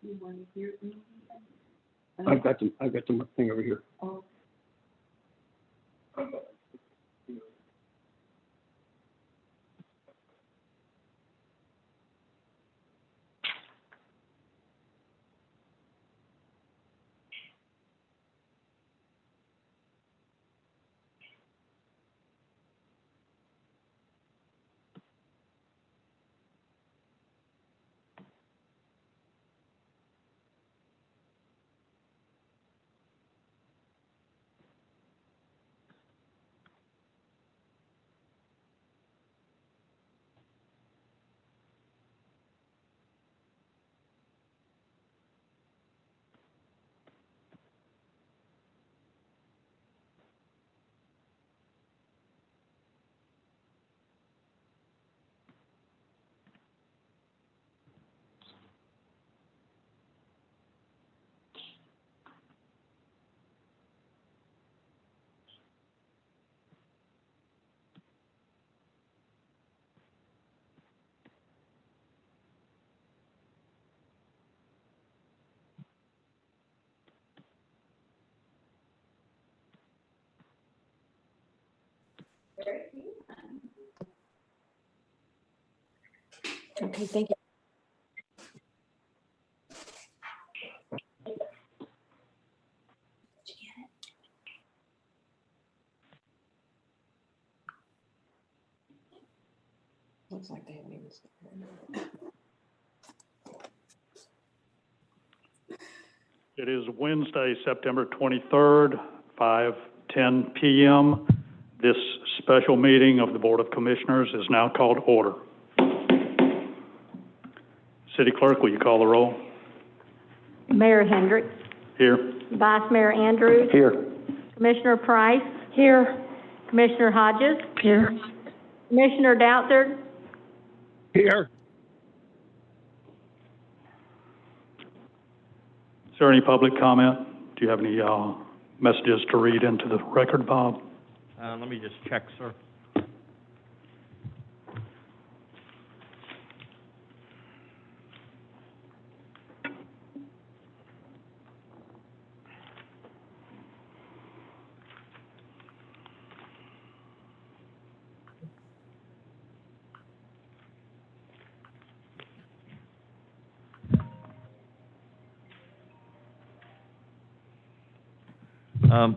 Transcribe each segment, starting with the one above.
You want to hear it? I've got the thing over here. Oh. Okay, thank you. Looks like they haven't even started. It is Wednesday, September 23rd, 5:10 p.m. This special meeting of the Board of Commissioners is now called to order. City Clerk, will you call the roll? Mayor Hendricks. Here. Vice Mayor Andrews. Here. Commissioner Price. Here. Commissioner Hodges. Here. Commissioner Doubter. Here. Is there any public comment? Do you have any messages to read into the record, Bob? Let me just check, sir.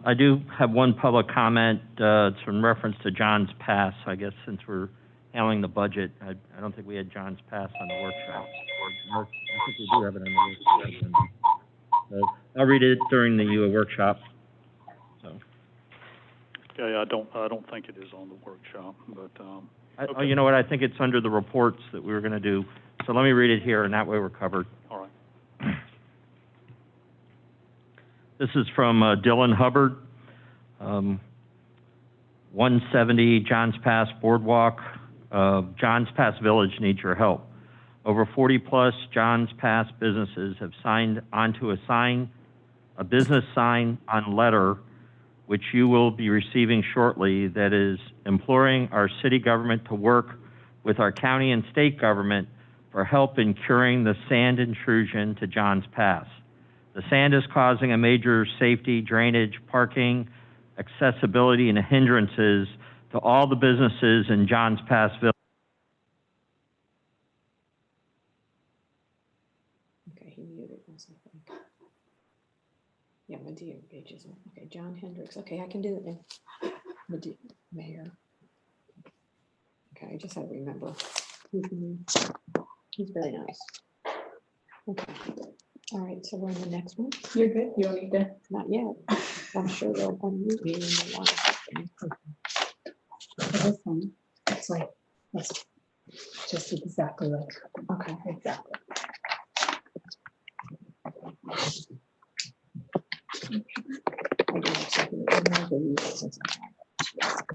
I do have one public comment. It's in reference to John's Pass. I guess since we're handling the budget, I don't think we had John's Pass on the workshop. I think we do have it on the workshop. So I'll read it during the workshop. So. Okay, I don't think it is on the workshop, but Okay. You know what? I think it's under the reports that we were going to do. So let me read it here, and that way we're covered. all right. This is from Dylan Hubbard, 170 Johns Pass Boardwalk. Johns Pass Village needs your help. Over 40-plus Johns Pass businesses have signed onto a business sign on letter, which you will be receiving shortly, that is imploring our city government to work with our county and state government for help in curing the sand intrusion to Johns Pass. The sand is causing a major safety, drainage, parking, accessibility, and hindrances to all the businesses in Johns Pass Village. Okay, he muted himself. Yeah, Madera pages. Okay, John Hendricks. Okay, I can do it then. Mayor. Okay, I just had to remember. He's very nice. Okay. All right, so we're on the next one. You're good. You don't need to. Not yet. I'm sure they'll unmute me when they want something. This one, it's like, that's just exactly like. Okay. Exactly. I do have something that I never use since I had it.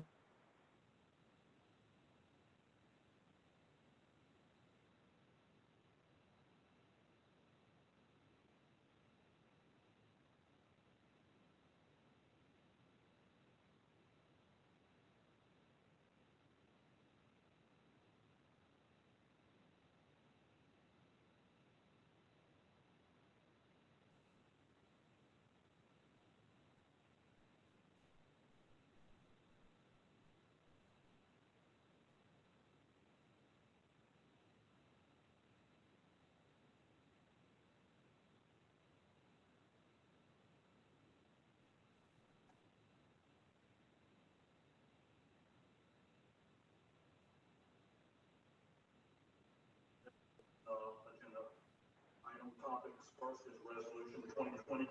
topics. First is Resolution 2020.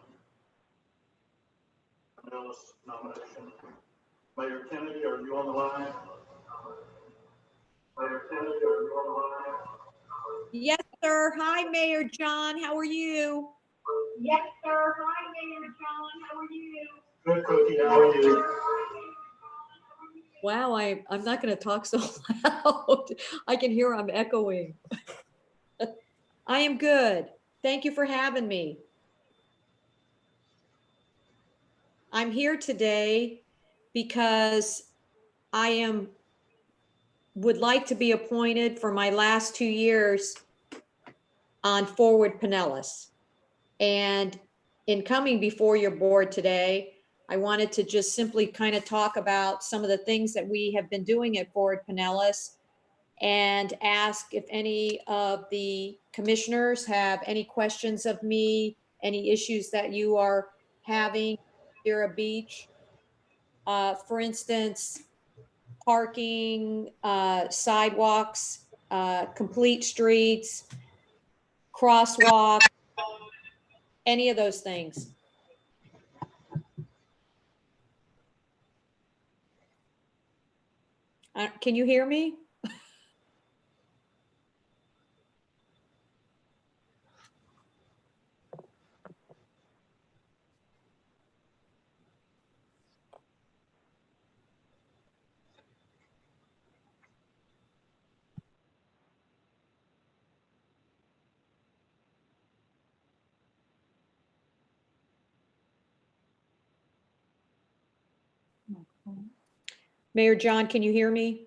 Pinellas nomination. Mayor Kennedy, are you on the line? Mayor Kennedy, are you on the line? Yes, sir. Hi, Mayor John. How are you? Yes, sir. Hi, Mayor John. How are you? Good, Cookie, how are you? Wow, I'm not going to talk so loud. I can hear I'm echoing. I am good. Thank you for having me. I'm here today because I would like to be appointed for my last 2 years on Forward Pinellas. And in coming before your board today, I wanted to just simply kind of talk about some of the things that we have been doing at Forward Pinellas and ask if any of the commissioners have any questions of me, any issues that you are having here at Beach. For instance, parking, sidewalks, complete streets, crosswalk, any of those things. Can you hear me? Mayor John, can you hear me?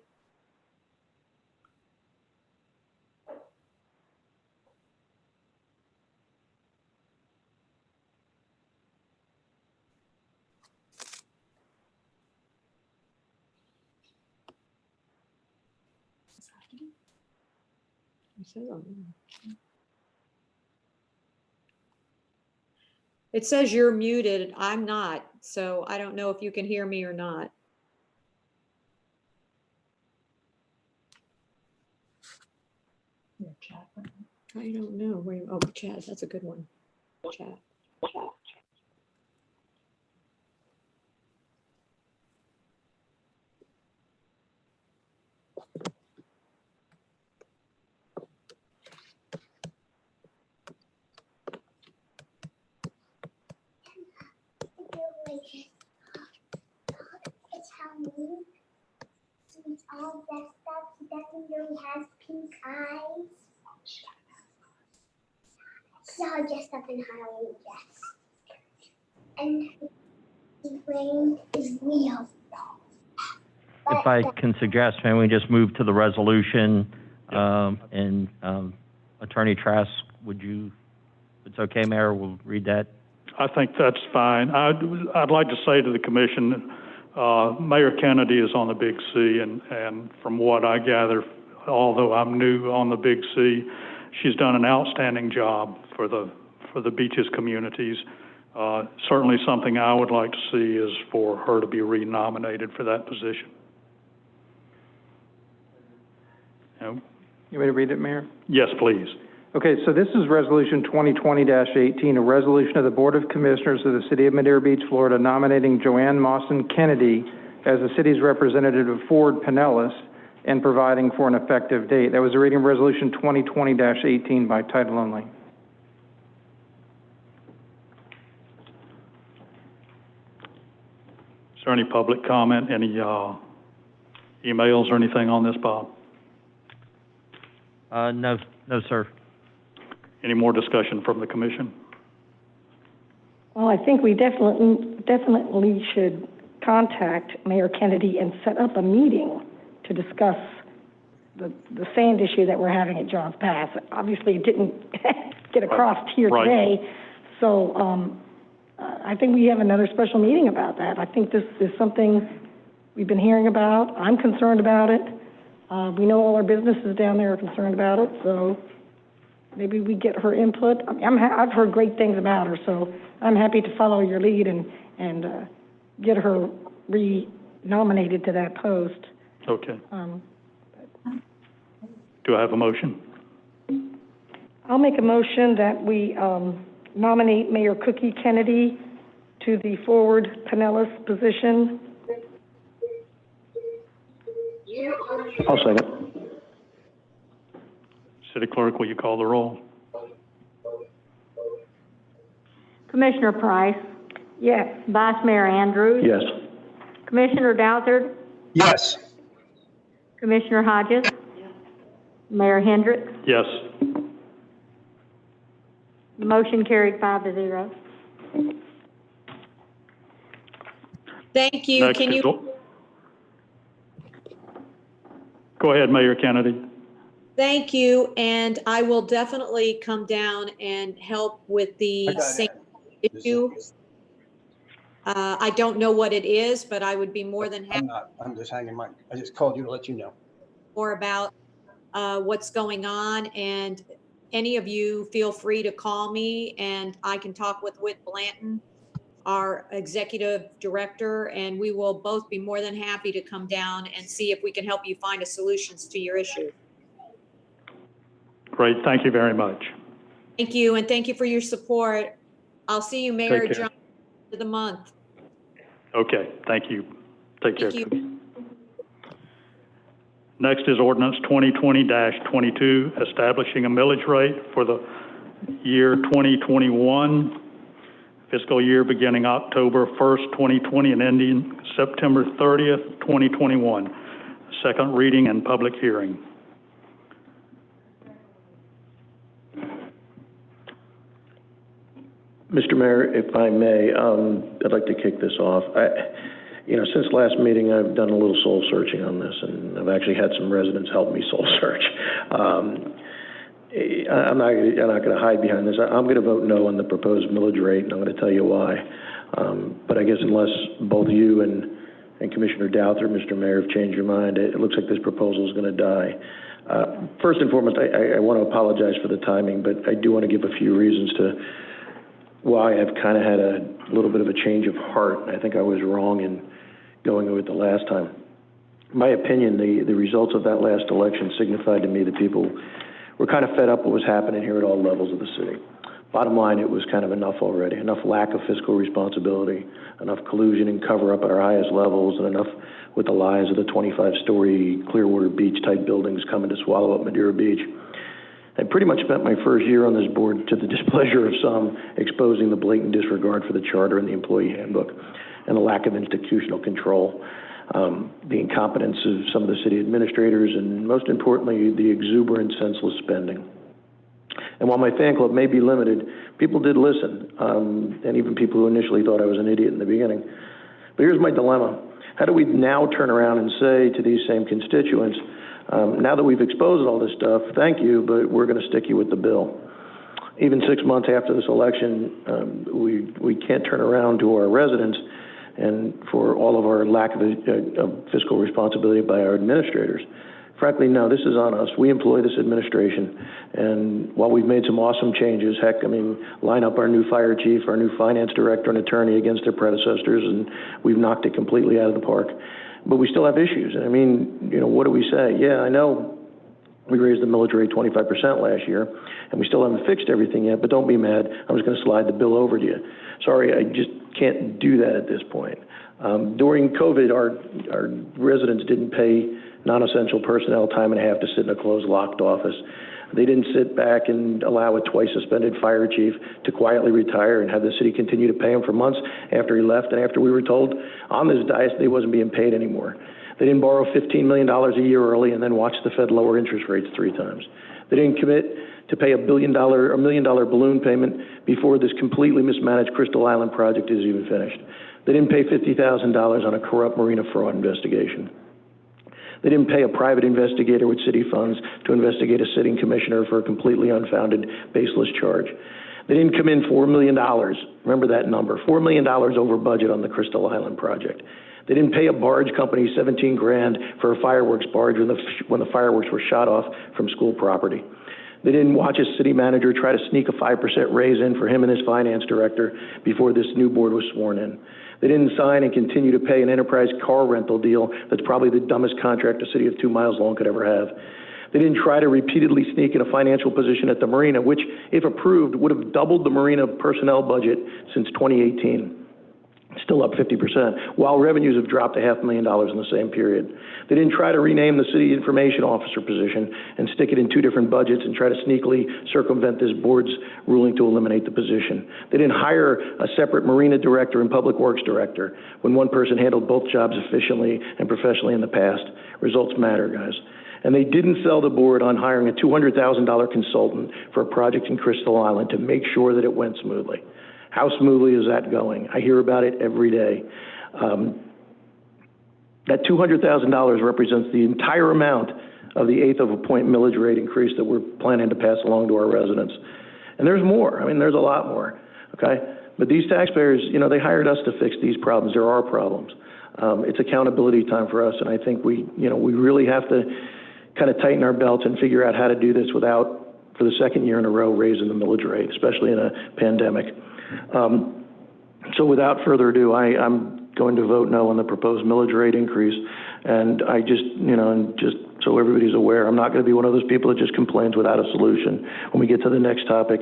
It says you're muted. I'm not, so I don't know if you can hear me or not. Your chat button. I don't know. Wait, oh, chat, that's a good one. Chat. It's Halloween, so he's all dressed up. He doesn't really have pink eyes. He's all dressed up in Halloween dress. And his brain is real. If I can suggest, may we just move to the resolution, and Attorney Trask, would you, if it's okay, Mayor, we'll read that. I think that's fine. I'd like to say to the commission, Mayor Kennedy is on the Big C, and from what I gather, although I'm new on the Big C, she's done an outstanding job for the Beaches communities. Certainly something I would like to see is for her to be renominated for that position. You want me to read it, Mayor? Yes, please. Okay, so this is Resolution 2020-18, a resolution of the Board of Commissioners of the City of Madeira Beach, Florida, nominating Joanne Mawson Kennedy as the city's representative of Forward Pinellas and providing for an effective date. That was a reading of Resolution 2020-18 by title only. Is there any public comment, any emails or anything on this, Bob? No, sir. Any more discussion from the commission? Well, I think we definitely should contact Mayor Kennedy and set up a meeting to discuss the sand issue that we're having at Johns Pass. Obviously, it didn't get across here today, so I think we have another special meeting about that. I think this is something we've been hearing about. I'm concerned about it. We know all our businesses down there are concerned about it, so maybe we get her input. I've heard great things about her, so I'm happy to follow your lead and get her re-nominated to that post. Okay. Do I have a motion? I'll make a motion that we nominate Mayor Cookie Kennedy to the Forward Pinellas position. I'll second. City Clerk, will you call the roll? Commissioner Price, Yes. Vice Mayor Andrews, Yes. Commissioner Douthat, Yes. Commissioner Hodges, Mayor Hendricks. Yes. Motion carried 5-0. Thank you. Next Can is you, Go ahead, Mayor Kennedy. thank you, and I will definitely come down and help with the same issue. I don't know what it is, but I would be more than happy I'm just hanging my, I just called you to let you know. more about what's going on, and any of you feel free to call me and I can talk with Whit Blanton, our executive director, and we will both be more than happy to come down and see if we can help you find a solutions to your issue. Great, thank you very much. Thank you, and thank you for your support. I'll see you, Mayor Take care. John, of the month. Okay, thank you. Take care. Thank you. Next is Ordinance 2020-22, establishing a millage rate for the year 2021, fiscal year beginning October 1st, 2020 and ending September 30th, 2021. Second reading and public hearing. Mr. Mayor, if I may, I'd like to kick this off. Since last meeting, I've done a little soul searching on this, and I've actually had some residents help me soul search. I'm not going to hide behind this. I'm going to vote no on the proposed millage rate, and I'm going to tell you why. But I guess unless both you and Commissioner Douthat or Mr. Mayor have changed your mind, it looks like this proposal is going to die. First and foremost, I want to apologize for the timing, but I do want to give a few reasons to why I've kind of had a little bit of a change of heart. I think I was wrong in going with it the last time. In my opinion, the results of that last election signified to me that people were kind of fed up with what was happening here at all levels of the city. Bottom line, it was kind of enough already, enough lack of fiscal responsibility, enough collusion and cover-up at our highest levels, and enough with the lies of the 25-story Clearwater Beach type buildings coming to swallow up Madeira Beach. I pretty much spent my first year on this board to the displeasure of some, exposing the blatant disregard for the charter and the employee handbook, and the lack of institutional control, the incompetence of some of the city administrators, and most importantly, the exuberant, senseless spending. And while my fan club may be limited, people did listen, and even people who initially thought I was an idiot in the beginning. But here's my dilemma. How do we now turn around and say to these same constituents, now that we've exposed all this stuff, thank you, but we're going to stick you with the bill? Even 6 months after this election, we can't turn around to our residents and for all of our lack of fiscal responsibility by our administrators. Frankly, no, this is on us. We employ this administration, and while we've made some awesome changes, heck, I mean, line up our new fire chief, our new finance director and attorney against their predecessors, and we've knocked it completely out of the park. But we still have issues. And I mean, what do we say? Yeah, I know we raised the millage rate 25% last year, and we still haven't fixed everything yet, but don't be mad. I'm just going to slide the bill over to you. Sorry, I just can't do that at this point. During COVID, our residents didn't pay non-essential personnel time and a half to sit in a closed, locked office. They didn't sit back and allow a twice-suspended fire chief to quietly retire and have the city continue to pay him for months after he left and after we were told on this dais that he wasn't being paid anymore. They didn't borrow $15 million a year early and then watch the Fed lower interest rates 3 times. They didn't commit to pay a $1 million balloon payment before this completely mismanaged Crystal Island project is even finished. They didn't pay $50,000 on a corrupt marina fraud investigation. They didn't pay a private investigator with city funds to investigate a sitting commissioner for a completely unfounded, baseless charge. They didn't come in $4 million, remember that number, $4 million over budget on the Crystal Island project. They didn't pay a barge company $17 grand for a fireworks barge when the fireworks were shot off from school property. They didn't watch a city manager try to sneak a 5% raise in for him and his finance director before this new board was sworn in. They didn't sign and continue to pay an enterprise car rental deal that's probably the dumbest contract a city of 2 miles long could ever have. They didn't try to repeatedly sneak in a financial position at the marina, which, if approved, would have doubled the marina personnel budget since 2018. Still up 50%, while revenues have dropped $500,000 in the same period. They didn't try to rename the city information officer position and stick it in two different budgets and try to sneakily circumvent this board's ruling to eliminate the position. They didn't hire a separate marina director and public works director when one person handled both jobs efficiently and professionally in the past. Results matter, guys. And they didn't sell the board on hiring a $200,000 consultant for a project in Crystal Island to make sure that it went smoothly. How smoothly is that going? I hear about it every day. That $200,000 represents the entire amount of the eighth of a point millage rate increase that we're planning to pass along to our residents. And there's more. I mean, there's a lot more, okay? But these taxpayers, you know, they hired us to fix these problems. There are problems. It's accountability time for us, and I think we really have to kind of tighten our belts and figure out how to do this without, for the second year in a row, raising the millage rate, especially in a pandemic. So without further ado, I'm going to vote no on the proposed millage rate increase. And I just, and just so everybody's aware, I'm not going to be one of those people that just complains without a solution. When we get to the next topic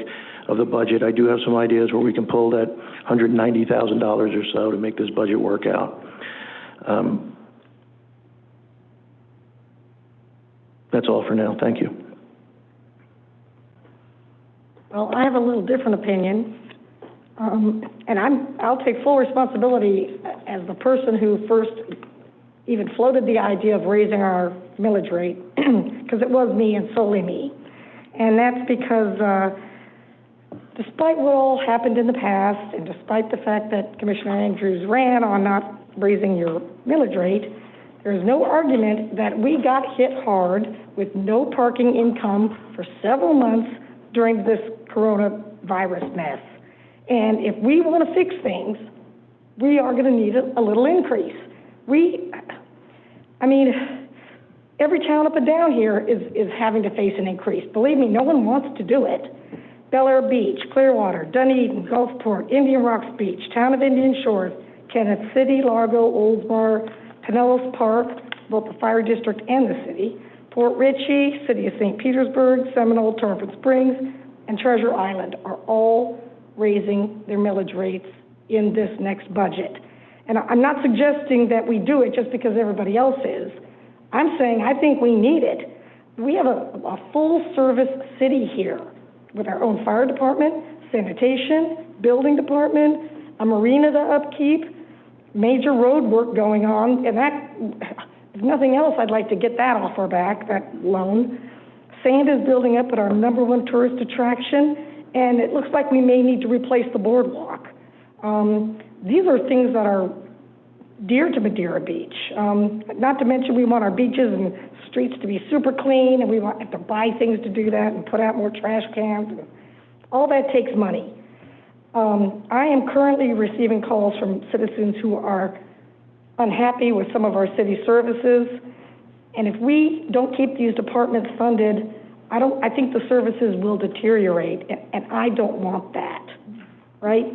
of the budget, I do have some ideas where we can pull that $190,000 or so to make this budget work out. That's all for now. Thank you. Well, I have a little different opinion. And I'll take full responsibility as the person who first even floated the idea of raising our millage rate, because it was me and solely me. And that's because despite what all happened in the past, and despite the fact that Commissioner Andrews ran on not raising your millage rate, there's no argument that we got hit hard with no parking income for several months during this coronavirus mess. And if we want to fix things, we are going to need a little increase. Every town up and down here is having to face an increase. Believe me, no one wants to do it. Bel Air Beach, Clearwater, Dunedin, Gulfport, Indian Rocks Beach, Town of Indian Shores, Kenneth City, Largo, Oldsmar, Pinellas Park, both the fire district and the city, Port Richey, City of St. Petersburg, Seminole, Tarpon Springs, and Treasure Island are all raising their millage rates in this next budget. And I'm not suggesting that we do it just because everybody else is. I'm saying I think we need it. We have a full-service city here with our own fire department, sanitation, building department, a marina to upkeep, major road work going on, and that, if nothing else, I'd like to get that off our back, that loan. Sand is building up at our #1 tourist attraction, and it looks like we may need to replace the boardwalk. These are things that are dear to Madeira Beach. Not to mention we want our beaches and streets to be super clean, and we have to buy things to do that and put out more trash cans. And all that takes money. I am currently receiving calls from citizens who are unhappy with some of our city services, and if we don't keep these departments funded, I think the services will deteriorate, and I don't want that, right?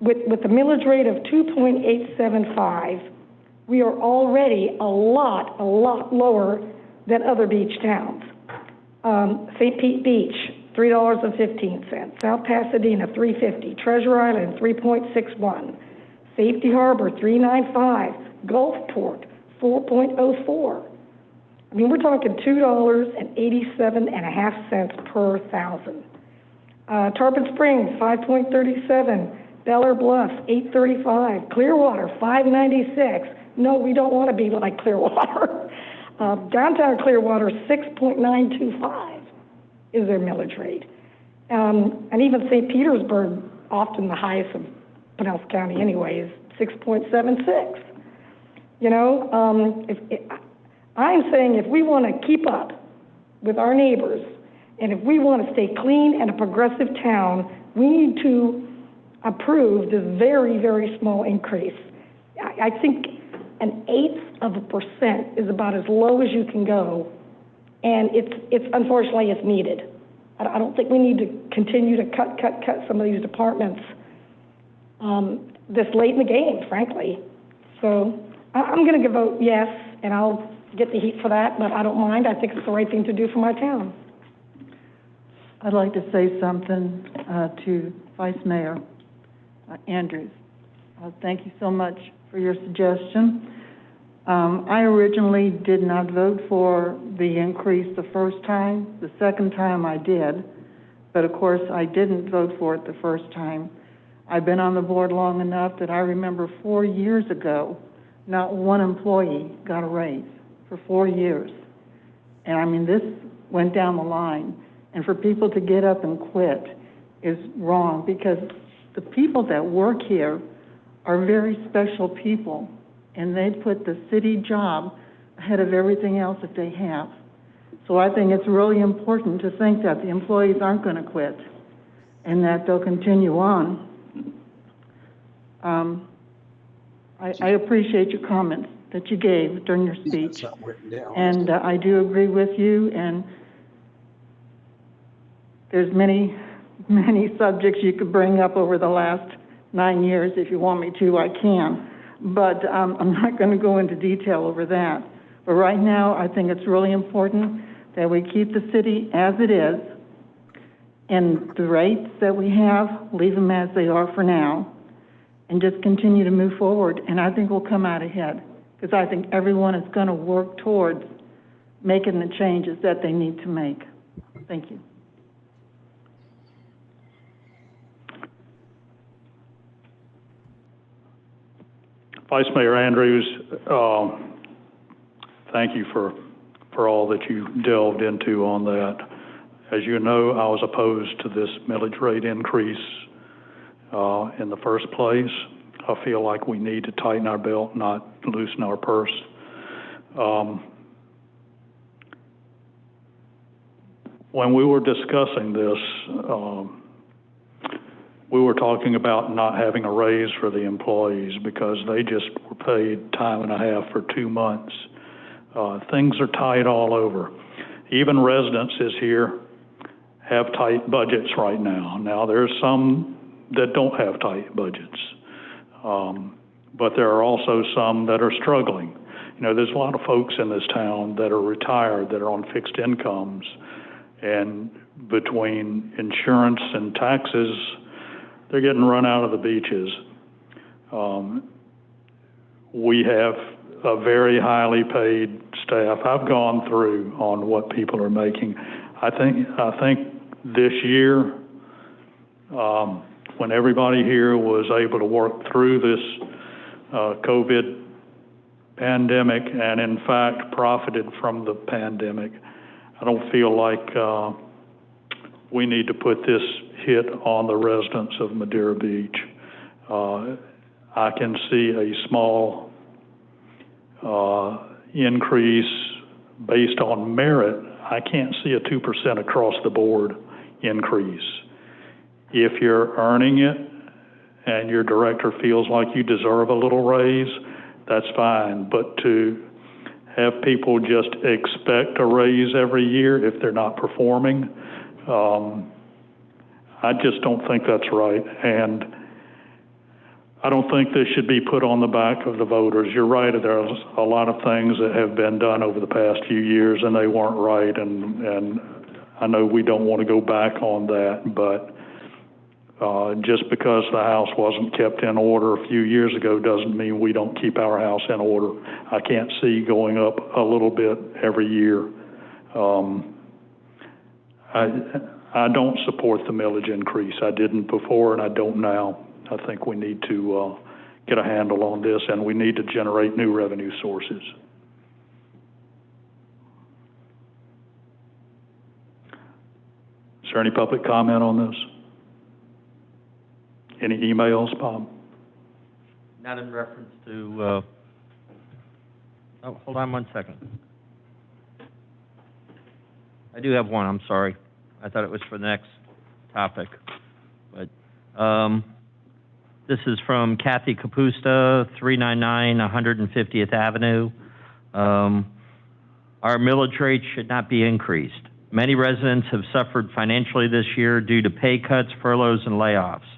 With the millage rate of 2.875, we are already a lot lower than other beach towns. St. Pete Beach, $3.15. South Pasadena, $3.50. Treasure Island, $3.61. Safety Harbor, $3.95. Gulfport, $4.04. I mean, we're talking $2.87.50 per thousand. Tarpon Springs, 5.37. Bel Air Bluff, 8.35. Clearwater, 5.96. No, we don't want to be like Clearwater. Downtown Clearwater, 6.925 is their millage rate. And even St. Petersburg, often the highest of Pinellas County anyway, is 6.76. I'm saying if we want to keep up with our neighbors, and if we want to stay clean and a progressive town, we need to approve this very, very small increase. I think 0.1% is about as low as you can go, and it's unfortunately it's needed. I don't think we need to continue to cut some of these departments this late in the game, frankly. So I'm going to vote yes, and I'll get the heat for that, but I don't mind. I think it's the right thing to do for my town. I'd like to say something to Vice Mayor Andrews. Thank you so much for your suggestion. I originally did not vote for the increase the first time. The second time I did, but of course I didn't vote for it the first time. I've been on the board long enough that I remember 4 years ago, not one employee got a raise for 4 years. And I mean, this went down the line. And for people to get up and quit is wrong, because the people that work here are very special people, and they put the city job ahead of everything else that they have. So I think it's really important to think that the employees aren't going to quit and that they'll continue on. I appreciate your comments that you gave during your speech, and I do agree with you, and there's many subjects you could bring up over the last 9 years. If you want me to, I can. But I'm not going to go into detail over that. But right now, I think it's really important that we keep the city as it is, and the rates that we have, leave them as they are for now, and just continue to move forward. And I think we'll come out ahead, because I think everyone is going to work towards making the changes that they need to make. Thank you. Vice Mayor Andrews, thank you for all that you delved into on that. As you know, I was opposed to this millage rate increase in the first place. I feel like we need to tighten our belt, not loosen our purse. When we were discussing this, we were talking about not having a raise for the employees because they just were paid time and a half for 2 months. Things are tight all over. Even residences here have tight budgets right now. Now, there's some that don't have tight budgets, but there are also some that are struggling. You know, there's a lot of folks in this town that are retired, that are on fixed incomes, and between insurance and taxes, they're getting run out of the beaches. We have a very highly paid staff. I've gone through on what people are making. I think this year, when everybody here was able to work through this COVID pandemic and in fact profited from the pandemic, I don't feel like we need to put this hit on the residents of Madera Beach. I can see a small increase based on merit. I can't see a 2% across the board increase. If you're earning it and your director feels like you deserve a little raise, that's fine. But to have people just expect a raise every year if they're not performing, I just don't think that's right, and I don't think this should be put on the back of the voters. You're right, there's a lot of things that have been done over the past few years, and they weren't right, and I know we don't want to go back on that, but just because the house wasn't kept in order a few years ago doesn't mean we don't keep our house in order. I can't see going up a little bit every year. I don't support the millage increase. I didn't before and I don't now. I think we need to get a handle on this, and we need to generate new revenue sources. Is there any public comment on this? Any emails, Bob? Not in reference to, oh, hold on 1 second. I do have one, I'm sorry. I thought it was for the next topic. But this is from Kathy Capusta, 399 150th Avenue. Our millage rate should not be increased. Many residents have suffered financially this year due to pay cuts, furloughs, and layoffs.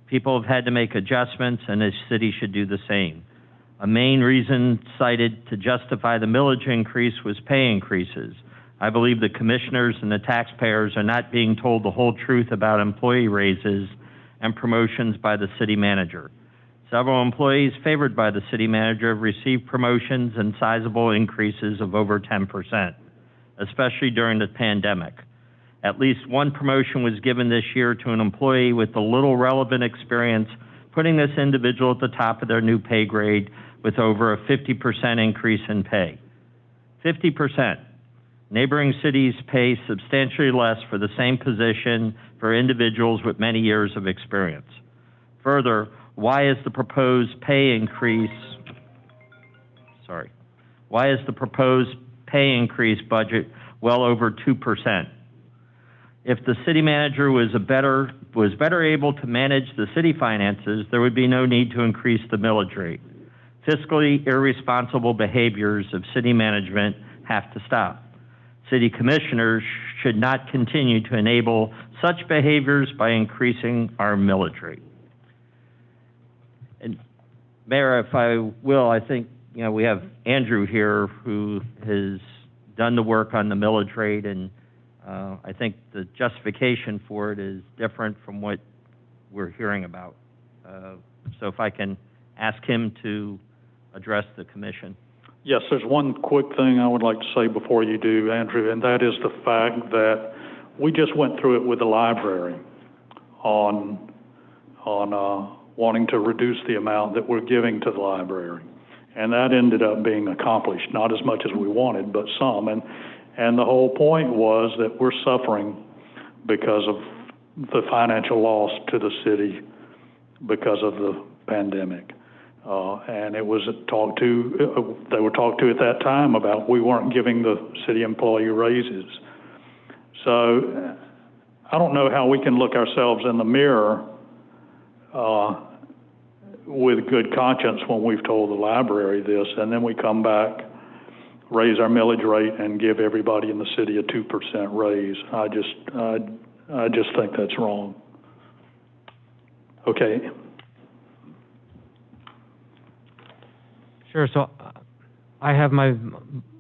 People have had to make adjustments, and the city should do the same. A main reason cited to justify the millage increase was pay increases. I believe the commissioners and the taxpayers are not being told the whole truth about employee raises and promotions by the city manager. Several employees favored by the city manager have received promotions and sizable increases of over 10%, especially during the pandemic. At least one promotion was given this year to an employee with a little relevant experience, putting this individual at the top of their new pay grade with over a 50% increase in pay. 50%. Neighboring cities pay substantially less for the same position for individuals with many years of experience. Further, why is the proposed pay increase budget well over 2%? If the city manager was better able to manage the city finances, there would be no need to increase the millage rate. Fiscally irresponsible behaviors of city management have to stop. City commissioners should not continue to enable such behaviors by increasing our millage rate. And Mayor, if I will, I think we have Andrew here who has done the work on the millage rate, and I think the justification for it is different from what we're hearing about. So if I can ask him to address the commission. Yes, there's one quick thing I would like to say before you do, Andrew, and that is the fact that we just went through it with the library on wanting to reduce the amount that we're giving to the library. And that ended up being accomplished, not as much as we wanted, but some. And the whole point was that we're suffering because of the financial loss to the city because of the pandemic. And it was they were talked to at that time about we weren't giving the city employee raises. So I don't know how we can look ourselves in the mirror with good conscience when we've told the library this, and then we come back, raise our millage rate, and give everybody in the city a 2% raise. I just think that's wrong. Okay. Sure. So I have my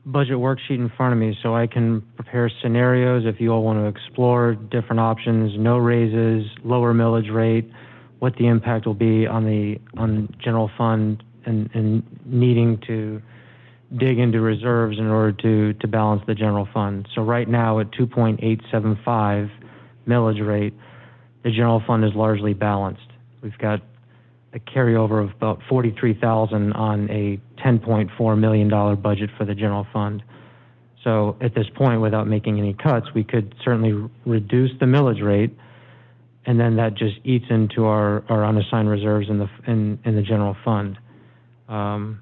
budget worksheet in front of me, so I can prepare scenarios if you all want to explore different options, no raises, lower millage rate, what the impact will be on general fund, and needing to dig into reserves in order to balance the general fund. So right now at 2.875 millage rate, the general fund is largely balanced. We've got a carryover of about $43,000 on a $10.4 million budget for the general fund. So at this point, without making any cuts, we could certainly reduce the millage rate, and then that just eats into our unassigned reserves in the general fund. And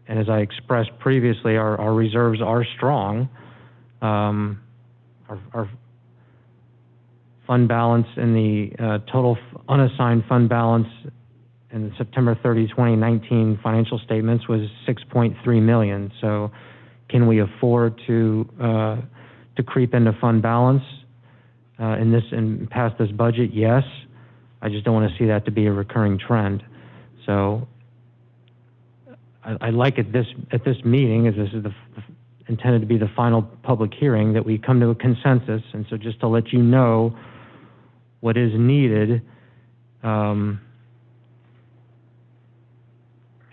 as I expressed previously, our reserves are strong. Our fund balance in the total unassigned fund balance in the September 30, 2019 financial statements was $6.3 million. So can we afford to creep into fund balance and pass this budget? Yes. I just don't want to see that to be a recurring trend. So I like at this meeting, as this is intended to be the final public hearing, that we come to a consensus. And so just to let you know what is needed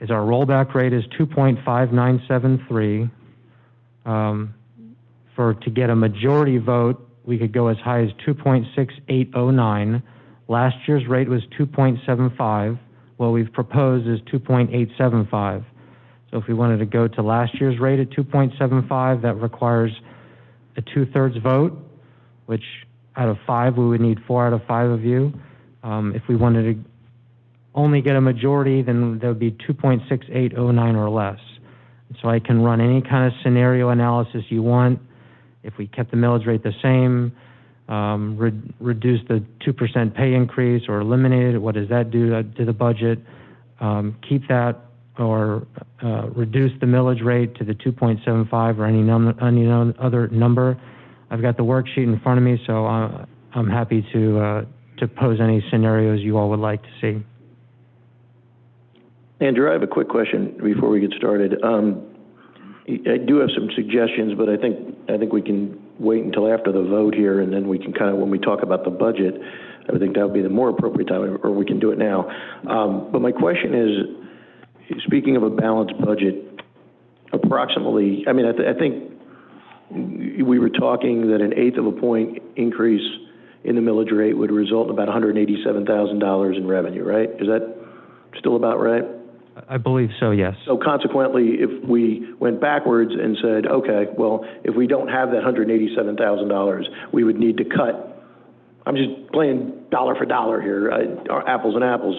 is our rollback rate is 2.5973. To get a majority vote, we could go as high as 2.6809. Last year's rate was 2.75. What we've proposed is 2.875. So if we wanted to go to last year's rate at 2.75, that requires a 2/3 vote, which out of 5, we would need 4 out of 5 of you. If we wanted to only get a majority, then there would be 2.6809 or less. So I can run any kind of scenario analysis you want. If we kept the millage rate the same, reduce the 2% pay increase or eliminate it, what does that do to the budget? Keep that or reduce the millage rate to the 2.75 or any other number. I've got the worksheet in front of me, so I'm happy to pose any scenarios you all would like to see. Andrew, I have a quick question before we get started. I do have some suggestions, but I think we can wait until after the vote here, and then we can kind of, when we talk about the budget, I would think that would be the more appropriate time, or we can do it now. But my question is, speaking of a balanced budget, approximately, I mean, I think we were talking that an eighth of a point increase in the millage rate would result in about $187,000 in revenue, right? Is that still about right? I believe so, yes. So consequently, if we went backwards and said, okay, well, if we don't have that $187,000, we would need to cut, I'm just playing dollar for dollar here, apples and apples,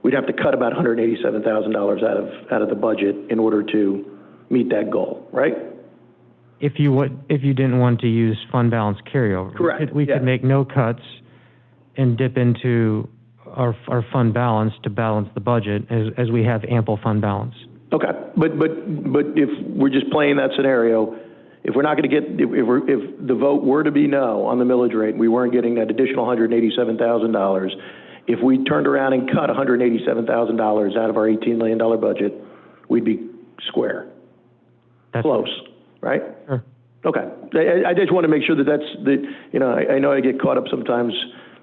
we'd have to cut about $187,000 out of the budget in order to meet that goal, right? If you didn't want to use fund balance carryover. Correct. We could make no cuts and dip into our fund balance to balance the budget as we have ample fund balance. Okay, but if we're just playing that scenario, if we're not going to get, if the vote were to be no on the millage rate, we weren't getting that additional $187,000, if we turned around and cut $187,000 out of our $18 million budget, we'd be square. That's close, right? Sure. Okay. I just want to make sure that I know I get caught up sometimes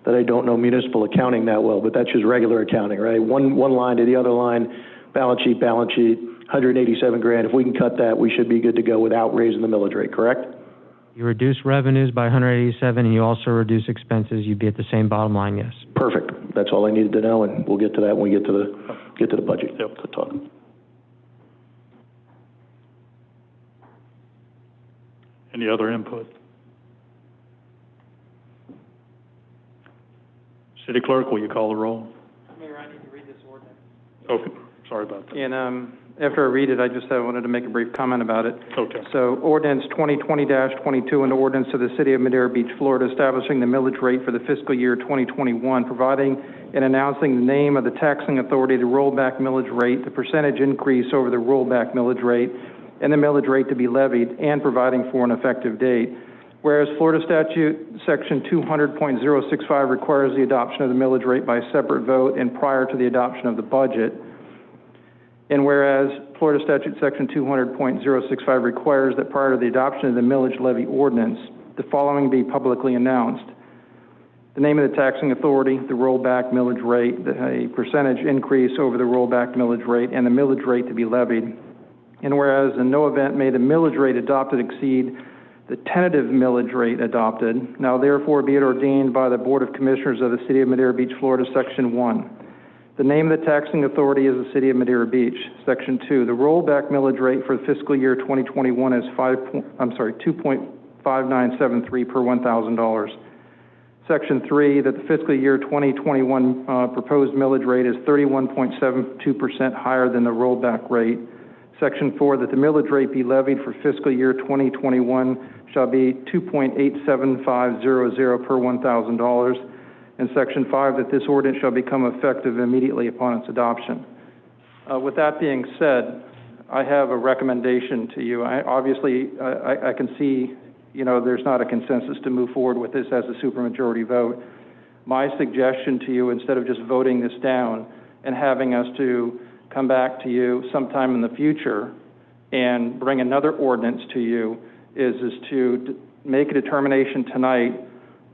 that I don't know municipal accounting that well, but that's just regular accounting, right? One line to the other line, balance sheet, 187 grand. If we can cut that, we should be good to go without raising the millage rate, correct? You reduce revenues by 187 and you also reduce expenses, you'd be at the same bottom line, yes. Perfect. That's all I needed to know, and we'll get to that when we get to the budget. Yep. To talk. Any other input? City Clerk, will you call the roll? Mayor, I need to read this ordinance. Okay, sorry about that. And after I read it, I just wanted to make a brief comment about it. Okay. So ordinance 2020-22, an ordinance of the City of Madera Beach, Florida, establishing the millage rate for the fiscal year 2021, providing and announcing the name of the taxing authority, the rollback millage rate, the percentage increase over the rollback millage rate, and the millage rate to be levied, and providing for an effective date. Whereas Florida Statute Section 200.065 requires the adoption of the millage rate by separate vote and prior to the adoption of the budget. And whereas Florida Statute Section 200.065 requires that prior to the adoption of the millage levy ordinance, the following be publicly announced: the name of the taxing authority, the rollback millage rate, a percentage increase over the rollback millage rate, and the millage rate to be levied. And whereas in no event may the millage rate adopted exceed the tentative millage rate adopted, now therefore be it ordained by the Board of Commissioners of the City of Madera Beach, Florida, Section 1. The name of the taxing authority is the City of Madera Beach. Section 2, the rollback millage rate for the fiscal year 2021 is 2.5973 per $1,000. Section 3, that the fiscal year 2021 proposed millage rate is 31.72% higher than the rollback rate. Section 4, that the millage rate be levied for fiscal year 2021 shall be 2.87500 per $1,000. And Section 5, that this ordinance shall become effective immediately upon its adoption. With that being said, I have a recommendation to you. Obviously, I can see, there's not a consensus to move forward with this as a supermajority vote. My suggestion to you, instead of just voting this down and having us to come back to you sometime in the future and bring another ordinance to you, is to make a determination tonight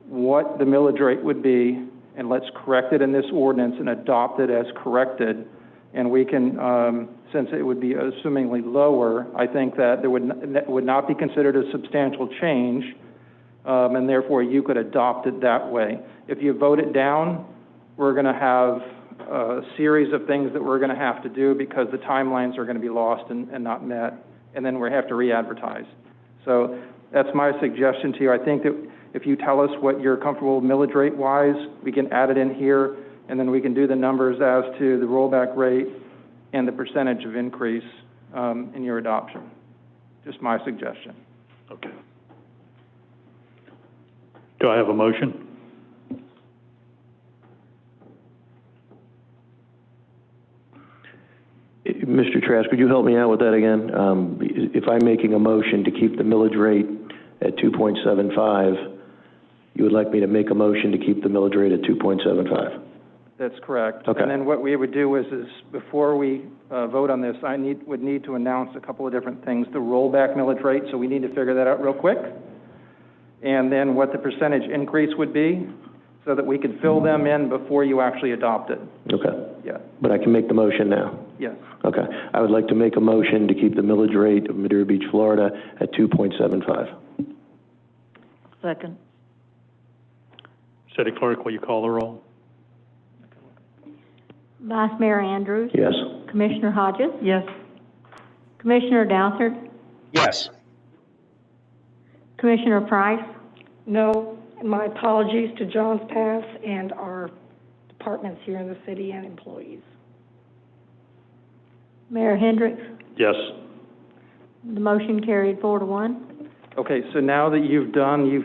what the millage rate would be, and let's correct it in this ordinance and adopt it as corrected. And we can, since it would be assumingly lower, I think that there would not be considered a substantial change, and therefore you could adopt it that way. If you vote it down, we're going to have a series of things that we're going to have to do because the timelines are going to be lost and not met, and then we have to re-advertise. So that's my suggestion to you. I think that if you tell us what you're comfortable millage rate-wise, we can add it in here, and then we can do the numbers as to the rollback rate and the percentage of increase in your adoption. Just my suggestion. Okay. Do I have a motion? Mr. Trask, could you help me out with that again? If I'm making a motion to keep the millage rate at 2.75, you would like me to make a motion to keep the millage rate at 2.75? That's correct. Okay. And then what we would do is before we vote on this, would need to announce a couple of different things. The rollback millage rate, so we need to figure that out real quick. And then what the percentage increase would be, so that we could fill them in before you actually adopt it. Okay. Yeah, But I can make the motion now. yes. Okay. I would like to make a motion to keep the millage rate of Madeira Beach, Florida at 2.75. Second. City Clerk, will you call the roll? Vice Mayor Andrews? Yes. Commissioner Hodges? Yes. Commissioner Douthat? Yes. Commissioner Price? No, and my apologies to Johns Pass and our departments here in the city and employees. Mayor Hendricks? Yes. The motion carried 4-1. Okay, so now that you've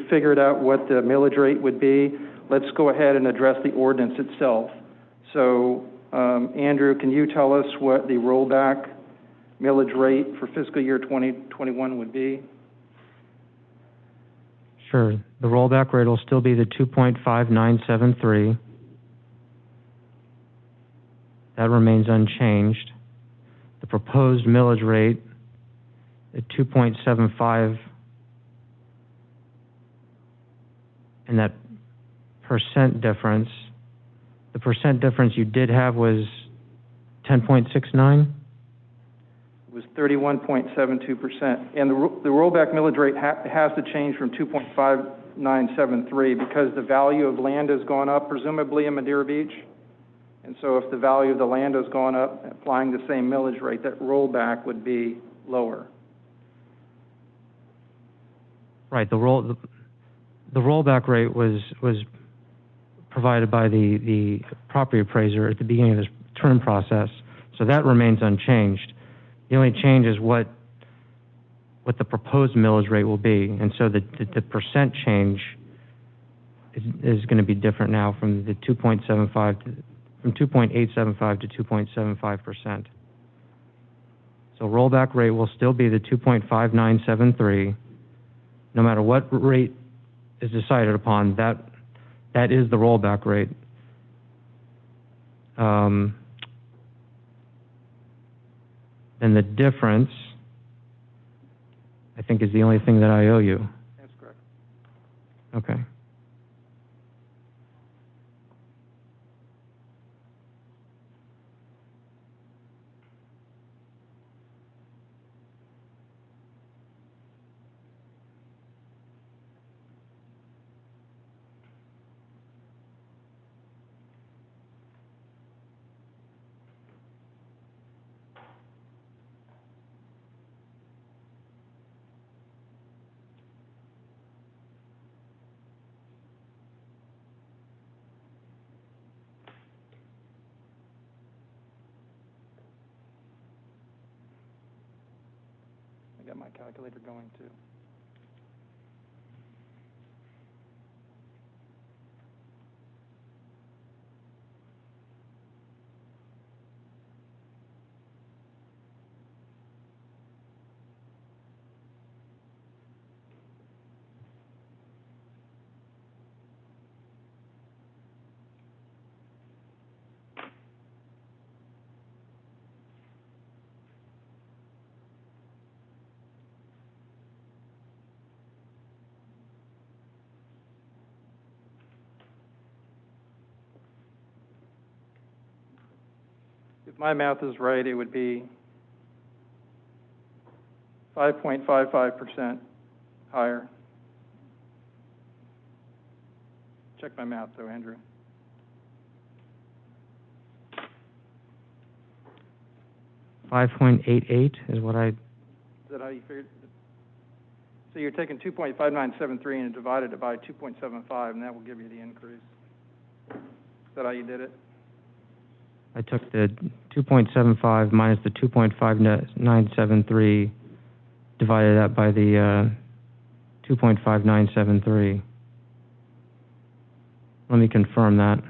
figured out what the millage rate would be, let's go ahead and address the ordinance itself. So, Andrew, can you tell us what the rollback millage rate for fiscal year 2021 would be? Sure. The rollback rate will still be the 2.5973. That remains unchanged. The proposed millage rate at 2.75, and that percent difference, the percent difference you did have was 10.69? Was 31.72%. And the rollback millage rate has to change from 2.5973 because the value of land has gone up, presumably in Madeira Beach. And so if the value of the land has gone up, applying the same millage rate, that rollback would be lower. Right. The rollback rate was provided by the property appraiser at the beginning of this term process, so that remains unchanged. The only change is what the proposed millage rate will be, and so the percent change is going to be different now from the 2.75 from 2.875 to 2.75%. So rollback rate will still be the 2.5973. No matter what rate is decided upon, that is the rollback rate. Then the difference, I think, is the only thing that I owe you. That's correct. Okay. I got my calculator going too. If my math is right, it would be 5.55% higher. Check my math though, Andrew. $5.88 is what I. Is that how you figured? So you're taking 2.5973 and divided it by 2.75, and that will give you the increase. Is that how you did it? I took the 2.75 minus the 2.5973, divided that by the 2.5973. Let me confirm that.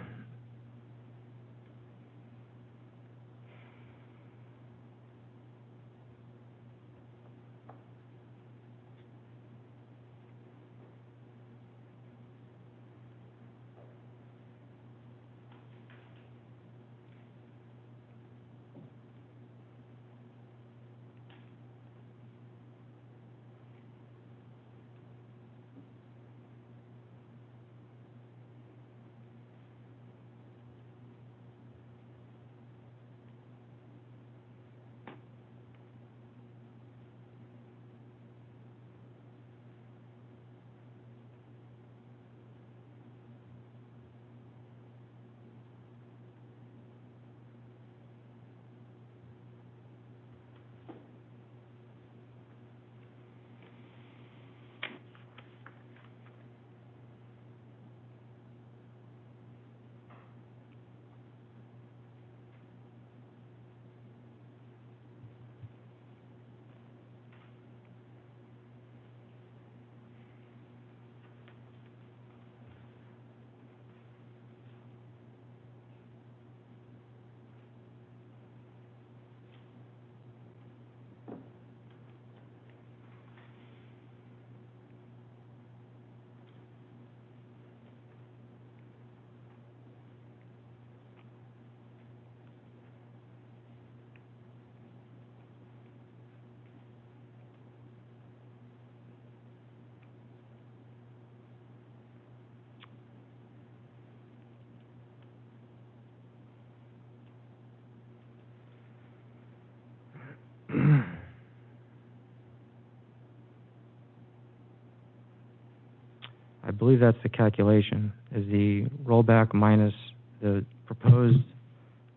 believe that's the calculation, is the rollback minus the proposed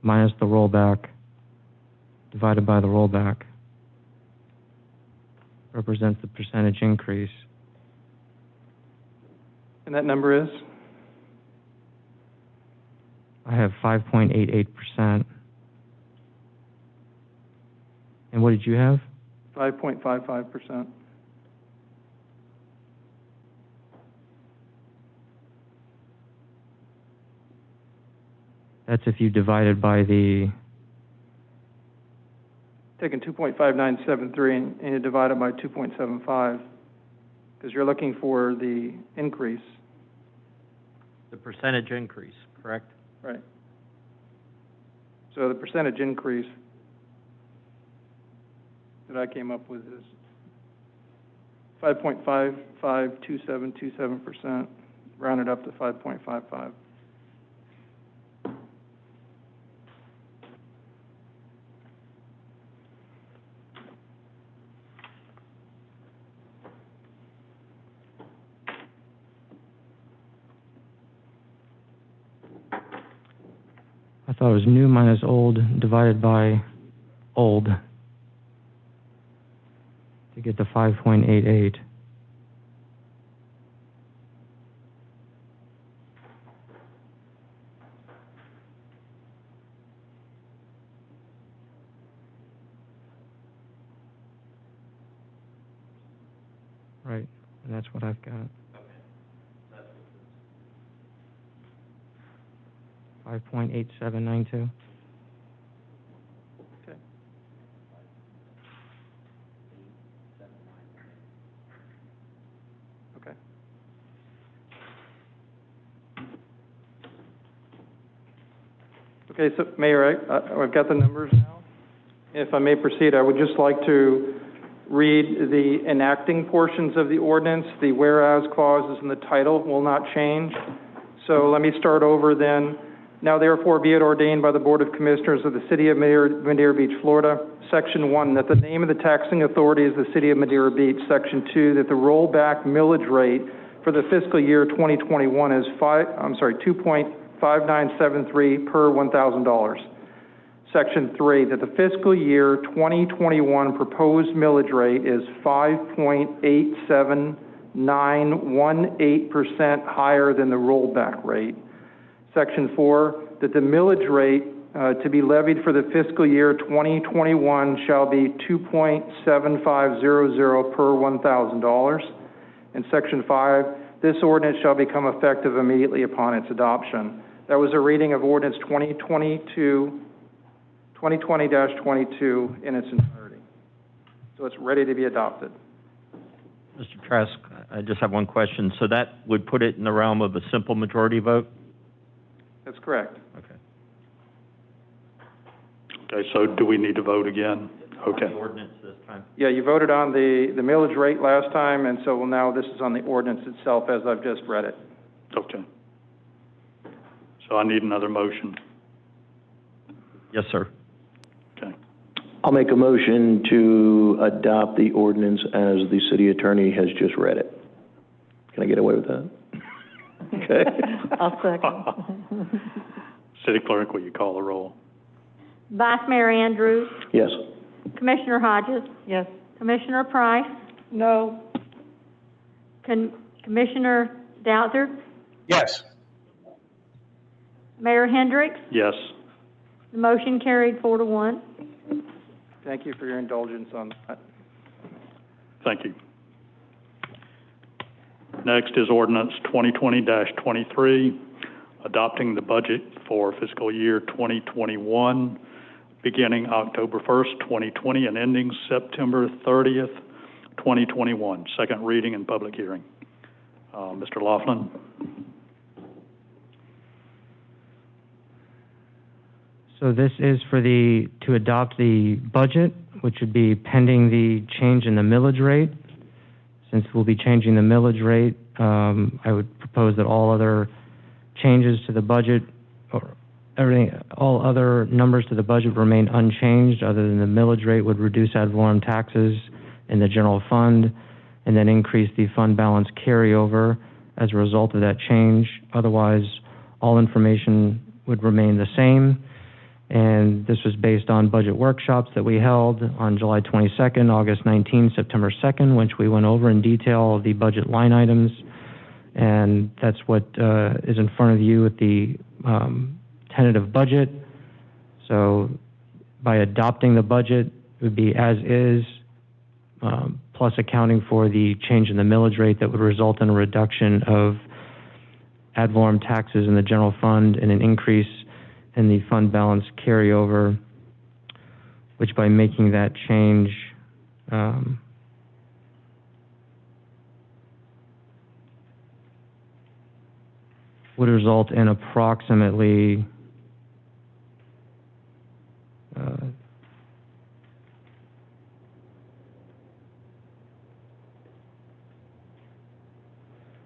minus the rollback divided by the rollback represents the percentage increase. And that number is? I have 5.88%. And what did you have? 5.55%. That's if you divide it by the, Taking 2.5973 and you divide it by 2.75, because you're looking for the increase. The percentage increase, correct? Right. So the percentage increase that I came up with is 5.552727%, rounded up to 5.55. I thought it was new minus old divided by old to get the 5.88. Right, and that's what I've got. 5.8792. Okay. Okay. Okay, so Mayor, I've got the numbers now. If I may proceed, I would just like to read the enacting portions of the ordinance. The whereas clauses in the title will not change. So let me start over then. Now therefore be it ordained by the Board of Commissioners of the City of Madera Beach, Florida, Section 1, that the name of the taxing authority is the City of Madera Beach. Section 2, that the rollback millage rate for the fiscal year 2021 is 2.5973 per $1,000. Section 3, that the fiscal year 2021 proposed millage rate is 5.87918% higher than the rollback rate. Section 4, that the millage rate to be levied for the fiscal year 2021 shall be 2.7500 per $1,000. And Section 5, this ordinance shall become effective immediately upon its adoption. That was a reading of Ordinance 2020-22 in its entirety. So it's ready to be adopted. Mr. Trask, I just have one question. So that would put it in the realm of a simple majority vote? That's correct. Okay. Okay, so do we need to vote again? Okay. The ordinance this time? Yeah, you voted on the millage rate last time, and so now this is on the ordinance itself as I've just read it. Okay. So I need another motion. Yes, sir. Okay. I'll make a motion to adopt the ordinance as the city attorney has just read it. Can I get away with that? Okay. I'll second. City Clerk, will you call the roll? Vice Mayor Andrews, Yes. Commissioner Hodges, Yes. Commissioner Price, No. Commissioner Douthat, Yes. Mayor Hendricks. Yes. The motion carried 4-1. Thank you for your indulgence on that. Thank you. Next is Ordinance 2020-23, adopting the budget for fiscal year 2021, beginning October 1st, 2020, and ending September 30th, 2021. Second reading and public hearing. Mr. Laughlin. So this is for to adopt the budget, which would be pending the change in the millage rate. Since we'll be changing the millage rate, I would propose that all other changes to the budget, or all other numbers to the budget remain unchanged, other than the millage rate would reduce ad valorem taxes in the general fund, and then increase the fund balance carryover as a result of that change. Otherwise, all information would remain the same. And this was based on budget workshops that we held on July 22nd, August 19th, September 2nd, which we went over in detail the budget line items. And that's what is in front of you with the tentative budget. So by adopting the budget, it would be as is, plus accounting for the change in the millage rate that would result in a reduction of ad valorem taxes in the general fund and an increase in the fund balance carryover, which by making that change, would result in approximately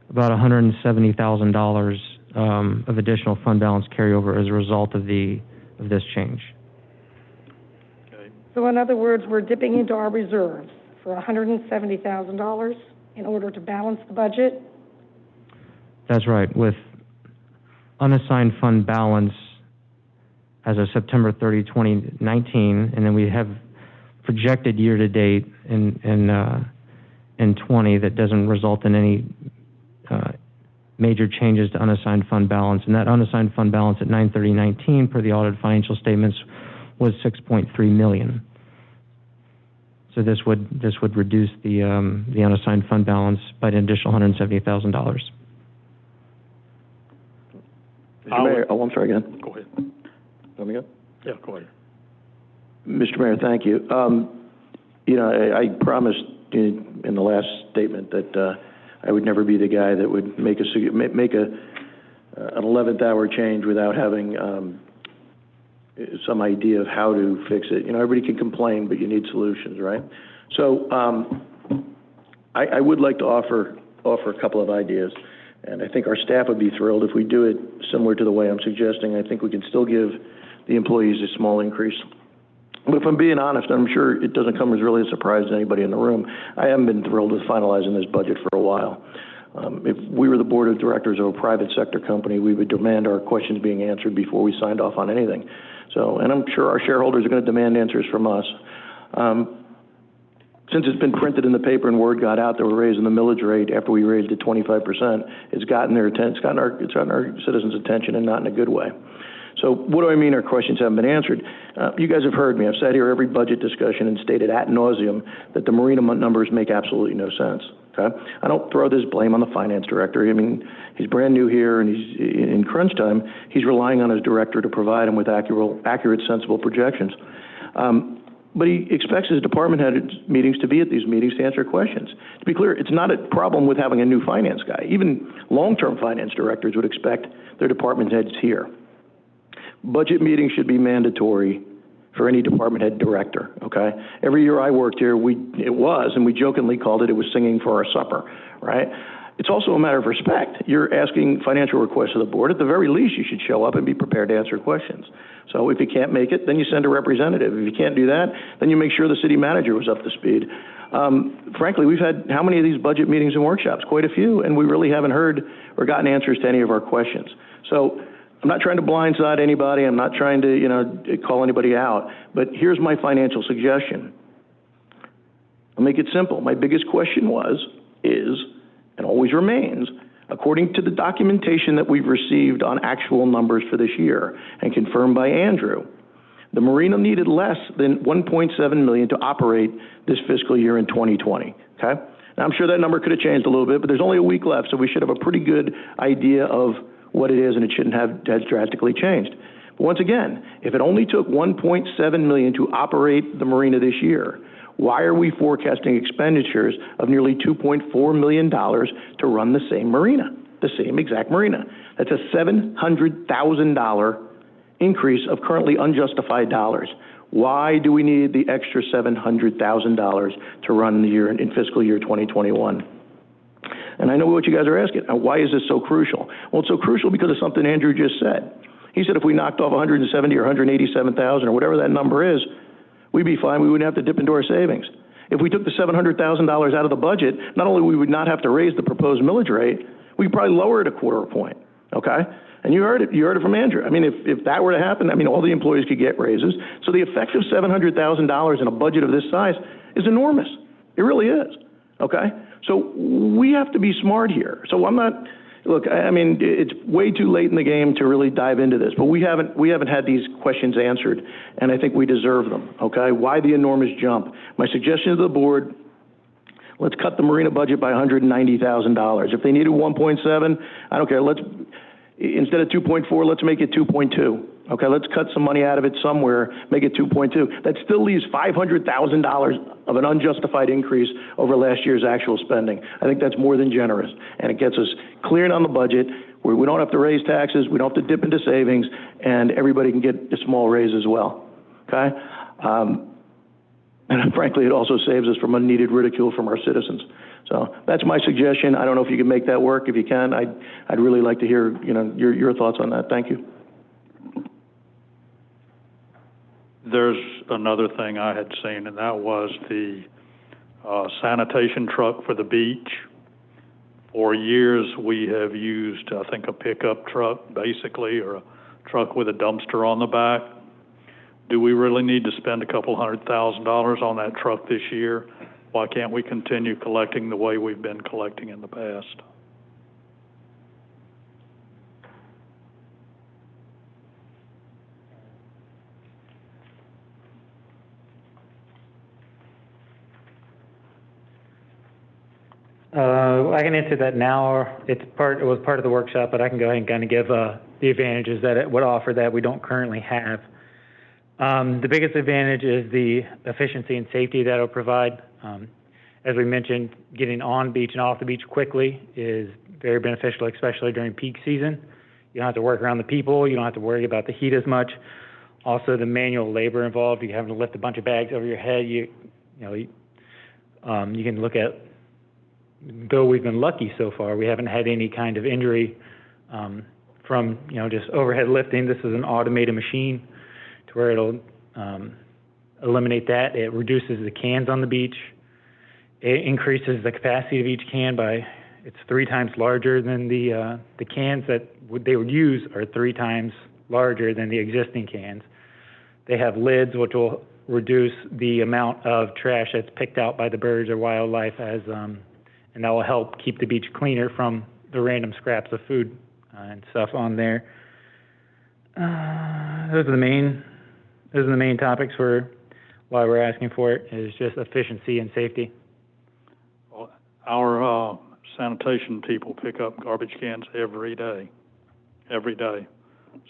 about $170,000 of additional fund balance carryover as a result of this change. So in other words, we're dipping into our reserves for $170,000 in order to balance the budget? That's right. With unassigned fund balance as of September 30, 2019, and then we have projected year-to-date in 20 that doesn't result in any major changes to unassigned fund balance. And that unassigned fund balance at 9/30/19 per the audited financial statements was $6.3 million. So this would reduce the unassigned fund balance by an additional $170,000. Mr. Mayor, oh, I'm sorry, again. Go ahead. Let me go. Yeah, go ahead. Mr. Mayor, thank you. You know, I promised in the last statement that I would never be the guy that would make an 11th hour change without having some idea of how to fix it. You know, everybody can complain, but you need solutions, right? So I would like to offer a couple of ideas, and I think our staff would be thrilled if we do it similar to the way I'm suggesting. I think we can still give the employees a small increase. But if I'm being honest, I'm sure it doesn't come as really a surprise to anybody in the room. I haven't been thrilled with finalizing this budget for a while. If we were the board of directors of a private sector company, we would demand our questions being answered before we signed off on anything. So, and I'm sure our shareholders are going to demand answers from us. Since it's been printed in the paper and word got out that we're raising the millage rate after we raised it 25%, it's gotten their attention. It's gotten our citizens' attention, and not in a good way. So what do I mean our questions haven't been answered? You guys have heard me. I've sat here every budget discussion and stated ad nauseum that the Marina numbers make absolutely no sense. Okay? I don't throw this blame on the finance director. I mean, he's brand new here, and he's in crunch time. He's relying on his director to provide him with accurate, sensible projections. But he expects his department head meetings to be at these meetings to answer questions. To be clear, it's not a problem with having a new finance guy. Even long-term finance directors would expect their department heads here. Budget meetings should be mandatory for any department head director, okay? Every year I worked here, and we jokingly called it was singing for our supper, right? It's also a matter of respect. You're asking financial requests of the board. At the very least, you should show up and be prepared to answer questions. So if you can't make it, then you send a representative. If you can't do that, then you make sure the city manager was up to speed. Frankly, we've had how many of these budget meetings and workshops? Quite a few, and we really haven't heard or gotten answers to any of our questions. So I'm not trying to blindside anybody. I'm not trying to, call anybody out. But here's my financial suggestion. I'll make it simple. My biggest question is, and always remains, according to the documentation that we've received on actual numbers for this year and confirmed by Andrew, the Marina needed less than $1.7 million to operate this fiscal year in 2020, okay? Now, I'm sure that number could have changed a little bit, but there's only a week left, so we should have a pretty good idea of what it is, and it shouldn't have drastically changed. But once again, if it only took $1.7 million to operate the Marina this year, why are we forecasting expenditures of nearly $2.4 million to run the same Marina, the same exact Marina? That's a $700,000 increase of currently unjustified dollars. Why do we need the extra $700,000 to run the year in fiscal year 2021? And I know what you guys are asking. Why is this so crucial? Well, it's so crucial because of something Andrew just said. He said if we knocked off 170 or 187,000 or whatever that number is, we'd be fine. We wouldn't have to dip into our savings. If we took the $700,000 out of the budget, not only we would not have to raise the proposed millage rate, We could probably lower it a quarter point, okay? And you heard it from Andrew. I mean, if that were to happen, I mean, all the employees could get raises. So the effect of $700,000 in a budget of this size is enormous. It really is, okay? So we have to be smart here. So I'm not, look, I mean, it's way too late in the game to really dive into this, but we haven't had these questions answered, and I think we deserve them, okay? Why the enormous jump? My suggestion to the board, let's cut the marina budget by $190,000. If they needed 1.7, I don't care. Instead of 2.4, let's make it 2.2. Okay, let's cut some money out of it somewhere, make it 2.2. That still leaves $500,000 of an unjustified increase over last year's actual spending. I think that's more than generous, and it gets us clearing on the budget where we don't have to raise taxes, we don't have to dip into savings, and everybody can get a small raise as well. Okay? And frankly, it also saves us from unneeded ridicule from our citizens. So that's my suggestion. I don't know if you can make that work. If you can, I'd really like to hear your thoughts on that. Thank you. There's another thing I had seen, and that was the sanitation truck for the beach. For years, we have used, I think, a pickup truck, basically, or a truck with a dumpster on the back. Do we really need to spend a couple $100,000 on that truck this year? Why can't we continue collecting the way we've been collecting in the past? I can answer that now, or it was part of the workshop, but I can go ahead and kind of give the advantages that it would offer that we don't currently have. The biggest advantage is the efficiency and safety that it'll provide. As we mentioned, getting on beach and off the beach quickly is very beneficial, especially during peak season. You don't have to work around the people. You don't have to worry about the heat as much. Also, the manual labor involved. You having to lift a bunch of bags over your head. You can look at, though we've been lucky so far, we haven't had any kind of injury from just overhead lifting. This is an automated machine to where it'll eliminate that. It reduces the cans on the beach. It increases the capacity of each can by, it's 3 times larger than the cans that they would use are 3 times larger than the existing cans. They have lids, which will reduce the amount of trash that's picked out by the birds or wildlife, and that will help keep the beach cleaner from the random scraps of food and stuff on there. Those are the main topics for why we're asking for it, is just efficiency and safety. Well, our sanitation people pick up garbage cans every day.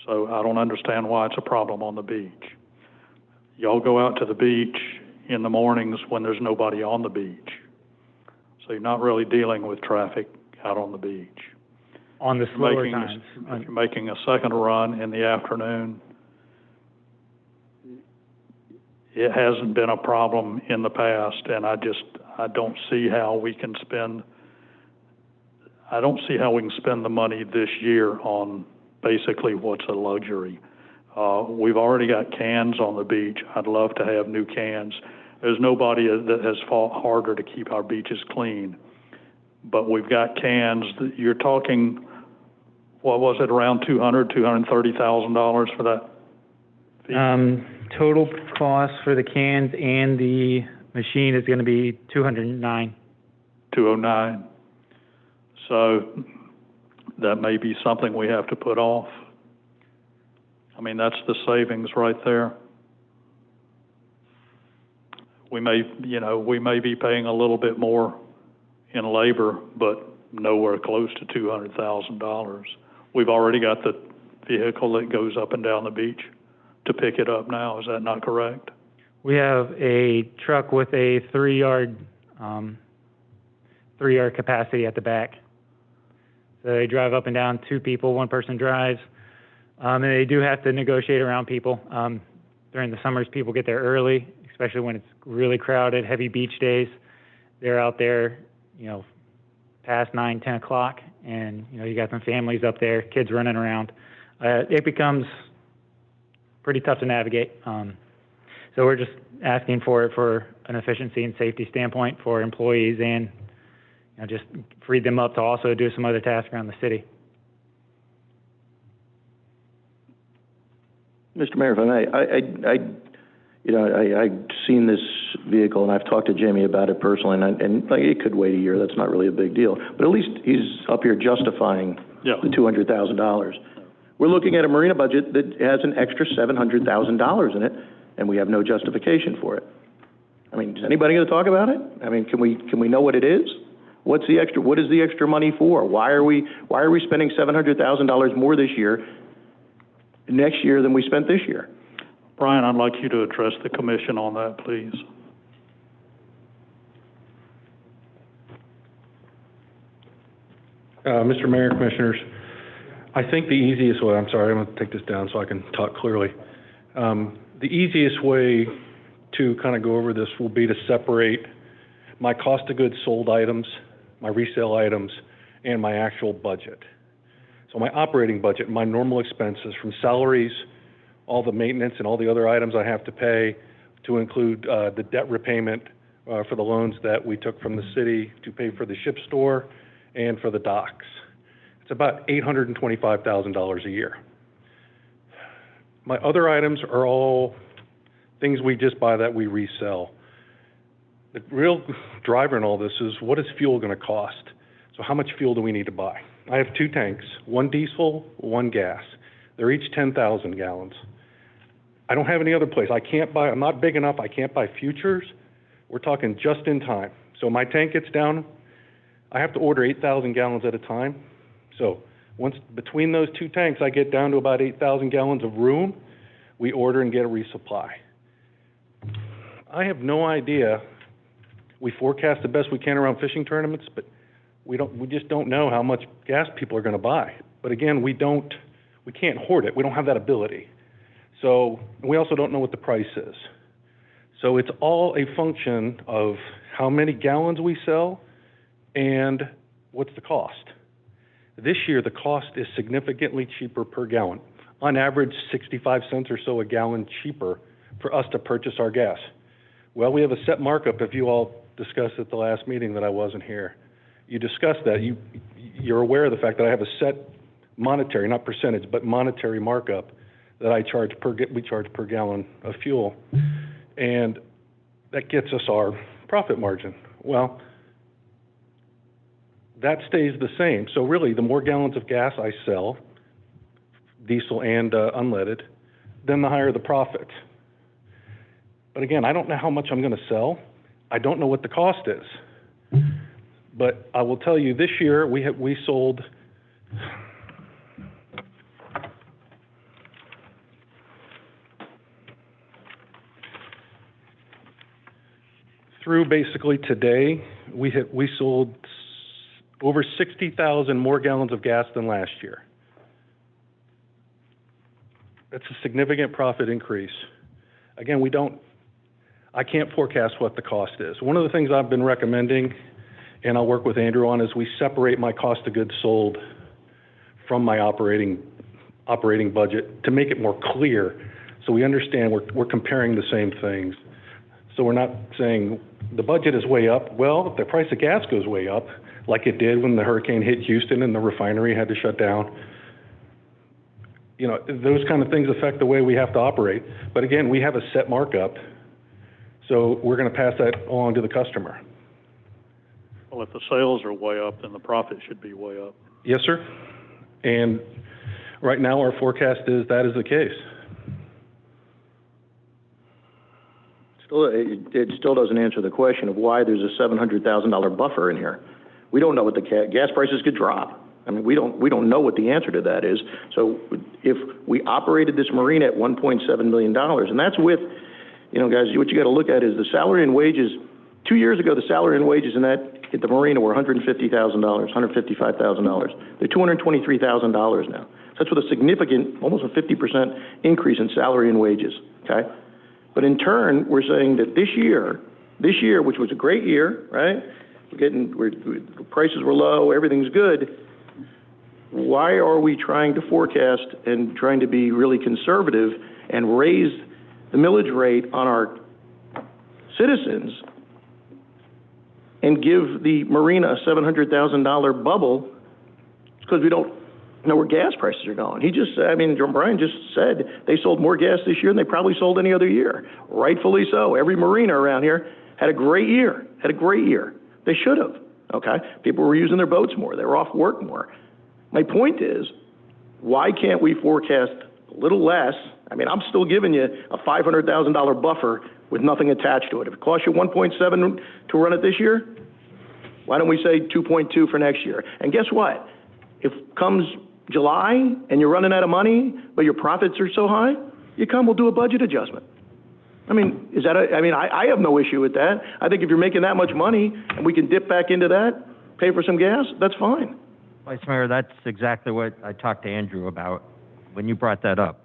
So I don't understand why it's a problem on the beach. Y'all go out to the beach in the mornings when there's nobody on the beach. So you're not really dealing with traffic out on the beach. On the slower times. If you're making a second run in the afternoon, it hasn't been a problem in the past, and I don't see how we can spend the money this year on basically what's a luxury. We've already got cans on the beach. I'd love to have new cans. There's nobody that has fought harder to keep our beaches clean. But we've got cans. You're talking, what was it, around $230,000 for that fee? Total cost for the cans and the machine is going to be $209. $209. So that may be something we have to put off. I mean, that's the savings right there. We may be paying a little bit more in labor, but nowhere close to $200,000. We've already got the vehicle that goes up and down the beach to pick it up now. Is that not correct? We have a truck with a 3-yard capacity at the back. So they drive up and down, 2 people, 1 person drives. And they do have to negotiate around people. During the summers, people get there early, especially when it's really crowded, heavy beach days. They're out there, past 9, 10 o'clock, and, you got some families up there, kids running around. It becomes pretty tough to navigate. So we're just asking for it for an efficiency and safety standpoint for employees and, I just freed them up to also do some other tasks around the city. Mr. Mayor, if I may, I've seen this vehicle, and I've talked to Jamie about it personally, and like, it could wait a year. That's not really a big deal. But at least he's up here justifying the $200,000. We're looking at a marina budget that has an extra $700,000 in it, and we have no justification for it. I mean, is anybody going to talk about it? I mean, can we know what it is? What's the extra? What is the extra money for? Why are we spending $700,000 more this year, next year, than we spent this year? Brian, I'd like you to address the commission on that, please. Mr. Mayor, Commissioners, I think the easiest way, I'm sorry, I'm going to take this down so I can talk clearly. The easiest way to kind of go over this will be to separate my cost of goods sold items, my resale items, and my actual budget. So my operating budget, my normal expenses from salaries, all the maintenance and all the other items I have to pay, to include the debt repayment for the loans that we took from the city to pay for the ship store and for the docks. It's about $825,000 a year. My other items are all things we just buy that we resell. The real driver in all this is, what is fuel going to cost? So how much fuel do we need to buy? I have 2 tanks, one diesel, one gas. They're each 10,000 gallons. I don't have any other place. I'm not big enough, I can't buy futures. We're talking just in time. So my tank gets down, I have to order 8,000 gallons at a time. So once between those 2 tanks, I get down to about 8,000 gallons of room, we order and get a resupply. I have no idea. We forecast the best we can around fishing tournaments, but we just don't know how much gas people are going to buy. But again, we can't hoard it. We don't have that ability. So we also don't know what the price is. So it's all a function of how many gallons we sell and what's the cost. This year, the cost is significantly cheaper per gallon. On average, 65 cents or so a gallon cheaper for us to purchase our gas. Well, we have a set markup. If you all discussed at the last meeting that I wasn't here, you discussed that. You're aware of the fact that I have a set monetary, not percentage, but monetary markup that we charge per gallon of fuel, and that gets us our profit margin. Well, that stays the same. So really, the more gallons of gas I sell, diesel and unleaded, then the higher the profit. But again, I don't know how much I'm going to sell. I don't know what the cost is. But I will tell you, this year we sold through basically today, we sold over 60,000 more gallons of gas than last year. That's a significant profit increase. Again, I can't forecast what the cost is. One of the things I've been recommending, and I'll work with Andrew on, is we separate my cost of goods sold from my operating budget to make it more clear, so we understand we're comparing the same things. So we're not saying the budget is way up. Well, if the price of gas goes way up, like it did when the hurricane hit Houston and the refinery had to shut down, those kind of things affect the way we have to operate. But again, we have a set markup, so we're going to pass that along to the customer. Well, if the sales are way up, then the profit should be way up. Yes, sir. And right now, our forecast is that is the case. It still doesn't answer the question of why there's a $700,000 buffer in here. We don't know what the gas prices could drop. I mean, we don't know what the answer to that is. So if we operated this marina at $1.7 million, and that's with, guys, what you got to look at is the salary and wages. 2 years ago, the salary and wages at the marina were $150,000, $155,000. They're $223,000 now. So that's with a significant, almost a 50% increase in salary and wages. Okay. But in turn, we're saying that this year, which was a great year, right? Prices were low, everything's good. Why are we trying to forecast and trying to be really conservative and raise the millage rate on our citizens and give the marina a $700,000 bubble because we don't know where gas prices are going. Brian just said they sold more gas this year than they probably sold any other year. Rightfully so. Every marina around here had a great year. They should have, okay? People were using their boats more. They were off work more. My point is, why can't we forecast a little less? I mean, I'm still giving you a $500,000 buffer with nothing attached to it. If it costs you 1.7 to run it this year, why don't we say 2.2 for next year? And guess what? If comes July and you're running out of money, but your profits are so high, we'll do a budget adjustment. I mean, I have no issue with that. I think if you're making that much money and we can dip back into that, pay for some gas, that's fine. Vice Mayor, that's exactly what I talked to Andrew about when you brought that up.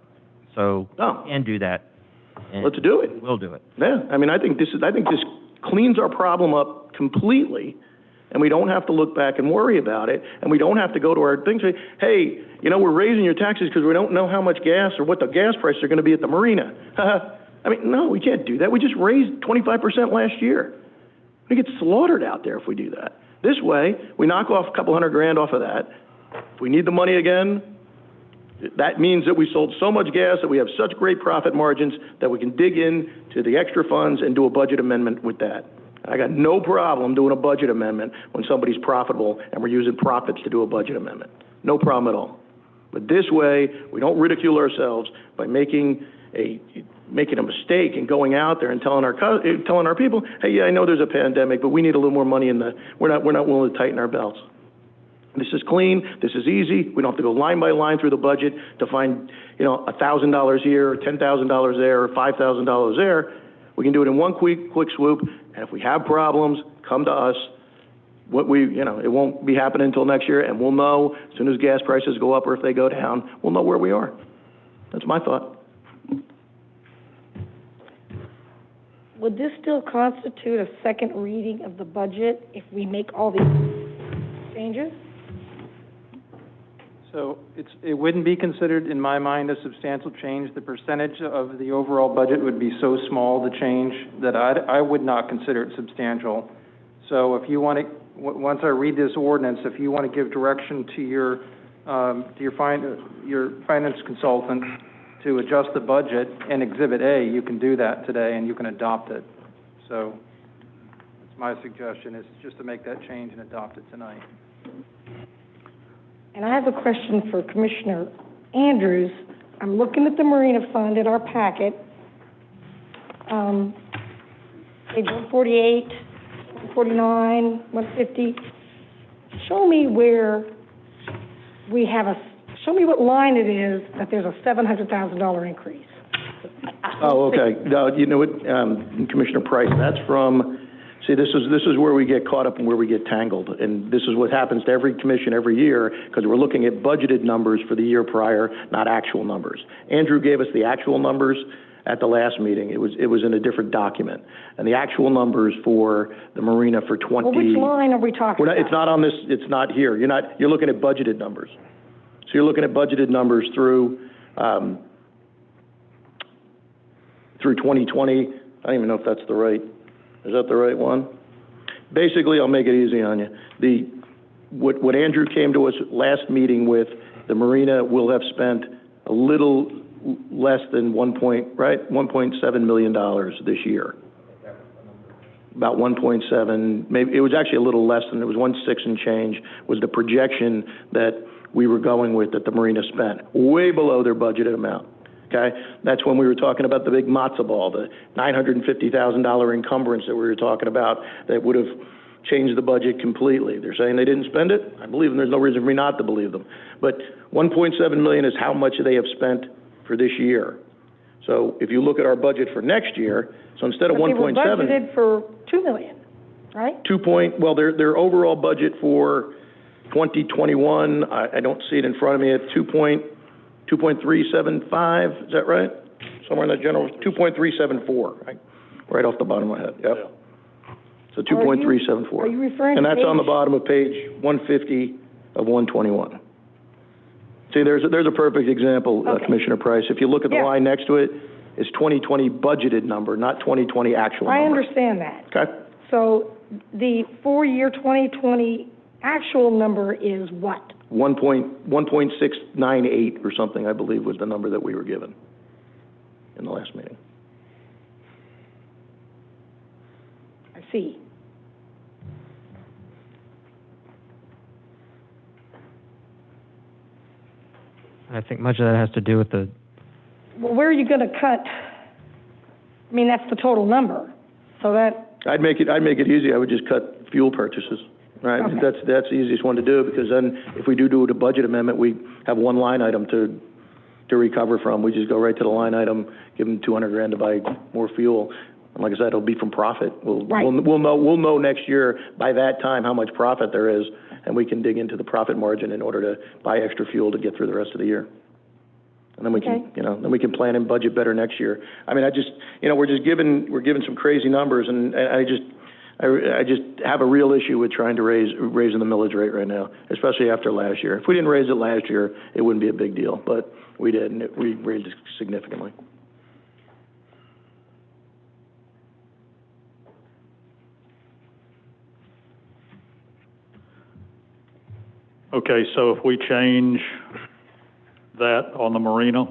So, and do that. And let's do it. We'll do it. Yeah, I think this cleans our problem up completely, and we don't have to look back and worry about it, and we don't have to go to our things and say, hey, we're raising your taxes because we don't know how much gas or what the gas prices are going to be at the marina. No, we can't do that. We just raised 25% last year. We get slaughtered out there if we do that. This way, we knock off a couple $100,000 off of that. If we need the money again, that means that we sold so much gas that we have such great profit margins that we can dig in to the extra funds and do a budget amendment with that. I got no problem doing a budget amendment when somebody's profitable and we're using profits to do a budget amendment. No problem at all. But this way, we don't ridicule ourselves by making a mistake and going out there and telling our people, hey, yeah, I know there's a pandemic, but we need a little more money we're not willing to tighten our belts. This is clean. This is easy. We don't have to go line by line through the budget to find, $1,000 here, or $10,000 there, or $5,000 there. We can do it in one quick swoop. And if we have problems, come to us. It won't be happening until next year, and we'll know as soon as gas prices go up or if they go down, we'll know where we are. That's my thought. Would this still constitute a second reading of the budget if we make all these changes? So it wouldn't be considered, in my mind, a substantial change. The percentage of the overall budget would be so small, the change, that I would not consider it substantial. So if you want to, once I read this ordinance, if you want to give direction to your finance consultant to adjust the budget in Exhibit A, you can do that today and you can adopt it. So that's my suggestion, is just to make that change and adopt it tonight. And I have a question for Commissioner Andrews. I'm looking at the Marina Fund in our packet, page 148, 149, 150. Show me where we have show me what line it is that there's a $700,000 increase. Oh, okay. No, you know what, Commissioner Price, that's from, see, this is where we get caught up and where we get tangled. And this is what happens to every commission every year, because we're looking at budgeted numbers for the year prior, not actual numbers. Andrew gave us the actual numbers at the last meeting. It was in a different document. And the actual numbers for the marina for 20... Well, which line are we talking about? It's not on this, it's not here. You're looking at budgeted numbers. So you're looking at budgeted numbers through 2020. I don't even know if that's the right... Is that the right one? Basically, I'll make it easy on you. What Andrew came to us last meeting with, the marina will have spent a little less than $1.7 million this year. About 1.7, maybe it was actually a little less than, it was 1.6 and change was the projection that we were going with that the marina spent, way below their budgeted amount. Okay, that's when we were talking about the big matzo ball, the $950,000 encumbrance that we were talking about that would have changed the budget completely. They're saying they didn't spend it. I believe them. There's no reason for me not to believe them. But $1.7 million is how much they have spent for this year. So if you look at our budget for next year, so instead of 1.7, they were budgeted for $2 million, right? Their overall budget for 2021, I don't see it in front of me at 2.375, is that right? Somewhere in that general, 2.374, right off the bottom of my head, yep. So 2.374. Are you referring to And that's on the bottom of page 150 of 121. See, there's a perfect example, Commissioner Price. If you look at the line next to it, it's 2020 budgeted number, not 2020 actual number. I understand that. Okay. So the four-year 2020 actual number is what? 1.698 or something, I believe, was the number that we were given in the last meeting. I see. I think much of that has to do with the, Well, where are you going to cut? I mean, that's the total number. So that, I'd make it easy. I would just cut fuel purchases, right? Okay. That's the easiest one to do, because then if we do a budget amendment, we have one line item to recover from. We just go right to the line item, give them $200,000 to buy more fuel. And like I said, it'll be from profit. We'll know next year by that time how much profit there is, and we can dig into the profit margin in order to buy extra fuel to get through the rest of the year. And then we can, then we can plan and budget better next year. I mean, we're given some crazy numbers, and I just have a real issue with trying to raising the millage rate right now, especially after last year. If we didn't raise it last year, it wouldn't be a big deal, but we did, and we raised it significantly. Okay, so if we change that on the marina,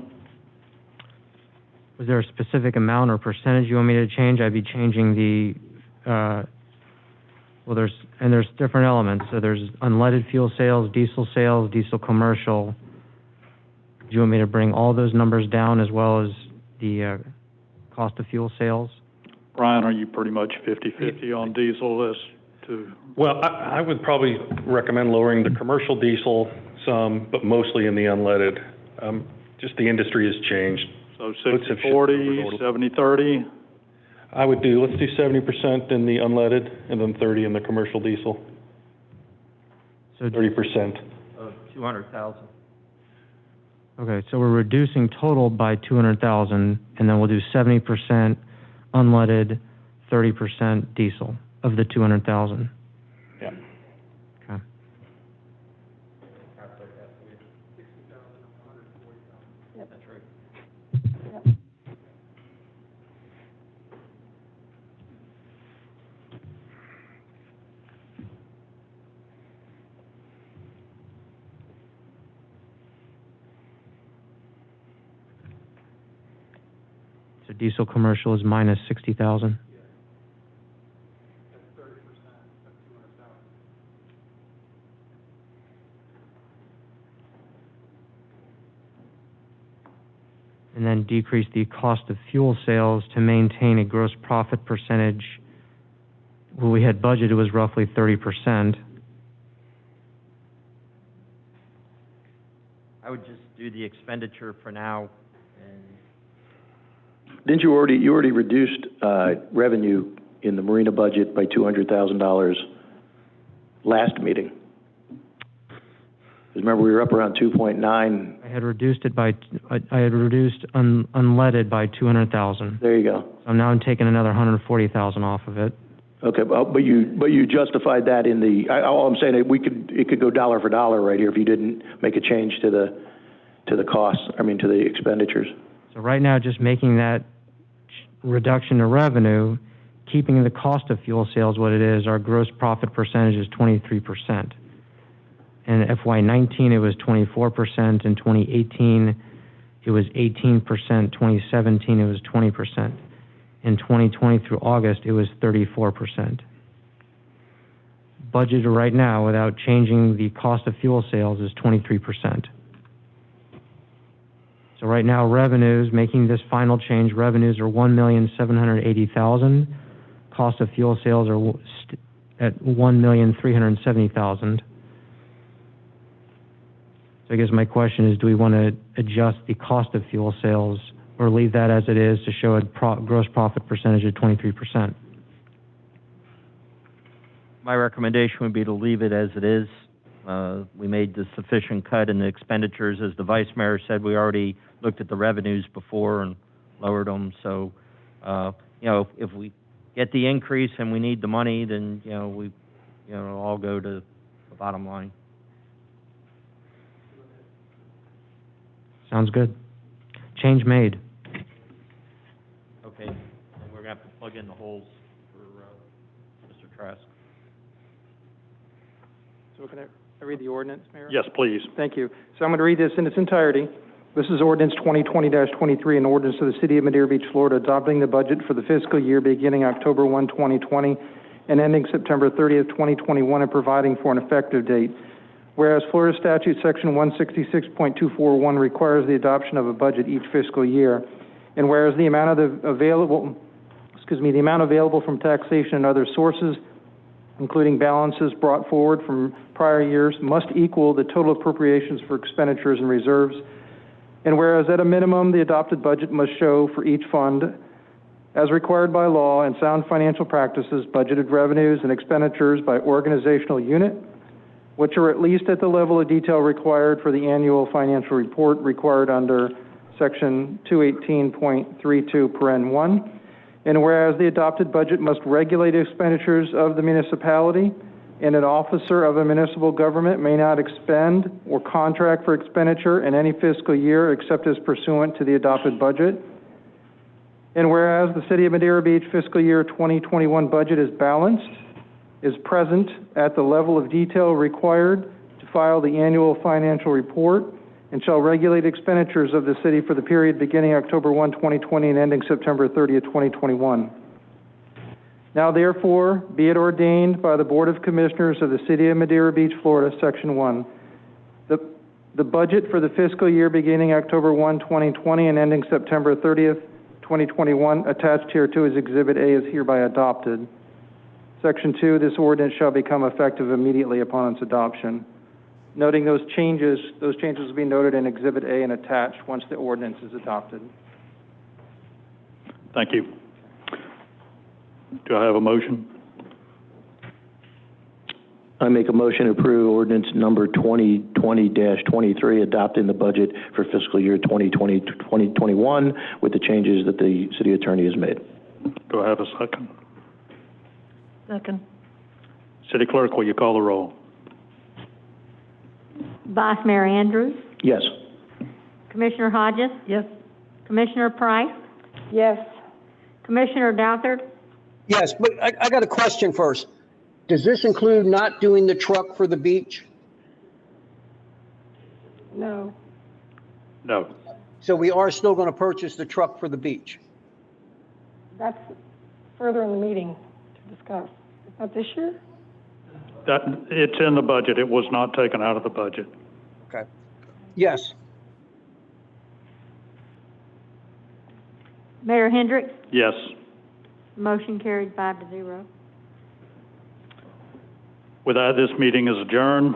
was there a specific amount or percentage you want me to change? I'd be changing the, there's different elements. So there's unleaded fuel sales, diesel commercial. Do you want me to bring all those numbers down as well as the cost of fuel sales? Brian, are you pretty much 50-50 on diesel as to? Well, I would probably recommend lowering the commercial diesel some, but mostly in the unleaded. Just the industry has changed. So 60-40, 70-30? I would let's do 70% in the unleaded and then 30 in the commercial diesel. So 30%. Of 200,000. Okay, so we're reducing total by 200,000, and then we'll do 70% unleaded, 30% diesel of the 200,000. Yeah. Okay. That's right. So diesel commercial is minus 60,000. And then decrease the cost of fuel sales to maintain a gross profit percentage. What we had budgeted was roughly 30%. I would just do the expenditure for now, and Didn't you already reduced revenue in the marina budget by $200,000 last meeting? Because remember, we were up around 2.9. I had reduced unleaded by 200,000. There you go. So now I'm taking another 140,000 off of it. Okay, but you justified that in the. All I'm saying, it could go dollar for dollar right here if you didn't make a change to the costs. I mean, to the expenditures. So right now, just making that reduction to revenue, keeping the cost of fuel sales what it is, our gross profit percentage is 23%. In FY19, it was 24%. In 2018, it was 18%. 2017, it was 20%. In 2020 through August, it was 34%. Budgeted right now, without changing the cost of fuel sales, is 23%. So right now, revenues, making this final change, revenues are $1,780,000. Cost of fuel sales are at $1,370,000. So I guess my question is, do we want to adjust the cost of fuel sales or leave that as it is to show a gross profit percentage of 23%? my recommendation would be to leave it as it is. We made the sufficient cut in the expenditures. As the Vice Mayor said, we already looked at the revenues before and lowered them. So, if we get the increase and we need the money, then, it'll all go to the bottom line. Sounds good. Change made. Okay, and we're gonna have to plug in the holes for, Mr. Trask. So can I read the ordinance, Mayor? Yes, please. Thank you. So I'm going to read this in its entirety. This is ordinance 2020-23, an ordinance of the City of Madeira Beach, Florida, adopting the budget for the fiscal year beginning October 1, 2020, and ending September 30th, 2021, and providing for an effective date. Whereas Florida Statute Section 166.241 requires the adoption of a budget each fiscal year, and whereas the amount available from taxation and other sources, including balances brought forward from prior years, must equal the total appropriations for expenditures and reserves. And whereas at a minimum, the adopted budget must show for each fund, as required by law and sound financial practices, budgeted revenues and expenditures by organizational unit, which are at least at the level of detail required for the annual financial report required under Section 218.32(1). And whereas the adopted budget must regulate expenditures of the municipality, and an officer of a municipal government may not expend or contract for expenditure in any fiscal year except as pursuant to the adopted budget. And whereas the City of Madeira Beach fiscal year 2021 budget is balanced, is present at the level of detail required to file the annual financial report, and shall regulate expenditures of the city for the period beginning October 1, 2020 and ending September 30th, 2021. Now therefore, be it ordained by the Board of Commissioners of the City of Madeira Beach, Florida, Section 1, the budget for the fiscal year beginning October 1, 2020 and ending September 30th, 2021, attached hereto as Exhibit A, is hereby adopted. Section 2, this ordinance shall become effective immediately upon its adoption. Noting those changes will be noted in Exhibit A and attached once the ordinance is adopted. Thank you. Do I have a motion? I make a motion to approve ordinance number 2020-23, adopting the budget for fiscal year 2020-2021 with the changes that the city attorney has made. Do I have a second? Second. City Clerk, will you call the roll? Vice Mayor Andrews, Yes. Commissioner Hodges, Yes. Commissioner Price, Yes. Commissioner Douthat, Yes, but I got a question first. Does this include not doing the truck for the beach? No. No. So we are still going to purchase the truck for the beach? That's further in the meeting to discuss. Not this year? It's in the budget. It was not taken out of the budget. Okay. Yes. Mayor Hendricks, Yes. motion carried 5-0. With that, this meeting is adjourned.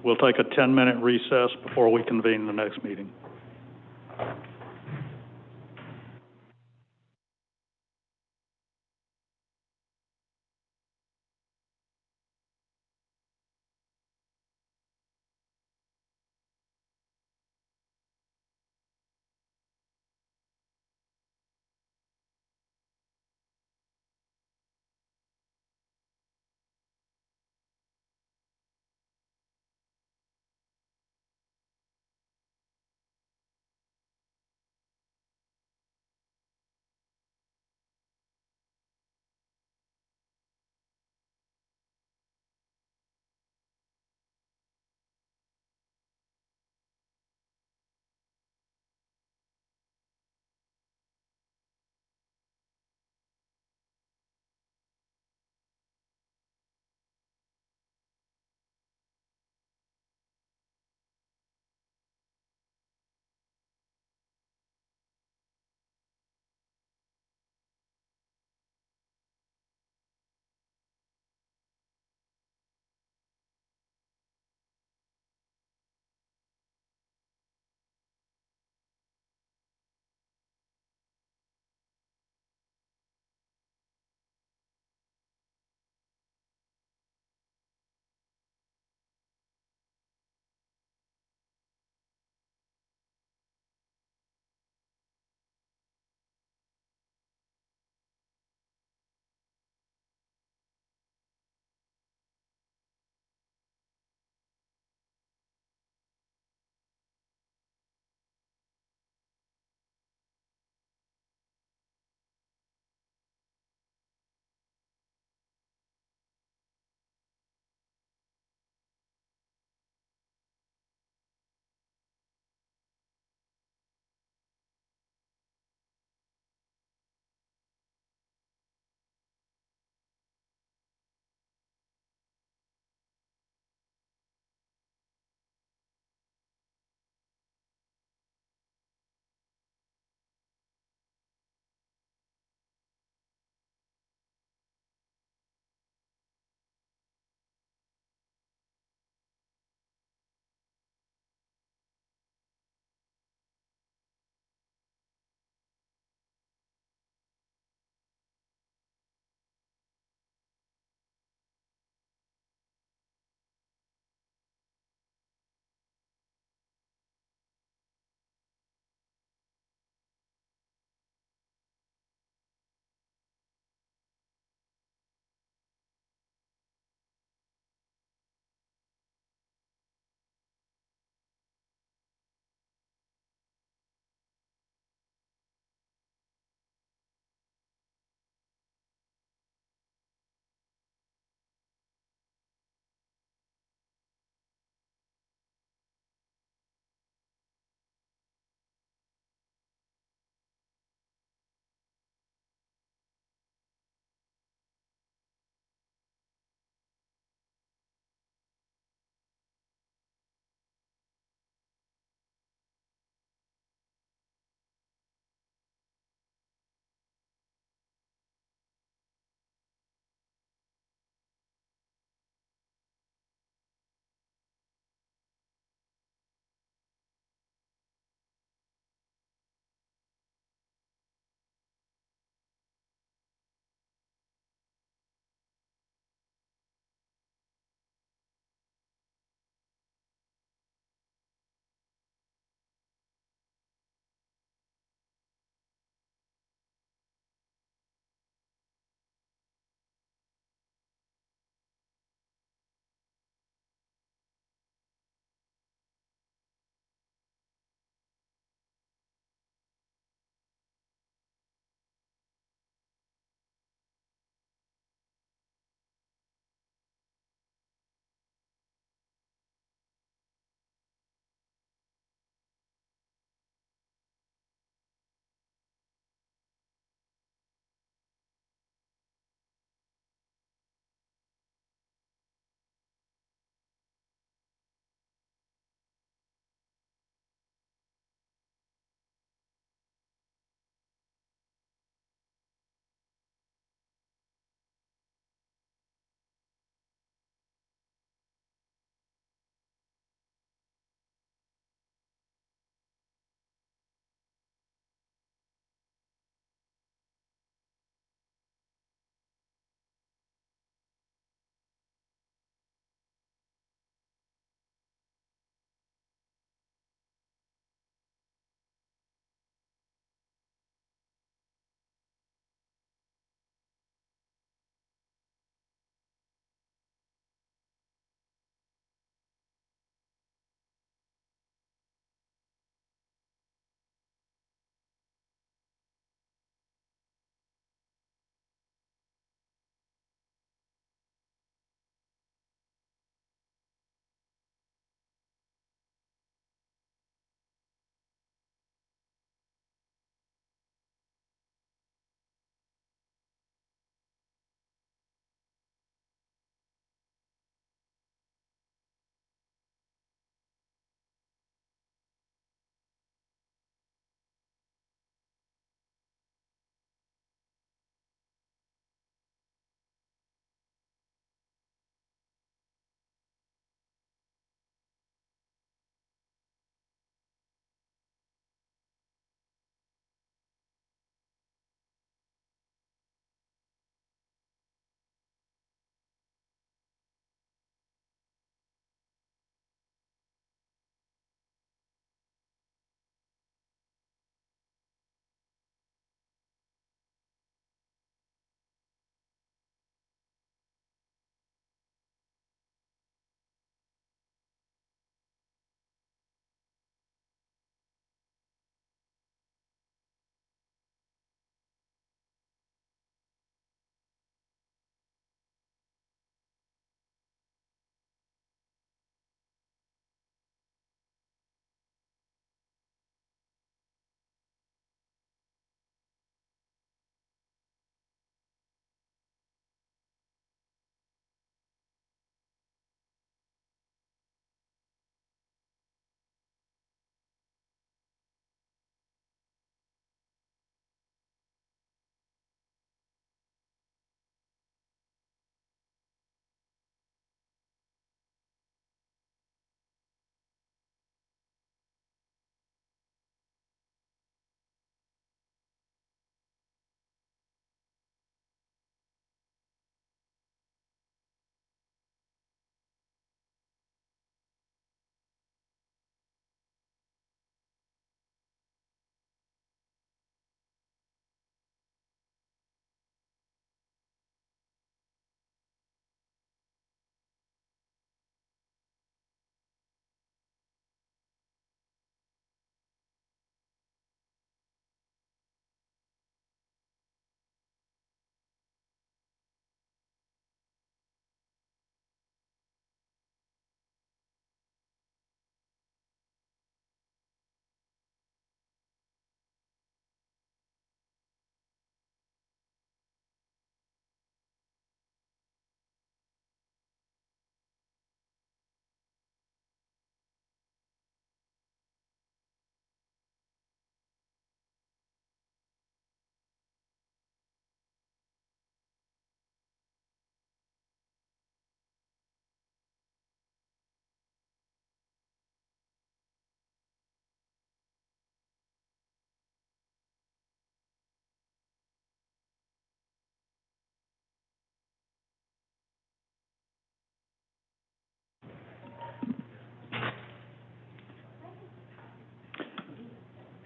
We'll take a 10-minute recess before we convene the next meeting.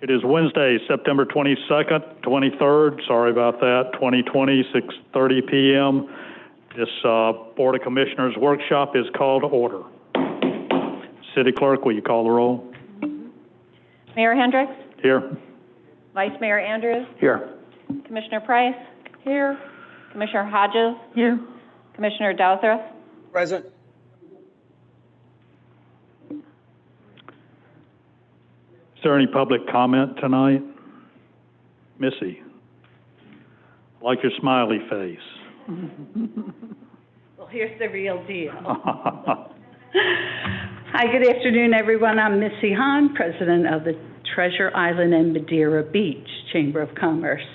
It is Wednesday, September 22nd, 23rd, sorry about that, 2020, 6:30 p.m. This Board of Commissioners workshop is called to order. City Clerk, will you call the roll? Mayor Hendricks? Here. Vice Mayor Andrews? Here. Commissioner Price? Here. Commissioner Hodges? Here. Commissioner Douthat? Present. Is there any public comment tonight? Missy, I like your smiley face. Well, here's the real deal. Hi, good afternoon, everyone. I'm Missy Hahn, president of the Treasure Island and Madera Beach Chamber of Commerce.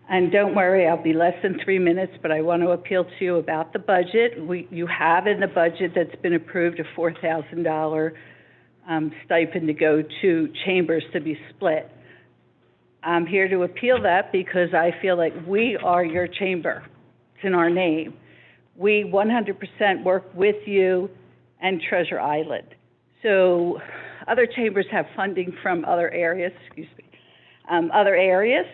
And don't worry, I'll be less than 3 minutes, but I want to appeal to you about the budget. You have in the budget that's been approved a $4,000 stipend to go to chambers to be split. I'm here to appeal that because I feel like we are your chamber. It's in our name. We 100% work with you and Treasure Island. So other chambers have funding from other areas, other areas.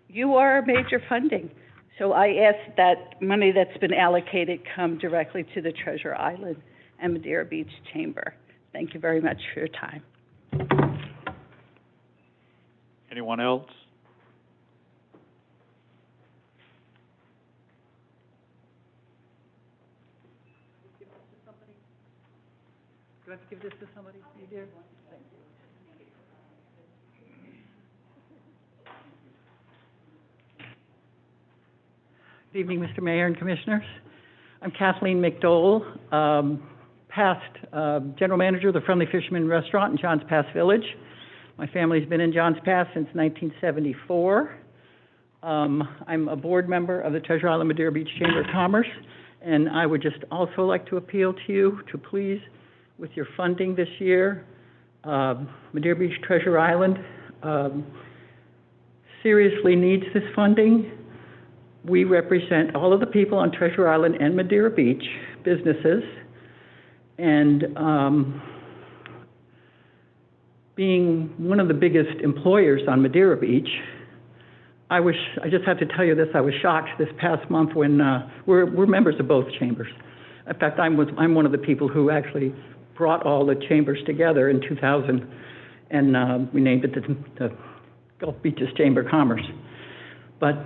You are a major funding. So I ask that money that's been allocated come directly to the Treasure Island and Madera Beach Chamber. Thank you very much for your time. Anyone else? Do I have to give this to somebody? You do? Thank you. Good evening, Mr. Mayor and Commissioners. I'm Kathleen McDole, past General Manager of the Friendly Fisherman Restaurant in Johns Pass Village. My family's been in Johns Pass since 1974. I'm a board member of the Treasure Island Madera Beach Chamber of Commerce, and I would just also like to appeal to you to please, with your funding this year, Madera Beach Treasure Island seriously needs this funding. We represent all of the people on Treasure Island and Madera Beach businesses, and being one of the biggest employers on Madera Beach, I just have to tell you this, I was shocked this past month when we're members of both chambers. In fact, I'm one of the people who actually brought all the chambers together in 2000, and we named it the Gulf Beaches Chamber of Commerce. But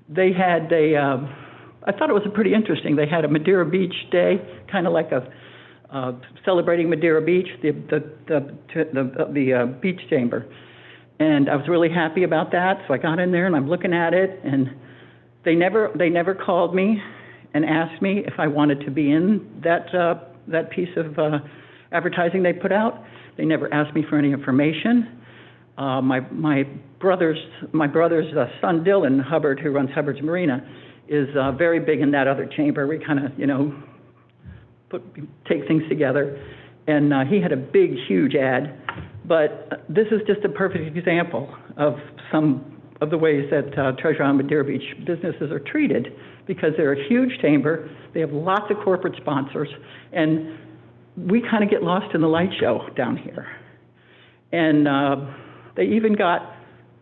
they had I thought it was pretty interesting. They had a Madera Beach Day, kind of like a celebrating Madera Beach, the beach chamber, and I was really happy about that. So I got in there and I'm looking at it, and they never called me and asked me if I wanted to be in that piece of advertising they put out. They never asked me for any information. My brother's son Dylan Hubbard, who runs Hubbard's Marina, is very big in that other chamber. We kind of, take things together. And he had a big, huge ad. But this is just a perfect example of some of the ways that Treasure Island Madera Beach businesses are treated, because they're a huge chamber. They have lots of corporate sponsors, and we kind of get lost in the light show down here. And they even got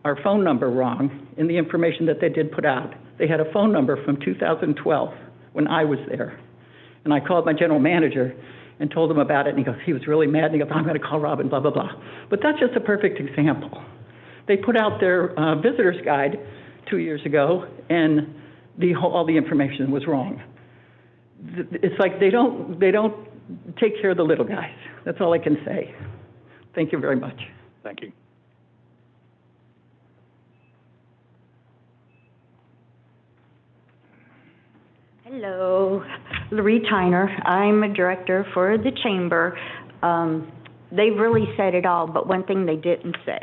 our phone number wrong in the information that they did put out. They had a phone number from 2012 when I was there. And I called my general manager and told him about it, and he was really mad, and he goes, I'm going to call Robin, blah, blah, blah. But that's just a perfect example. They put out their visitor's guide 2 years ago, and all the information was wrong. It's like they don't take care of the little guys. That's all I can say. Thank you very much. Thank you. Hello, Loree Tyner. I'm a director for the chamber. They really said it all, but one thing they didn't say.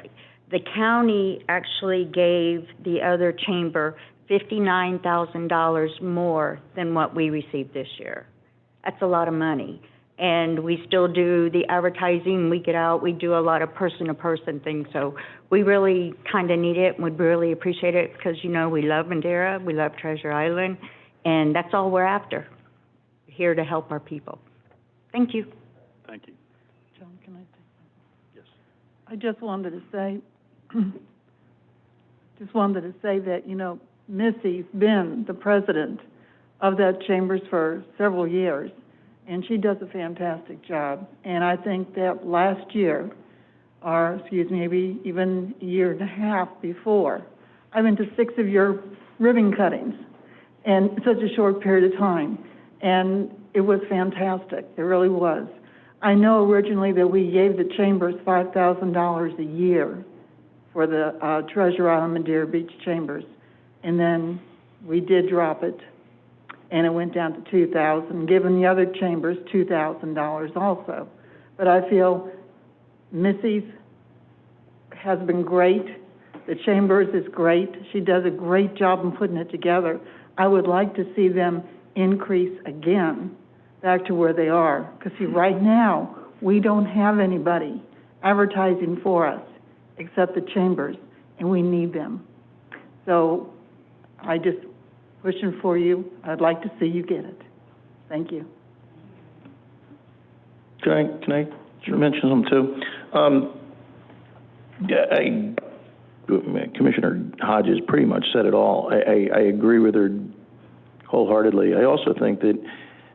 The county actually gave the other chamber $59,000 more than what we received this year. That's a lot of money. And we still do the advertising, we get out, we do a lot of person-to-person things. So we really kind of need it and would really appreciate it, because, we love Madera, we love Treasure Island, and that's all we're after, here to help our people. Thank you. Thank you. John, can I say something? Yes. I just wanted to say, that, you know, Missy's been the president of that chambers for several years, and she does a fantastic job. And I think that last year, or maybe even a year and a half before, I went to 6 of your ribbon cuttings in such a short period of time, and it was fantastic. It really was. I know originally that we gave the chambers $5,000 a year for the Treasure Island Madeira Beach Chambers, and then we did drop it, and it went down to $2,000, giving the other chambers $2,000 also. But I feel Missy's has been great. The chambers is great. She does a great job in putting it together. I would like to see them increase again back to where they are. Because see, right now, we don't have anybody advertising for us except the chambers, and we need them. So I just pushing for you. I'd like to see you get it. Thank you. Can I mention something too? Commissioner Hodges pretty much said it all. I agree with her wholeheartedly. I also think that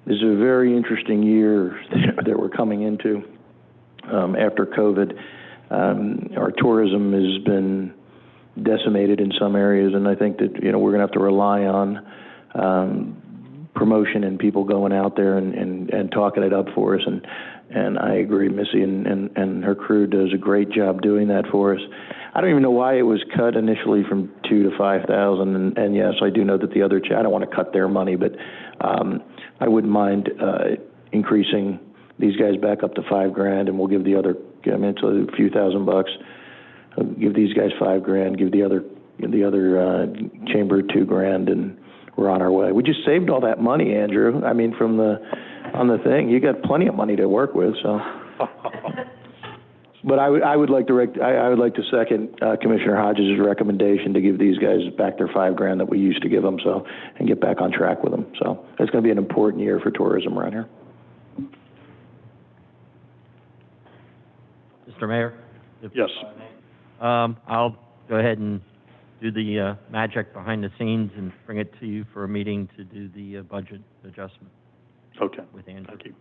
this is a very interesting year that we're coming into after COVID. Our tourism has been decimated in some areas, and I think that, you know, we're going to have to rely on promotion and people going out there and talking it up for us. And I agree, Missy and her crew does a great job doing that for us. I don't even know why it was cut initially from $2,000 to $5,000. And yes, I do know that the other, I don't want to cut their money, but I wouldn't mind increasing these guys back up to $5,000, and we'll give the other, I mean, it's a few $1,000. Give these guys $5,000, give the other chamber $2,000, and we're on our way. We just saved all that money, Andrew. I mean, on the thing, you got plenty of money to work with. So, but I would like to second Commissioner Hodges' recommendation to give these guys back their $5,000 that we used to give them, and get back on track with them. So it's going to be an important year for tourism around here. Mr. Mayor? Yes. I'll go ahead and do the magic behind the scenes and bring it to you for a meeting to do the budget adjustment. Okay. With Andrew. Thank you.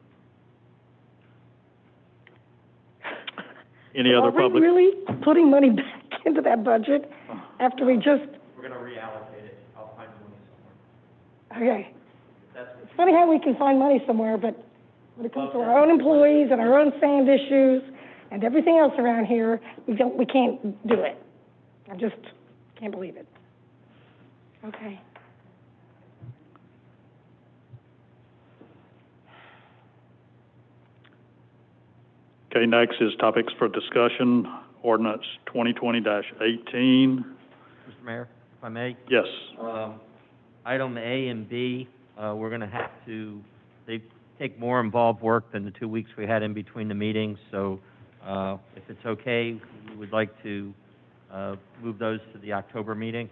Any other public? Are we really putting money back into that budget after we just... We're going to reallocate it. I'll find the money somewhere. Okay. It's funny how we can find money somewhere, but when it comes to our own employees and our own sand issues and everything else around here, we can't do it. I just can't believe it. Okay. Okay, next is topics for discussion. Ordinance 2020-18. Mr. Mayor, if I may? Yes. Item A and B, we're going to have to, they take more involved work than the 2 weeks we had in between the meetings, so if it's okay, we would like to move those to the October meeting.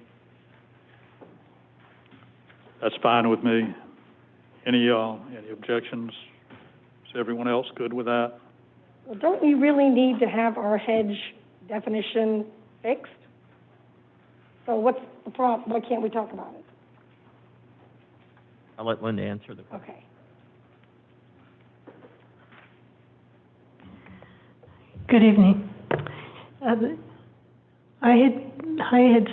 That's fine with me. Any objections? Is everyone else good with that? Well, don't we really need to have our hedge definition fixed? So what's the problem? Why can't we talk about it? I'll let Linda answer the question. Okay. Good evening. I had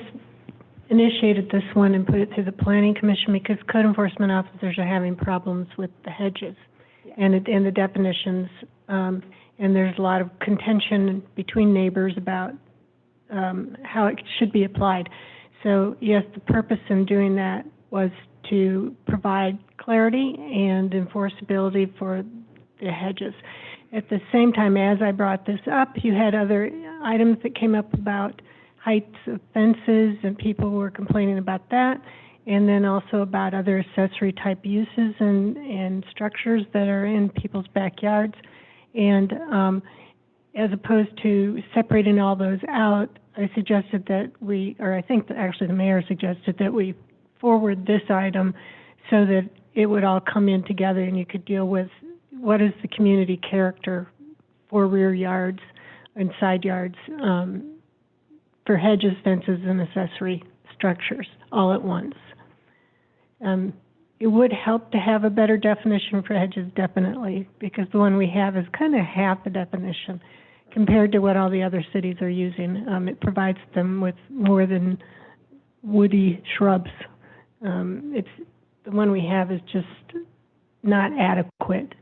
initiated this one and put it through the Planning Commission because code enforcement officers are having problems with the hedges and the definitions, and there's a lot of contention between neighbors about how it should be applied. So yes, the purpose in doing that was to provide clarity and enforceability for the hedges. At the same time, as I brought this up, you had other items that came up about heights of fences, and people were complaining about that, and then also about other accessory type uses and structures that are in people's backyards. And as opposed to separating all those out, I suggested that I think that actually the mayor suggested that we forward this item so that it would all come in together and you could deal with what is the community character for rear yards and side yards, for hedges, fences, and accessory structures all at once. It would help to have a better definition for hedges, definitely, because the one we have is kind of half the definition compared to what all the other cities are using. It provides them with more than woody shrubs. It's the one we have is just not adequate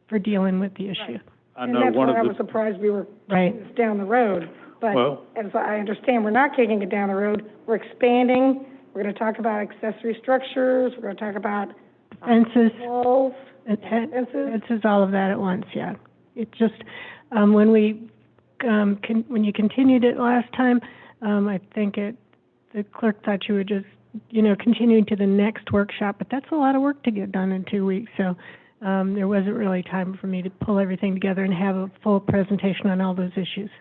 for dealing with the issue. I And know that's one why I of was the, surprised we were Right. kicking this down the road. But Well- as I understand, we're not kicking it down the road. We're expanding. We're going to talk about accessory structures. We're going to talk about Fences, walls, fences, fences. all of that at once, yeah. It just, when we, when you continued it last time, I think the clerk thought you would just, continue to the next workshop, but that's a lot of work to get done in 2 weeks, so there wasn't really time for me to pull everything together and have a full presentation on all those issues.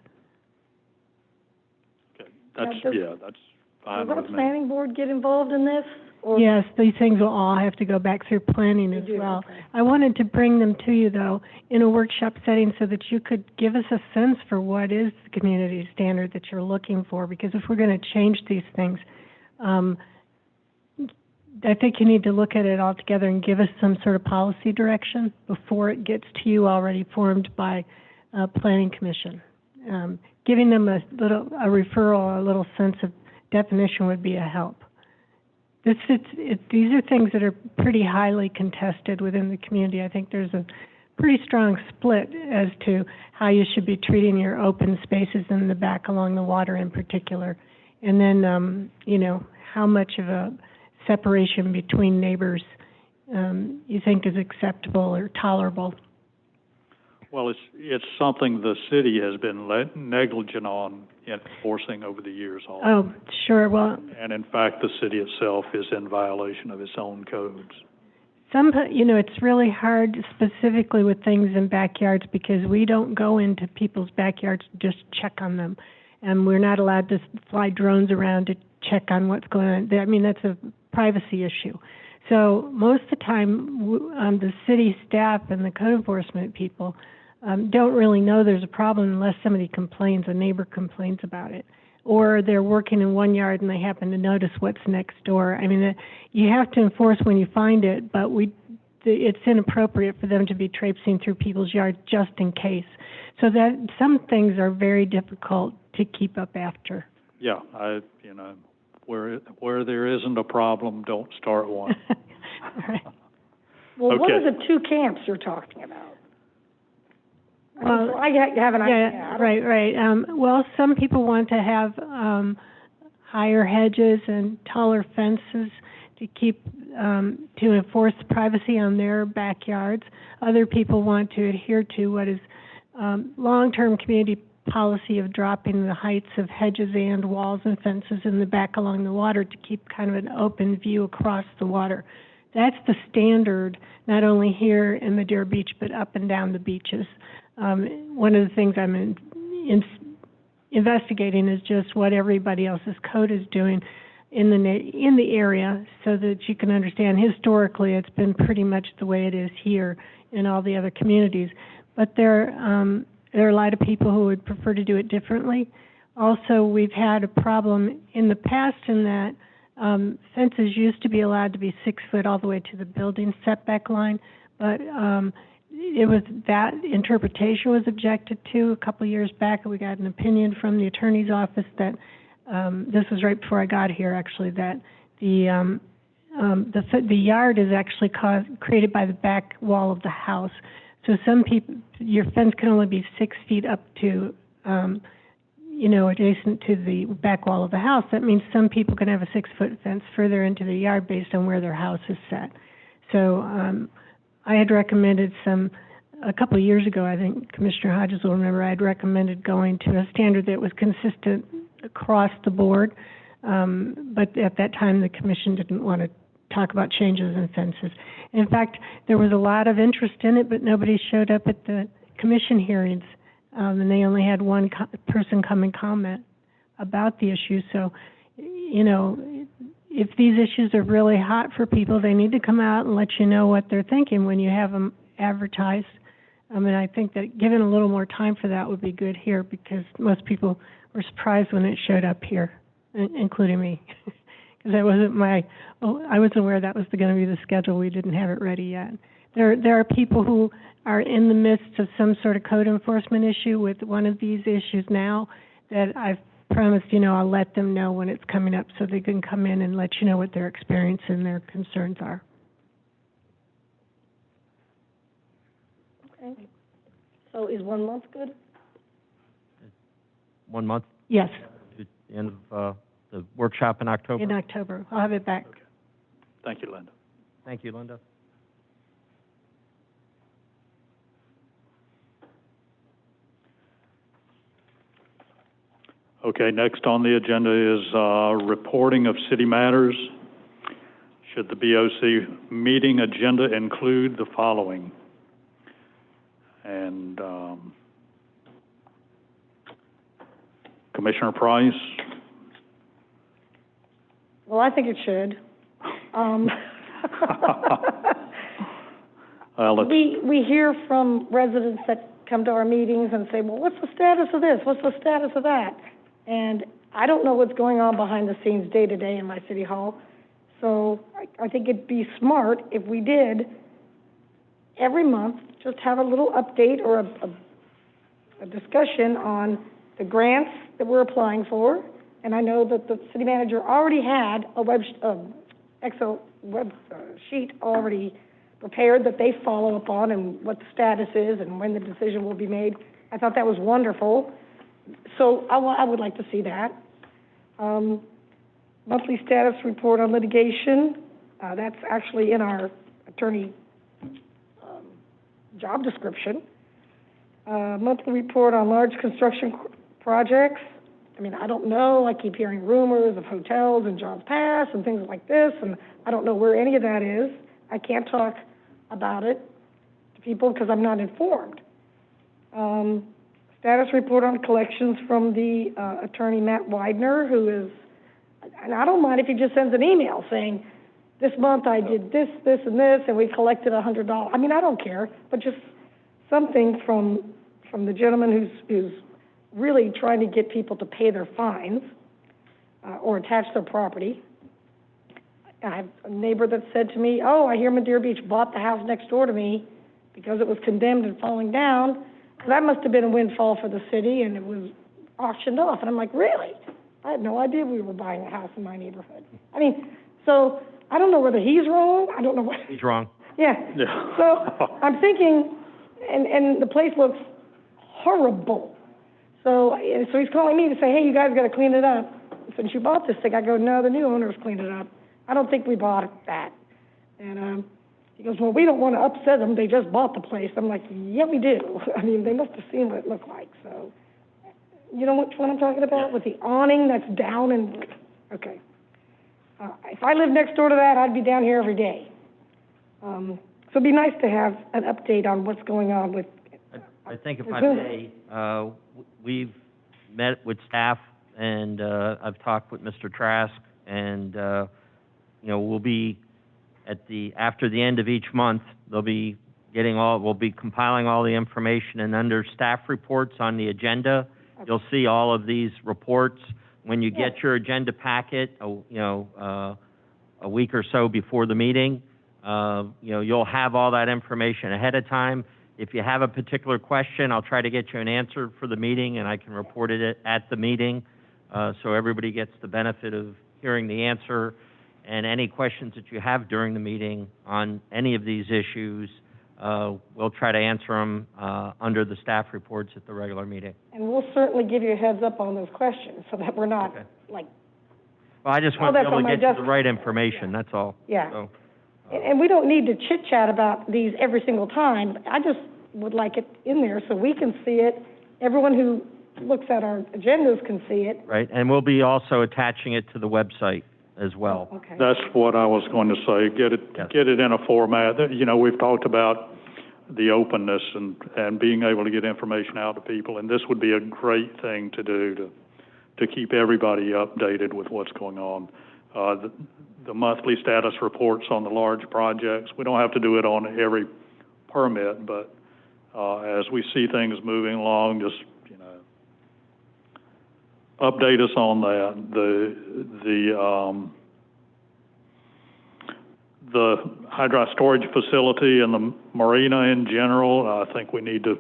that's, Now, yeah, that's fine Does with the me. planning board get involved in this? Or Yes, these things will all have to go back through planning as do, well. okay. I wanted to bring them to you, though, in a workshop setting so that you could give us a sense for what is the community standard that you're looking for, because if we're going to change these things, I think you need to look at it all together and give us some sort of policy direction before it gets to you already formed by Planning Commission. Giving them a referral, a little sense of definition would be a help. These are things that are pretty highly contested within the community. I think there's a pretty strong split as to how you should be treating your open spaces in the back along the water in particular. And then, how much of a separation between neighbors you think is acceptable or tolerable. Well, it's something the city has been negligent on enforcing over the years also. Oh, sure. Well, And in fact, the city itself is in violation of its own codes. it's really hard specifically with things in backyards because we don't go into people's backyards to just check on them. And we're not allowed to fly drones around to check on what's going on. I mean, that's a privacy issue. So most of the time, the city staff and the code enforcement people don't really know there's a problem unless somebody complains, a neighbor complains about it. Or they're working in one yard and they happen to notice what's next door. I mean, you have to enforce when you find it, but it's inappropriate for them to be traipsing through people's yards just in case. So that some things are very difficult to keep up after. Yeah, where there isn't a problem, don't start one. Right. Well, what Okay. are the two camps you're talking about? Well, I have an idea. yeah, right. Well, some people want to have higher hedges and taller fences to keep to enforce privacy on their backyards. Other people want to adhere to what is long-term community policy of dropping the heights of hedges and walls and fences in the back along the water to keep kind of an open view across the water. That's the standard, not only here in Madera Beach, but up and down the beaches. One of the things I'm investigating is just what everybody else's code is doing in the area, so that you can understand historically it's been pretty much the way it is here in all the other communities. But there are a lot of people who would prefer to do it differently. Also, we've had a problem in the past in that fences used to be allowed to be 6 foot all the way to the building setback line, but that interpretation was objected to a couple of years back. We got an opinion from the attorney's office that this was right before I got here, actually, that the yard is actually created by the back wall of the house. So some people, your fence can only be 6 feet up to, adjacent to the back wall of the house. That means some people can have a 6-foot fence further into the yard based on where their house is set. So I had recommended a couple of years ago, I think Commissioner Hodges will remember, I had recommended going to a standard that was consistent across the board. But at that time, the commission didn't want to talk about changes in fences. In fact, there was a lot of interest in it, but nobody showed up at the commission hearings, and they only had one person come and comment about the issue. So, if these issues are really hot for people, they need to come out and let you know what they're thinking when you have them advertised. I mean, I think that giving a little more time for that would be good here, because most people were surprised when it showed up here, including me. Because I wasn't aware that was going to be the schedule. We didn't have it ready yet. There are people who are in the midst of some sort of code enforcement issue with one of these issues now, that I've promised, I'll let them know when it's coming up, so they can come in and let you know what their experience and their concerns are. Okay. So is 1 month good? 1 month, Yes, to the end of the workshop in October? in October. I'll have it back. Okay. Thank you, Linda. Thank you, Linda. Okay, next on the agenda is reporting of city matters. Should the BOC meeting agenda include the following? And Commissioner Price? Well, I think it should. We hear from residents that come to our meetings and say, well, what's the status of this? What's the status of that? And I don't know what's going on behind the scenes day to day in my city hall. So I think it'd be smart if we did, every month, just have a little update or a discussion on the grants that we're applying for. And I know that the city manager already had a Excel sheet already prepared that they follow up on, and what the status is and when the decision will be made. I thought that was wonderful. So I would like to see that. Monthly status report on litigation. That's actually in our attorney job description. Monthly report on large construction projects. I mean, I don't know. I keep hearing rumors of hotels and jobs passed and things like this, and I don't know where any of that is. I can't talk about it to people because I'm not informed. Status report on collections from the attorney Matt Widener, who is, and I don't mind if he just sends an email saying, this month I did this, this, and this, and we collected $100. I mean, I don't care, but just something from the gentleman who's really trying to get people to pay their fines or attach their property. I have a neighbor that said to me, oh, I hear Madera Beach bought the house next door to me because it was condemned and falling down. That must have been a windfall for the city, and it was auctioned off. And I'm like, really? I had no idea we were buying a house in my neighborhood. I mean, so I don't know whether he's wrong. I don't know what. He's wrong. Yeah. So I'm thinking, and the place looks horrible. So he's calling me to say, hey, you guys got to clean it up. Since you bought this thing, I go, no, the new owners cleaned it up. I don't think we bought that. And he goes, well, we don't want to upset them. They just bought the place. I'm like, yeah, we do. I mean, they must have seen what it looked like. So, you know which one I'm talking about? With the awning that's down and, okay. If I lived next door to that, I'd be down here every day. So it'd be nice to have an update on what's going on with. I think if I may, we've met with staff, and I've talked with Mr. Trask, and we'll be after the end of each month, we'll be compiling all the information, and under staff reports on the agenda, you'll see all of these reports. When you get your agenda packet, a week or so before the meeting, you'll have all that information ahead of time. If you have a particular question, I'll try to get you an answer for the meeting, and I can report it at the meeting, so everybody gets the benefit of hearing the answer. And any questions that you have during the meeting on any of these issues, we'll try to answer them under the staff reports at the regular meeting. And we'll certainly give you a heads up on those questions so that we're not like. Well, I just want to be able to get you the right information, that's all. Yeah. So, and we don't need to chit-chat about these every single time. I just would like it in there so we can see it. Everyone who looks at our agendas can see it. right, and we'll be also attaching it to the website as well. Okay. That's what I was going to say. Get it in a format that, we've talked about the openness and being able to get information out to people, and this would be a great thing to do to keep everybody updated with what's going on. The monthly status reports on the large projects, we don't have to do it on every permit, but as we see things moving along, just, update us on that. The hydro storage facility and the marina in general, I think we need to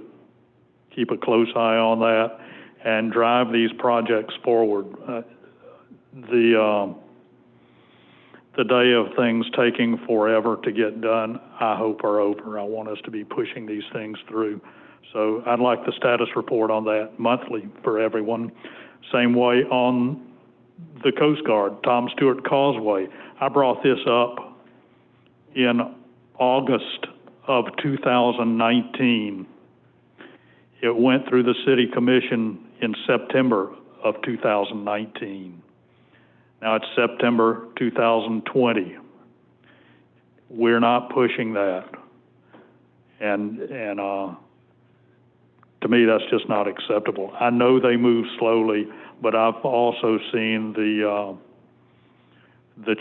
keep a close eye on that and drive these projects forward. The day of things taking forever to get done, I hope are over. I want us to be pushing these things through. So I'd like the status report on that monthly for everyone. Same way on the Coast Guard, Tom Stewart Causeway. I brought this up in August of 2019. It went through the City Commission in September of 2019. Now it's September 2020. We're not pushing that. And to me, that's just not acceptable. I know they move slowly, but I've also seen the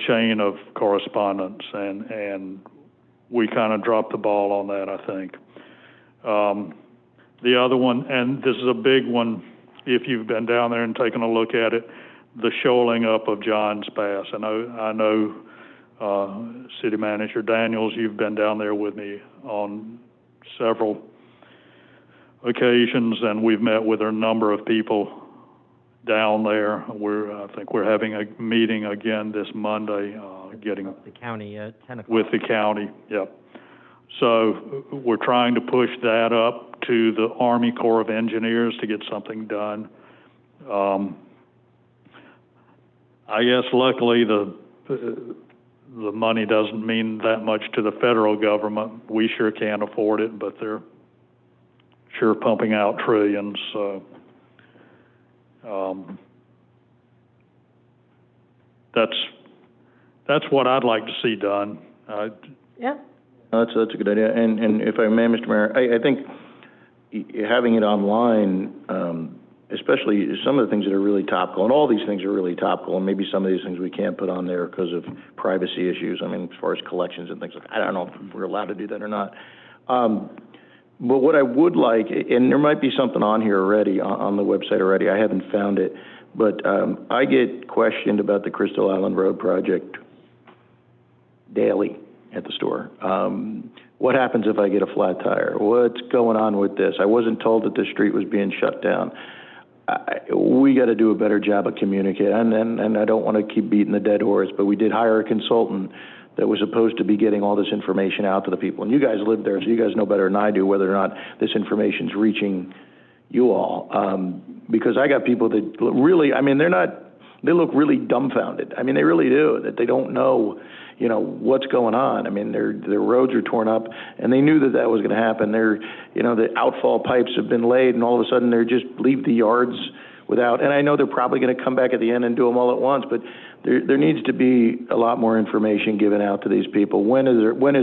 chain of correspondence, and we kind of dropped the ball on that, I think. The other one, and this is a big one, if you've been down there and taken a look at it, the shoaling up of Johns Pass. I know City Manager Daniels, you've been down there with me on several occasions, and we've met with a number of people down there. I think we're having a meeting again this Monday, getting The county at 10 o'clock. with the county. Yep. So we're trying to push that up to the Army Corps of Engineers to get something done. I guess luckily the money doesn't mean that much to the federal government. We sure can't afford it, but they're sure pumping out trillions. So that's what I'd like to see done. Yeah. That's a good idea. And if I may, Mr. Mayor, I think having it online, especially some of the things that are really topical, and all these things are really topical, and maybe some of these things we can't put on there because of privacy issues. I mean, as far as collections and things like that, I don't know if we're allowed to do that or not. But what I would like, and there might be something on here already, on the website already, I haven't found it, but I get questioned about the Crystal Island Road project daily at the store. What happens if I get a flat tire? What's going on with this? I wasn't told that the street was being shut down. We got to do a better job of communicating, and I don't want to keep beating the dead horse, but we did hire a consultant that was supposed to be getting all this information out to the people. And you guys live there, so you guys know better than I do whether or not this information's reaching you all. Because I got people that really, I mean, they look really dumbfounded. I mean, they really do, that they don't know, what's going on. I mean, their roads are torn up, and they knew that was going to happen. The outfall pipes have been laid, and all of a sudden they just leave the yards without, and I know they're probably going to come back at the end and do them all at once, but there needs to be a lot more information given out to these people. When is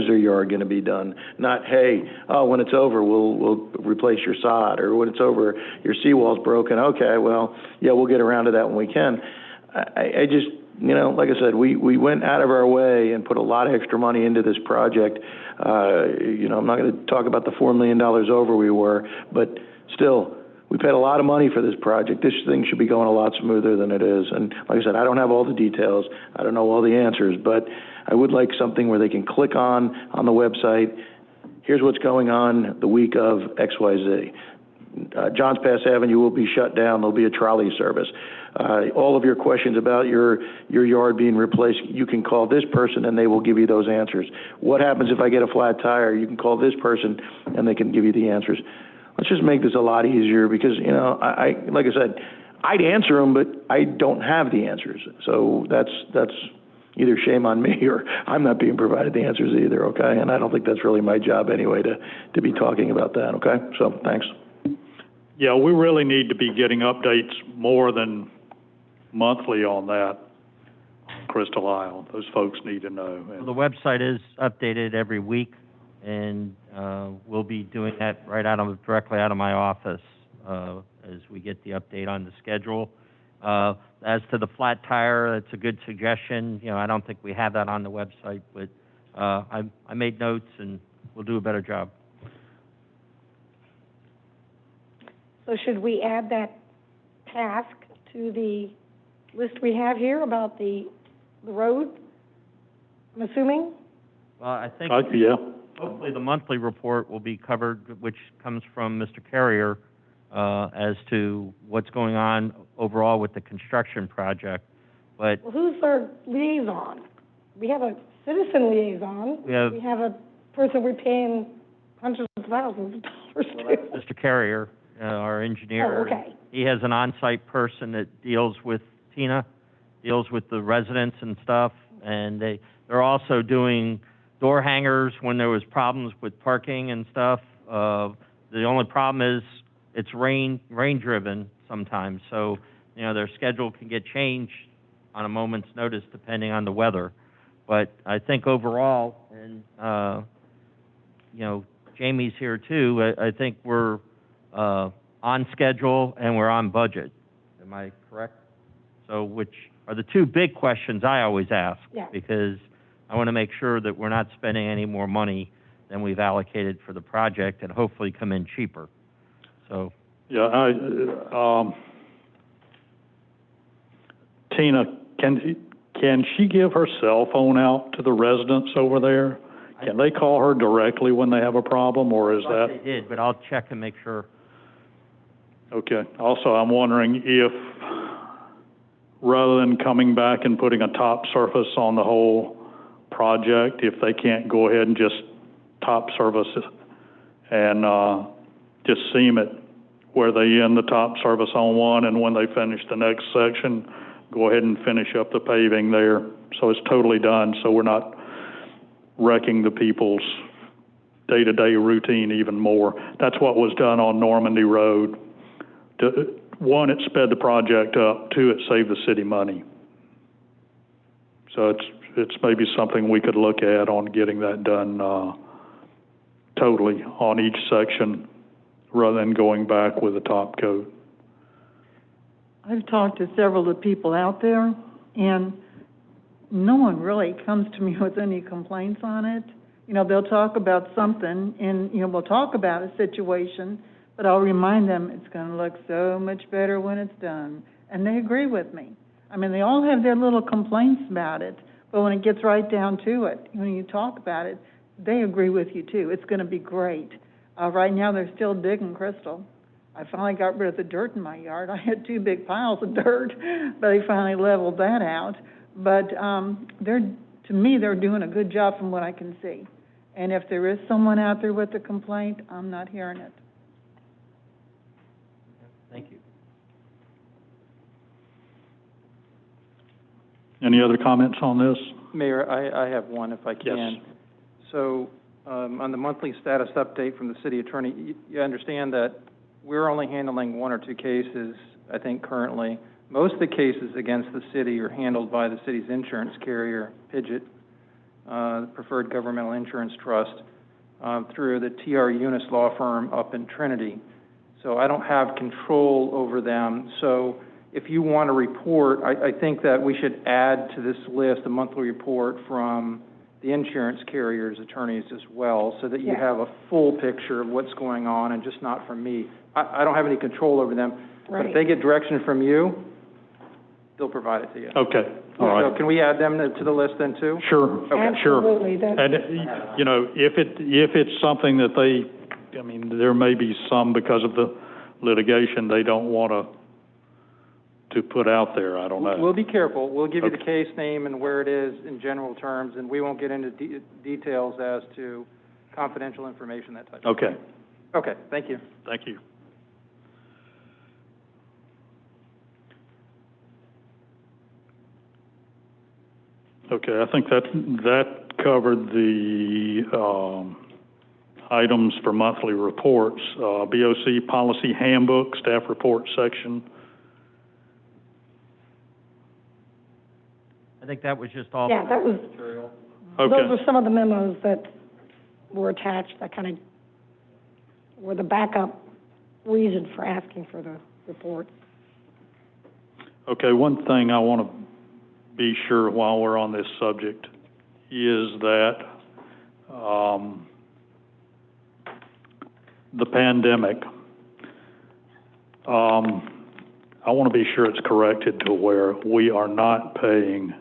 their yard going to be done? Not, hey, when it's over, we'll replace your sod, or when it's over, your seawall's broken. Okay, well, yeah, we'll get around to that when we can. I just, like I said, we went out of our way and put a lot of extra money into this project. I'm not going to talk about the $4 million over we were, but still, we paid a lot of money for this project. This thing should be going a lot smoother than it is. And like I said, I don't have all the details. I don't know all the answers, but I would like something where they can click on the website. Here's what's going on the week of XYZ. Johns Pass Avenue will be shut down. There'll be a trolley service. All of your questions about your yard being replaced, you can call this person and they will give you those answers. What happens if I get a flat tire? You can call this person and they can give you the answers. Let's just make this a lot easier because, I like I said, I'd answer them, but I don't have the answers. So that's either shame on me or I'm not being provided the answers either, okay? And I don't think that's really my job anyway to be talking about that, okay? So thanks. Yeah, we really need to be getting updates more than monthly on that, on Crystal Isle. Those folks need to know. Well, the website is updated every week, and we'll be doing that directly out of my office as we get the update on the schedule. As to the flat tire, it's a good suggestion. I don't think we have that on the website, but I made notes, and we'll do a better job. So should we add that task to the list we have here about the road, I'm assuming? Well, I think Yeah. hopefully the monthly report will be covered, which comes from Mr. Carrier, as to what's going on overall with the construction project. But Well, who's our liaison? We have a citizen liaison. We have- a person we're paying hundreds of thousands of dollars to. Mr. Carrier, our engineer. Oh, okay. He has an on-site person that deals with deals with the residents and stuff, and they're also doing door hangers when there was problems with parking and stuff. The only problem is it's rain-driven sometimes, so, you know, their schedule can get changed on a moment's notice depending on the weather. But I think overall, and, you know, Jamie's here too, I think we're on schedule and we're on budget. Am I correct? So which are the two big questions I always ask. Yeah. Because I want to make sure that we're not spending any more money than we've allocated for the project and hopefully come in cheaper. So. Yeah, Tina, can she give her cell phone out to the residents over there? Can they call her directly when they have a problem, or is that? They did, but I'll check and make sure. Okay. Also, I'm wondering if, rather than coming back and putting a top surface on the whole project, if they can't go ahead and just top surface it and just seam it where they end the top surface on one, and when they finish the next section, go ahead and finish up the paving there. So it's totally done, so we're not wrecking the people's day-to-day routine even more. That's what was done on Normandy Road. One, it sped the project up. Two, it saved the city money. So it's maybe something we could look at on getting that done totally on each section rather than going back with a top coat. I've talked to several of the people out there, and no one really comes to me with any complaints on it. You know, they'll talk about something, and, you know, we'll talk about a situation, but I'll remind them it's going to look so much better when it's done. And they agree with me. I mean, they all have their little complaints about it, but when it gets right down to it, when you talk about it, they agree with you too. It's going to be great. Right now, they're still digging Crystal. I finally got rid of the dirt in my yard. I had two big piles of dirt, but they finally leveled that out. But to me, they're doing a good job from what I can see. And if there is someone out there with a complaint, I'm not hearing it. Thank you. Any other comments on this? Mayor, I have one if I can. Yes. So on the monthly status update from the city attorney, you understand that we're only handling one or two cases, I think, currently. Most of the cases against the city are handled by the city's insurance carrier, Pidgeot, the Preferred Governmental Insurance Trust, through the TR Eunice law firm up in Trinity. So I don't have control over them. So if you want a report, I think that we should add to this list a monthly report from the insurance carrier's attorneys as well, so that you have a full picture of what's going on and just not from me. I don't have any control over them, but if they get direction from you, they'll provide it to you. Okay, all right. So can we add them to the list then too? Sure, Okay. sure. Absolutely. And, you know, if it's something that I mean, there may be some, because of the litigation, they don't want to put out there. I don't know. We'll be careful. We'll give you the case name and where it is in general terms, and we won't get into details as to confidential information, that type of thing. Okay. Okay, thank you. Thank you. Okay, I think that covered the items for monthly reports. BOC Policy Handbook, Staff Report Section. I think that was just all. Yeah, that was, material. Okay. those were some of the memos that were attached that kind of were the backup reason for asking for the report. Okay, one thing I want to be sure while we're on this subject is that the pandemic, I want to be sure it's corrected to where we are not paying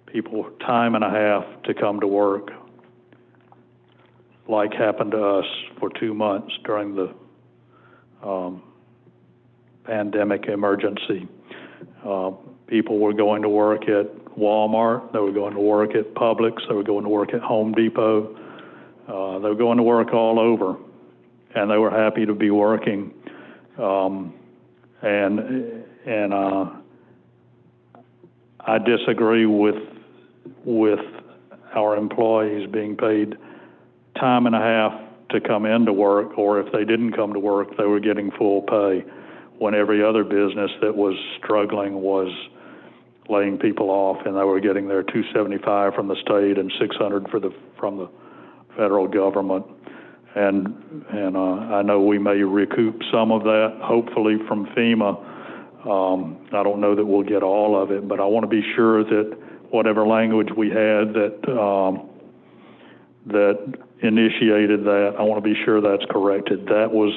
people time and a half to come to work, like happened to us for 2 months during the pandemic emergency. People were going to work at Walmart, they were going to work at Publix, they were going to work at Home Depot, they were going to work all over, and they were happy to be working. I disagree with our employees being paid time and a half to come into work, or if they didn't come to work, they were getting full pay, when every other business that was struggling was laying people off, and they were getting their $275 from the state and $600 from the federal government. And I know we may recoup some of that, hopefully from FEMA. I don't know that we'll get all of it, but I want to be sure that whatever language we had that initiated that, I want to be sure that's corrected. That was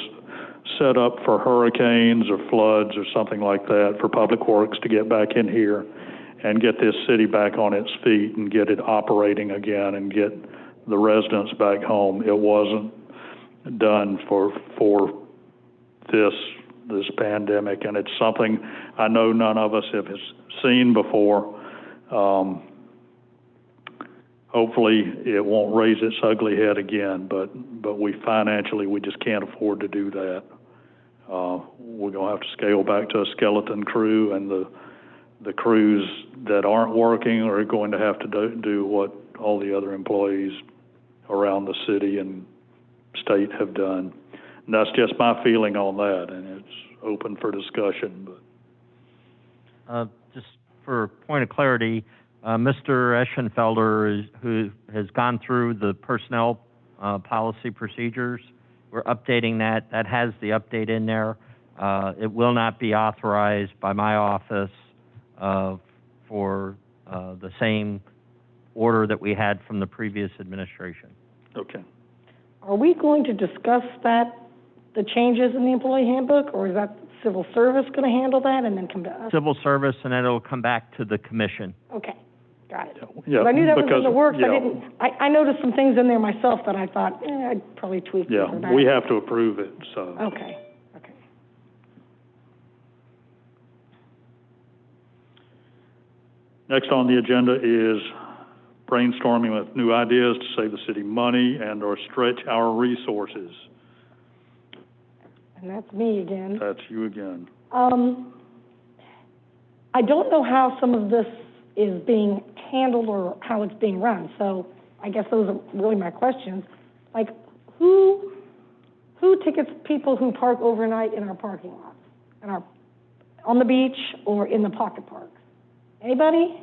set up for hurricanes or floods or something like that, for Public Works to get back in here and get this city back on its feet and get it operating again and get the residents back home. It wasn't done for this pandemic, and it's something I know none of us have seen before. Hopefully it won't raise its ugly head again, but we financially, we just can't afford to do that. We're going to have to scale back to a skeleton crew, and the crews that aren't working are going to have to do what all the other employees around the city and state have done. And that's just my feeling on that, and it's open for discussion. But just for point of clarity, Mr. Eschenfelder, who has gone through the personnel policy procedures, we're updating that. That has the update in there. It will not be authorized by my office for the same order that we had from the previous administration. Okay. Are we going to discuss the changes in the employee handbook, or is that civil service going to handle that and then come to us? Civil service, and then it'll come back to the commission. Okay, got it. Yeah, I knew that was in the works. Yeah. I noticed some things in there myself that I thought, I'd probably tweak. Yeah, we have to approve it, so. Okay. Next on the agenda is brainstorming with new ideas to save the city money and or stretch our resources. And that's me again. That's you again. I don't know how some of this is being handled or how it's being run, so I guess those are really my questions. Like, who tickets people who park overnight in our parking lots, on the beach or in the pocket parks? Anybody?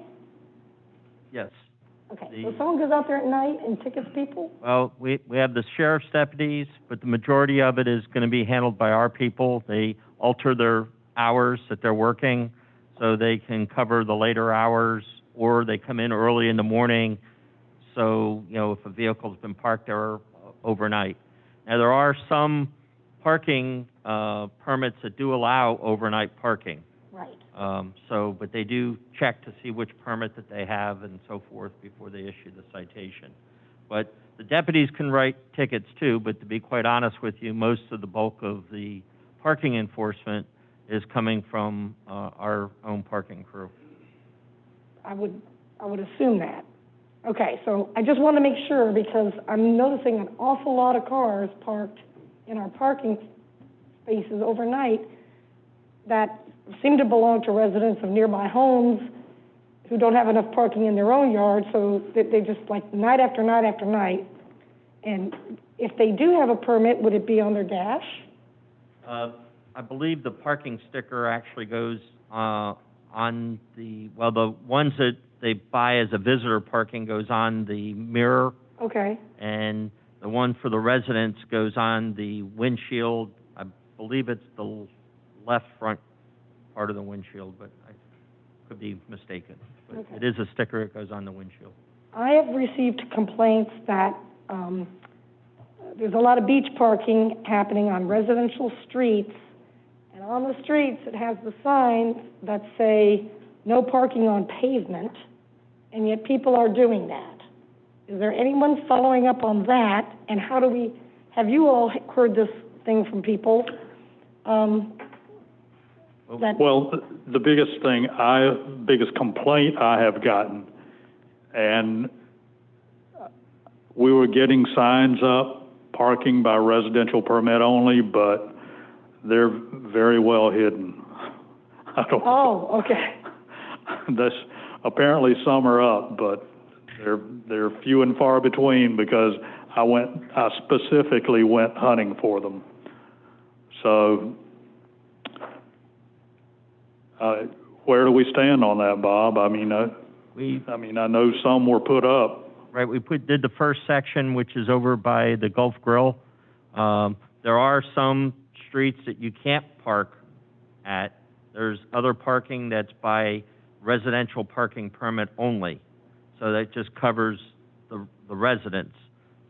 Yes. Okay, so someone goes out there at night and tickets people? Well, we have the sheriff's deputies, but the majority of it is going to be handled by our people. They alter their hours that they're working so they can cover the later hours, or they come in early in the morning. So, if a vehicle's been parked there overnight. Now, there are some parking permits that do allow overnight parking. Right. But they do check to see which permit that they have and so forth before they issue the citation. But the deputies can write tickets too, but to be quite honest with you, most of the bulk of the parking enforcement is coming from our own parking crew. I would assume that. Okay, so I just want to make sure, because I'm noticing an awful lot of cars parked in our parking spaces overnight that seem to belong to residents of nearby homes who don't have enough parking in their own yard, so they just like night after night after night. And if they do have a permit, would it be on their dash? I believe the parking sticker actually goes on the ones that they buy as a visitor parking goes on the mirror. Okay. And the one for the residents goes on the windshield. I believe it's the left front part of the windshield, but I could be mistaken. But Okay. It is a sticker that goes on the windshield. I have received complaints that there's a lot of beach parking happening on residential streets, and And on the streets, it has the signs that say, no parking on pavement, and yet people are doing that. Is there anyone following up on that? And how do we, have you all heard this thing from people? Well, the biggest complaint I have gotten, and we were getting signs up, parking by residential permit only, but they're very well hidden. I don't. Oh, okay. Apparently some are up, but they're few and far between because I specifically went hunting for them. So, where do we stand on that, Bob? I mean, I know some were put up. Right, we did the first section, which is over by the Gulf Grill. There are some streets that you can't park at. There's other parking that's by residential parking permit only. So that just covers the residents.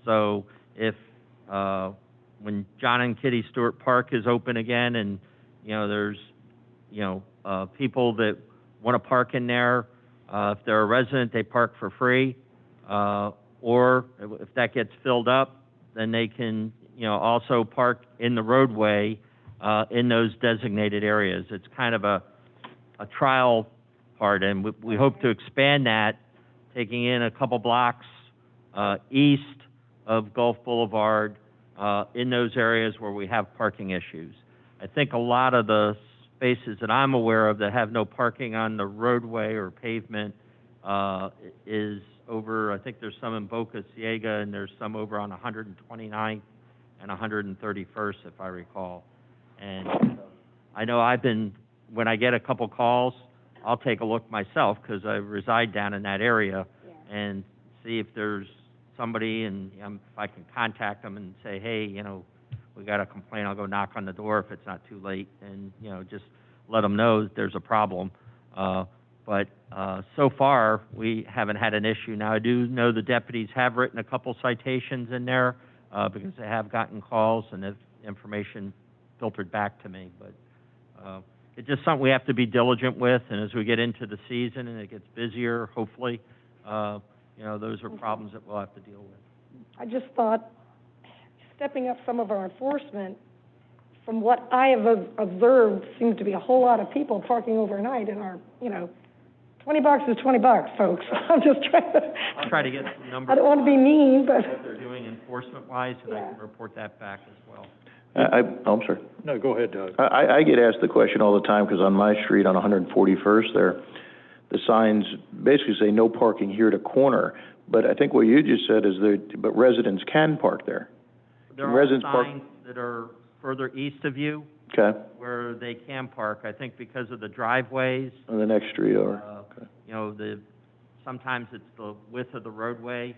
So if, when John and Kitty Stewart Park is open again and, there's, people that want to park in there, if they're a resident, they park for free. Or if that gets filled up, then they can, also park in the roadway, in those designated areas. It's kind of a trial part, and we hope to expand that, taking in a couple blocks, east of Gulf Boulevard, in those areas where we have parking issues. I think a lot of the spaces that I'm aware of that have no parking on the roadway or pavement, is over, I think there's some in Boca Ciega, and there's some over on 129th and 131st, if I recall. And I know when I get a couple calls, I'll take a look myself because I reside down in that area and see if there's somebody, and if I can contact them and say, hey, we got a complaint, I'll go knock on the door if it's not too late, and, just let them know that there's a problem. But so far, we haven't had an issue. Now, I do know the deputies have written a couple citations in there because they have gotten calls and have information filtered back to me. But it's just something we have to be diligent with. And as we get into the season and it gets busier, hopefully, those are problems that we'll have to deal with. I just thought, stepping up some of our enforcement, from what I have observed, seems to be a whole lot of people parking overnight in our, $20 is $20, folks. I'm just trying to. I'll try to get some numbers. I don't want to be mean, but. What they're doing enforcement-wise, and I can report that back as well. I'm sorry. No, go ahead, Doug. I get asked the question all the time because on my street on 141st there, the signs basically say no parking here to corner. But I think what you just said is but residents can park there. There are signs that are further east of you. Okay. Where they can park, I think because of the driveways. On the next street over. Okay. Sometimes it's the width of the roadway.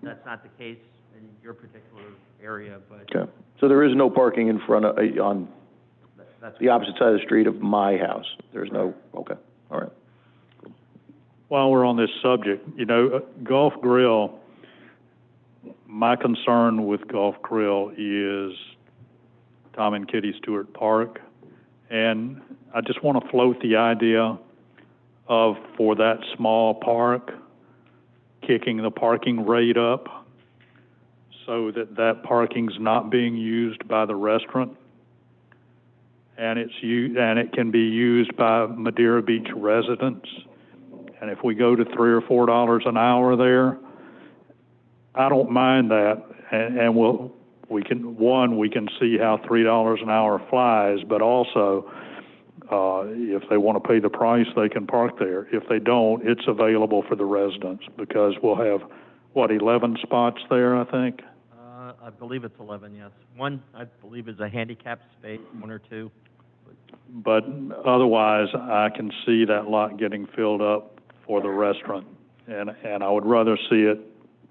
That's not the case in your particular area, but. Okay. So there is no parking in front of, on the opposite side of the street of my house? There's no, okay, all right. While we're on this subject, Gulf Grill, my concern with Gulf Grill is Tom and Kitty Stewart Park. And I just want to float the idea of, for that small park, kicking the parking rate up so that parking's not being used by the restaurant. And it can be used by Madera Beach residents. And if we go to $3 or $4 an hour there, I don't mind that. And we can see how $3 an hour flies, but also, if they want to pay the price, they can park there. If they don't, it's available for the residents because we'll have, 11 spots there, I think? I believe it's 11, yes. One, I believe, is a handicapped space, one or two. But otherwise, I can see that lot getting filled up for the restaurant, and I would rather see it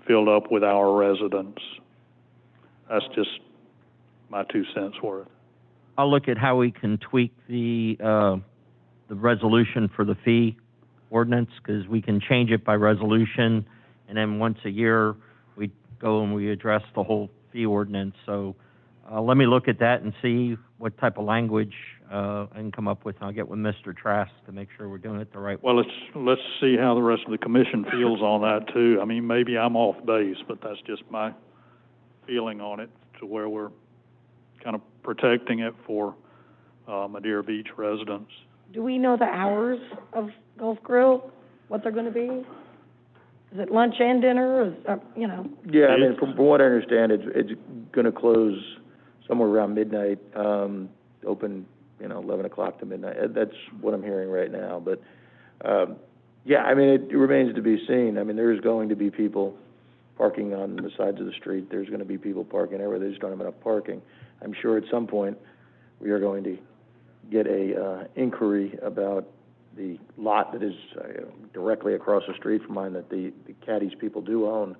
filled up with our residents. That's just my 2 cents worth. I'll look at how we can tweak the resolution for the fee ordinance, because we can change it by resolution, and then once a year we go and we address the whole fee ordinance. So let me look at that and see what type of language I can come up with, and I'll get with Mr. Trask to make sure we're doing it the right way. Well, let's see how the rest of the commission feels on that too. I mean, maybe I'm off base, but that's just my feeling on it, to where we're kind of protecting it for Madeira Beach residents. Do we know the hours of Gulf Grill, what they're going to be? Is it lunch and dinner, or, you know? Yeah, I mean, from what I understand, it's going to close somewhere around midnight, open, 11 o'clock to midnight. That's what I'm hearing right now. But, yeah, I mean, it remains to be seen. I mean, there's going to be people parking on the sides of the street. There's going to be people parking everywhere. They just don't have enough parking. I'm sure at some point we are going to get a inquiry about the lot that is directly across the street from mine that the Caddies people do own,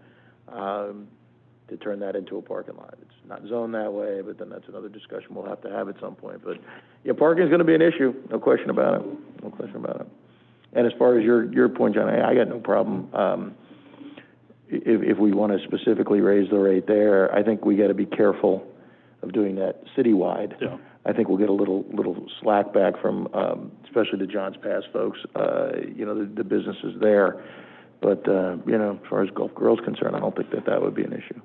to turn that into a parking lot. It's not zoned that way, but then that's another discussion we'll have to have at some point. But, yeah, parking is going to be an issue, no question about it, no question about it. And as far as your point, John, I got no problem. If we want to specifically raise the rate there, I think we got to be careful of doing that citywide. Yeah. I think we'll get a little slack back from, especially the Johns Pass folks, the businesses there. But, as far as Gulf Grill's concerned, I don't think that would be an issue.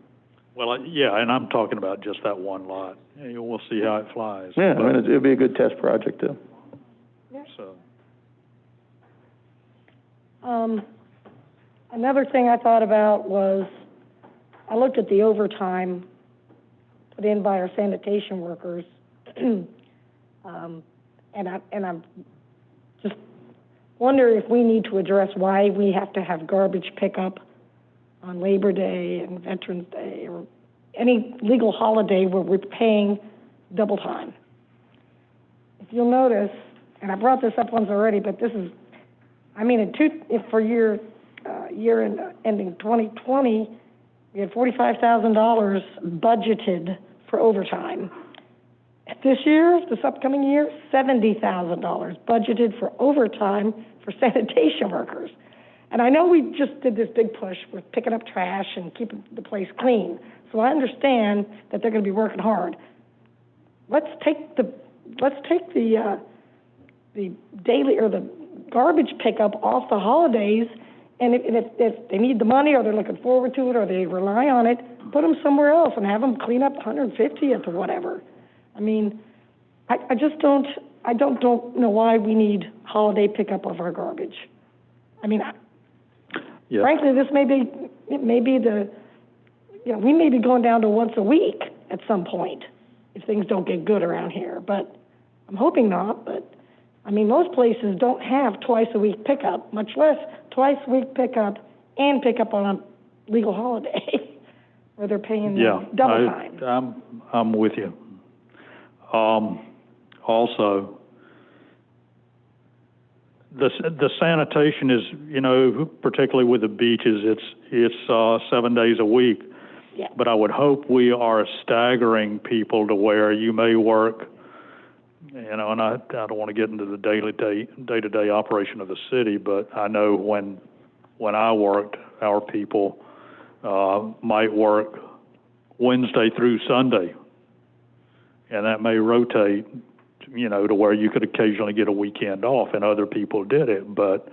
Well, yeah, and I'm talking about just that one lot. Yeah, we'll see how it flies. Yeah, I mean, it'll be a good test project, too. Yeah. So. Another thing I thought about was, I looked at the overtime put in by our sanitation workers, and I'm just wondering if we need to address why we have to have garbage pickup on Labor Day and Veterans Day, or any legal holiday where we're paying double time. If you'll notice, and I brought this up once already, but this is, I mean, for year ending 2020, we had $45,000 budgeted for overtime. This year, this upcoming year, $70,000 budgeted for overtime for sanitation workers. And I know we just did this big push with picking up trash and keeping the place clean. So I understand that they're going to be working hard. Let's take the daily or the garbage pickup off the holidays, and if they need the money, or they're looking forward to it, or they rely on it, put them somewhere else and have them clean up 150th or whatever. I mean, I just don't know why we need holiday pickup of our garbage. I mean, yeah. Frankly, we may be going down to once a week at some point if things don't get good around here. But I'm hoping not. But I mean, most places don't have twice a week pickup, much less twice a week pickup and pickup on a legal holiday where they're paying double time. I'm with you. Also, the sanitation is, particularly with the beaches, it's 7 days a week. Yeah. But I would hope we are staggering people to where you may work, and I don't want to get into the day-to-day operation of the city, but I know when I worked, our people might work Wednesday through Sunday, and that may rotate, to where you could occasionally get a weekend off, and other people did it. But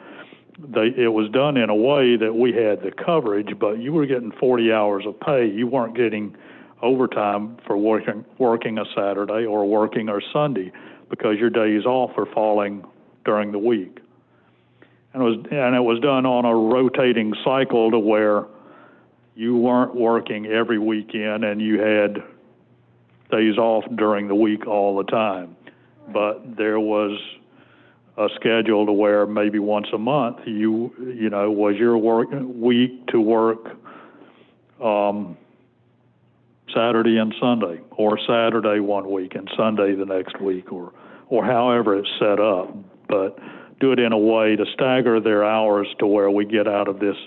it was done in a way that we had the coverage, but you were getting 40 hours of pay. You weren't getting overtime for working a Saturday or working a Sunday, because your days off are falling during the week. And it was done on a rotating cycle to where you weren't working every weekend and you had days off during the week all the time. But there was a schedule to where maybe once a month was your week to work Saturday and Sunday, or Saturday one week and Sunday the next week, or however it's set up. But do it in a way to stagger their hours to where we get out of this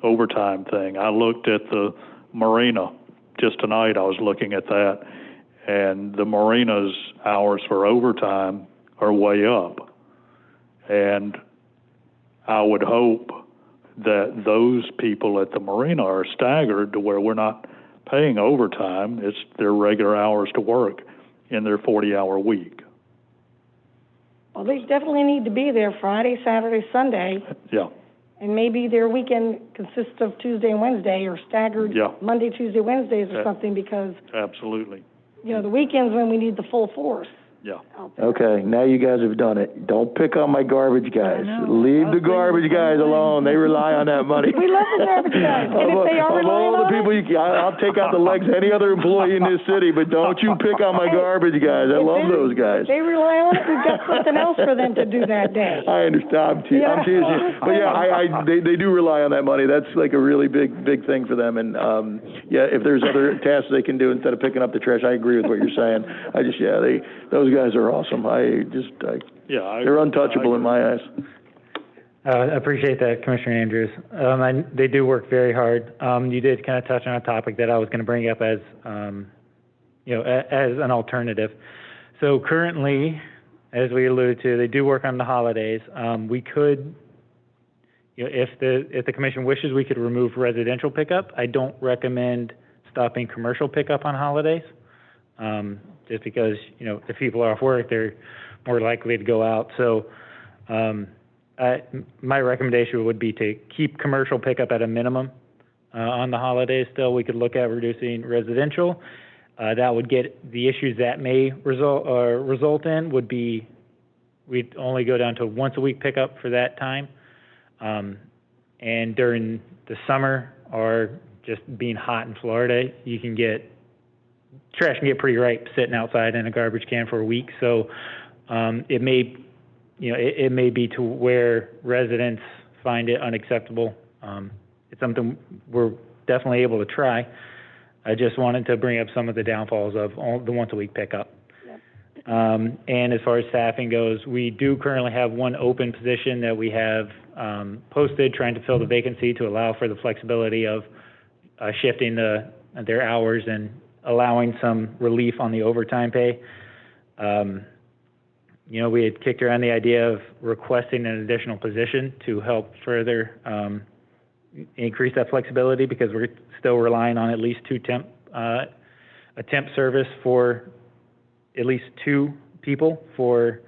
overtime thing. I looked at the marina just tonight. I was looking at that, and the marina's hours for overtime are way up. And I would hope that those people at the marina are staggered to where we're not paying overtime. It's their regular hours to work in their 40-hour week. Well, they definitely need to be there Friday, Saturday, Sunday, Yeah, and maybe their weekend consists of Tuesday and Wednesday, or staggered Yeah. Monday, Tuesday, Wednesdays or Yeah. something, because, absolutely, you know, the weekends when we need the full force. yeah. Okay, now you guys have done it. Don't pick on my garbage guys. Leave the garbage guys alone. They rely on that money. We love the garbage guys, and if they are Of relying all the on people, I'll take out the legs of any other employee in this city, but don't you pick on my garbage guys. I love those guys. If they rely on it, we've got something else for them to do that day. I understand. I'm teasing you. But yeah, they do rely on that money. That's like a really big thing for them. And, yeah, if there's other tasks they can do instead of picking up the trash, I agree with what you're saying. Those guys are awesome. They're untouchable in my eyes. I appreciate that, Commissioner Andrews. They do work very hard. You did kind of touch on a topic that I was going to bring up as, as an alternative. So currently, as we alluded to, they do work on the holidays. We could, if the commission wishes, we could remove residential pickup. I don't recommend stopping commercial pickup on holidays, just because, if people are off work, they're more likely to go out. So my recommendation would be to keep commercial pickup at a minimum on the holidays. Still, we could look at reducing residential. That would get the issues that may result in would be we'd only go down to once a week pickup for that time. And during the summer or just being hot in Florida, you can get trash can get pretty ripe sitting outside in a garbage can for a week. So it may be to where residents find it unacceptable. It's something we're definitely able to try. I just wanted to bring up some of the downfalls of the once a week pickup. Yep. And as far as staffing goes, we do currently have one open position that we have posted, trying to fill the vacancy to allow for the flexibility of shifting their hours and allowing some relief on the overtime pay. We had kicked around the idea of requesting an additional position to help further increase that flexibility, because we're still relying on at least a temp service for at least 2 people for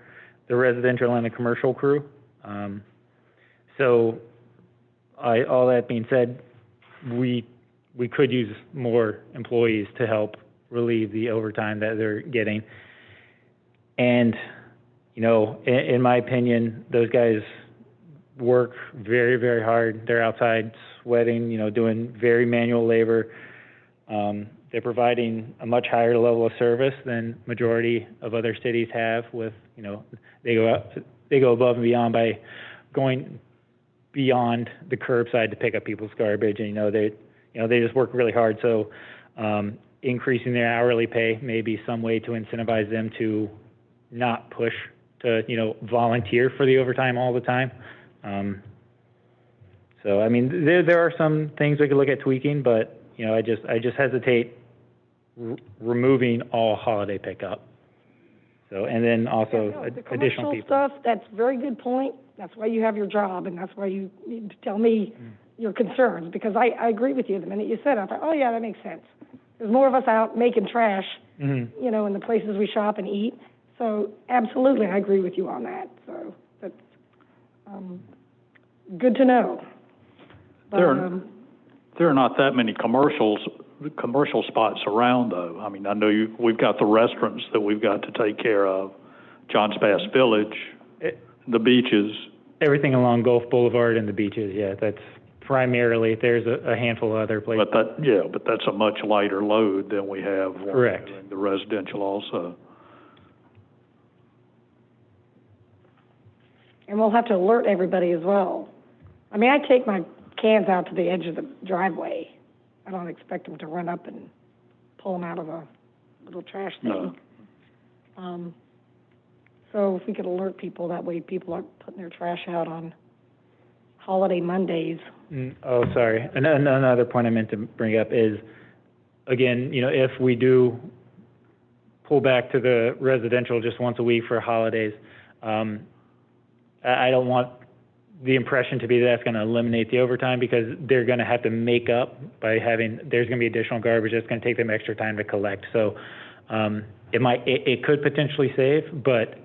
the residential and the commercial crew. So all that being said, we could use more employees to help relieve the overtime that they're getting. And, in my opinion, those guys work very, very hard. They're outside sweating, doing very manual labor. They're providing a much higher level of service than majority of other cities have with, they go above and beyond by going beyond the curbside to pick up people's garbage. And, they just work really hard. So increasing their hourly pay may be some way to incentivize them to not push to, volunteer for the overtime all the time. So, I mean, there are some things we could look at tweaking, but, I just hesitate removing all holiday pickup. So, and then also The additional commercial people. stuff, that's a very good point. That's why you have your job, and that's why you need to tell me your concerns, because I agree with you. The minute you said it, I thought, oh, yeah, that makes sense. There's more of us out making trash, in the places we shop and eat. So absolutely, I agree with you on that. So that's good to know. But, there are not that many commercial spots around, though. I mean, I know we've got the restaurants that we've got to take care of, Johns Pass Village, the beaches. Everything along Gulf Boulevard and the beaches, yeah, that's primarily. There's a handful of other places. But that's a much lighter load than we have. Correct. The residential also. And we'll have to alert everybody as well. I mean, I take my cans out to the edge of the driveway. I don't expect them to run up and pull them out of a little trash thing. No. So if we could alert people, that way people aren't putting their trash out on holiday Mondays. Oh, sorry. Another point I meant to bring up is, again, if we do pull back to the residential just once a week for holidays, I don't want the impression to be that's going to eliminate the overtime, because they're going to have to make up by there's going to be additional garbage that's going to take them extra time to collect. So It could potentially save, but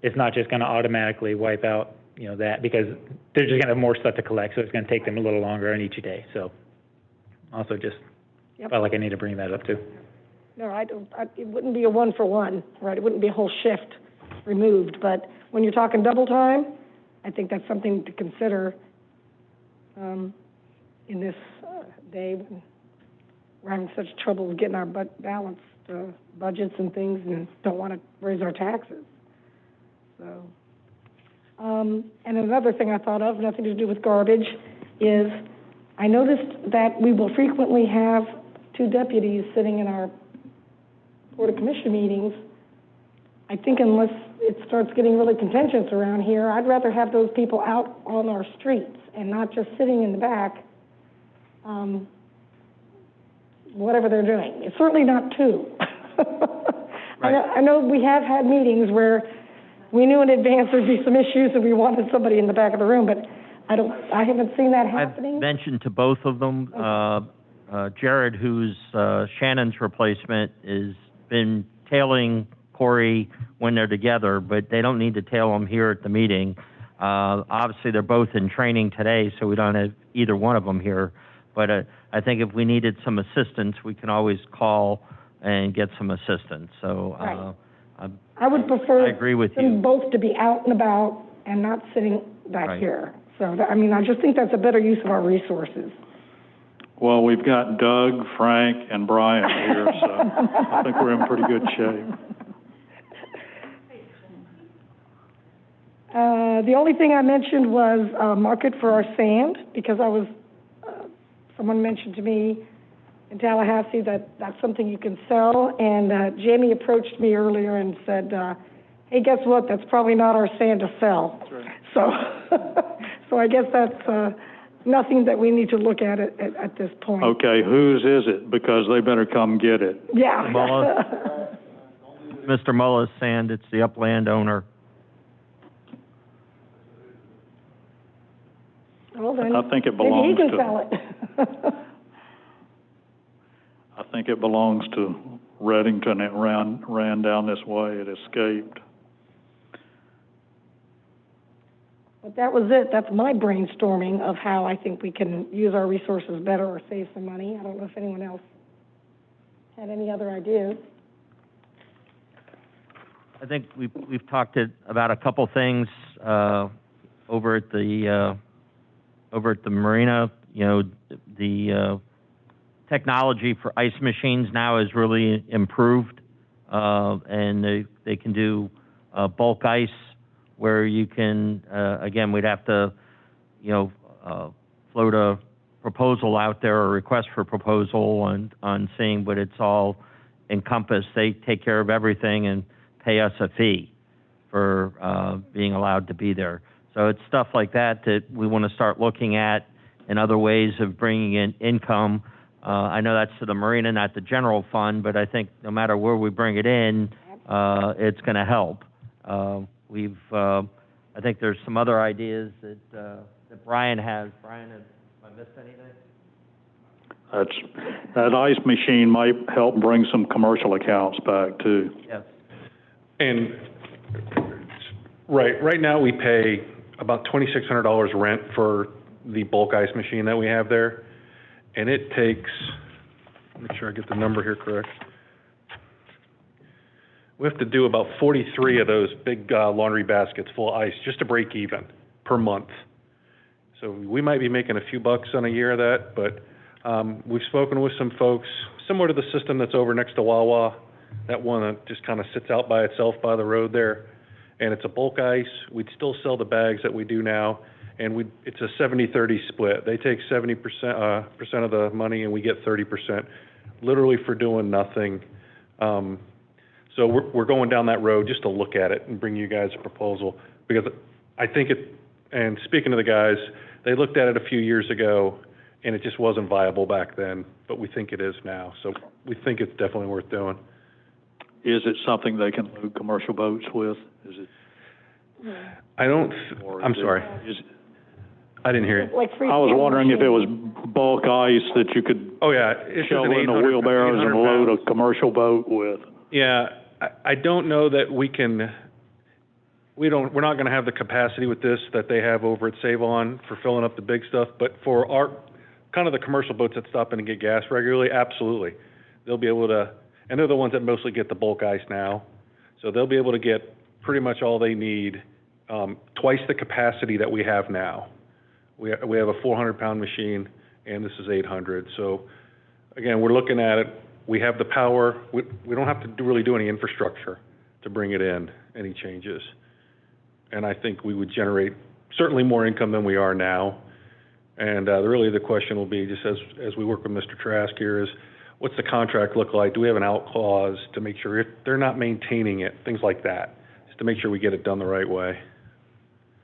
it's not just gonna automatically wipe out, that, because they're just gonna have more stuff to collect, so it's gonna take them a little longer on each day, so. Also just felt like I need to bring that up too. No, it wouldn't be a one-for-one, right? It wouldn't be a whole shift removed, but when you're talking double time, I think that's something to consider, in this, day when we're having such trouble with getting our balanced, budgets and things and don't want to raise our taxes. So, and another thing I thought of, nothing to do with garbage, is I noticed that we will frequently have 2 deputies sitting in our Board of Commission meetings. I think unless it starts getting really contentious around here, I'd rather have those people out on our streets and not just sitting in the back, whatever they're doing. It's certainly not 2. I know we have had meetings where we knew in advance there'd be some issues and we wanted somebody in the back of the room, but I haven't seen that happening. I've mentioned to both of them, Jared, who's Shannon's replacement, has been tailing Corey when they're together, but they don't need to tail them here at the meeting. Obviously, they're both in training today, so we don't have either one of them here. But I think if we needed some assistance, we can always call and get some assistance. So I would prefer I agree with them you. both to be out and about and not sitting back Right. here. So, I just think that's a better use of our resources. Well, we've got Doug, Frank, and Brian here, so I think we're in pretty good shape. The only thing I mentioned was market for our sand, because someone mentioned to me in Tallahassee that that's something you can sell, and Jamie approached me earlier and said, hey, guess what, that's probably not our sand to sell. That's right. So I guess that's nothing that we need to look at this point. Okay, whose is it? Because they better come get it. Yeah. Mr. Mullis Sand, it's the upland owner. Well, then, I think it belongs maybe he to. can sell it. I think it belongs to Reddington. It ran down this way. It escaped. But that was it. That's my brainstorming of how I think we can use our resources better or save some money. I don't know if anyone else had any other ideas. I think we've talked about a couple things over at the marina. The technology for ice machines now is really improved, and they can do bulk ice, where you can again, we'd have to float a proposal out there or request for proposal on seeing, but it's all encompassed. They take care of everything and pay us a fee for being allowed to be there. So it's stuff like that we want to start looking at, and other ways of bringing in income. I know that's to the marina, not the general fund, but I think no matter where we bring it in, it's going to help. I think there's some other ideas that Brian has. Brian, have I missed anything? That ice machine might help bring some commercial accounts back too. Yes. And right now we pay about $2,600 rent for the bulk ice machine that we have there, and it takes, make sure I get the number here correct. We have to do about 43 of those big laundry baskets full of ice just to break even per month. So we might be making a few bucks on a year of that, but we've spoken with some folks similar to the system that's over next to Wawa, that one that just kind of sits out by itself by the road there, and it's a bulk ice. We'd still sell the bags that we do now, and it's a 70-30 split. They take 70% of the money, and we get 30%, literally for doing nothing. So we're going down that road just to look at it and bring you guys a proposal, because I think and speaking to the guys, they looked at it a few years ago, and it just wasn't viable back then, but we think it is now. So we think it's definitely worth doing. Is it something they can load commercial boats with? Is it? I'm sorry. I didn't hear you. I was wondering if it was bulk ice that you could it's shovel in the 800 wheelbarrows and load a commercial boat with. Yeah, I don't know that we're not gonna have the capacity with this that they have over at Save On for filling up the big stuff, but for our, kind of the commercial boats that stop in and get gas regularly, absolutely. They'll be able to, and they're the ones that mostly get the bulk ice now, so they'll be able to get pretty much all they need, twice the capacity that we have now. We have a 400-pound machine, and this is 800, so again, we're looking at it. We have the power. We don't have to really do any infrastructure to bring it in, any changes. And I think we would generate certainly more income than we are now. And really the question will be, just as we work with Mr. Trask here, is what's the contract look like? Do we have an out clause to make sure if they're not maintaining it, things like that, just to make sure we get it done the right way?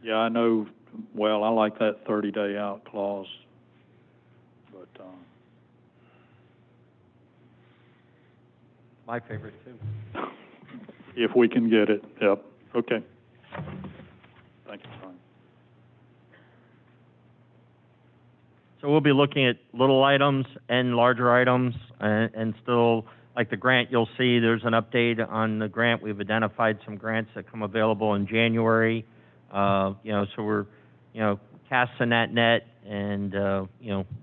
Yeah, I know, well, I like that 30-day out clause. But, My favorite, too. if we can get it, yep, okay. Thank you, Brian. So we'll be looking at little items and larger items, and still, like the grant, you'll see there's an update on the grant. We've identified some grants that come available in January. So we're, casting that net and,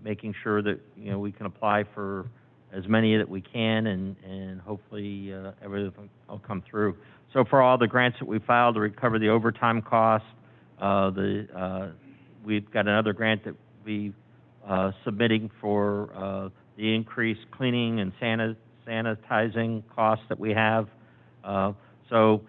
making sure that, we can apply for as many that we can, and hopefully everything will come through. So for all the grants that we filed to recover the overtime costs, we've got another grant that we submitting for the increased cleaning and sanitizing costs that we have. So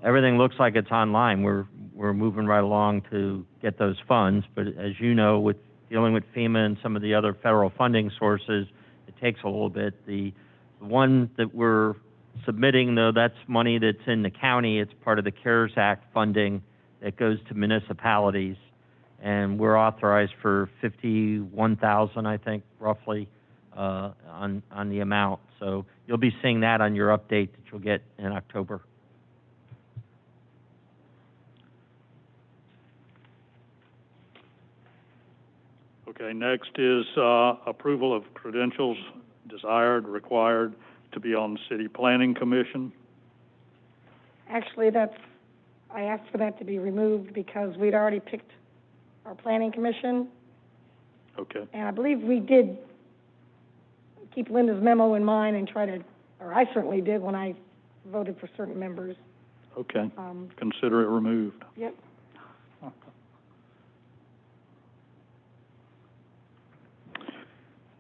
everything looks like it's online. We're moving right along to get those funds, but as you know, with dealing with FEMA and some of the other federal funding sources, it takes a little bit. The one that we're submitting, though, that's money that's in the county. It's part of the CARES Act funding that goes to municipalities, and we're authorized for $51,000, I think, roughly, on the amount. So you'll be seeing that on your update that you'll get in October. Okay, next is approval of credentials desired, required to be on the City Planning Commission. Actually, I asked for that to be removed because we'd already picked our planning commission. Okay. And I believe we did keep Linda's memo in mind and try to, or I certainly did when I voted for certain members. Okay. Consider it removed. Yep.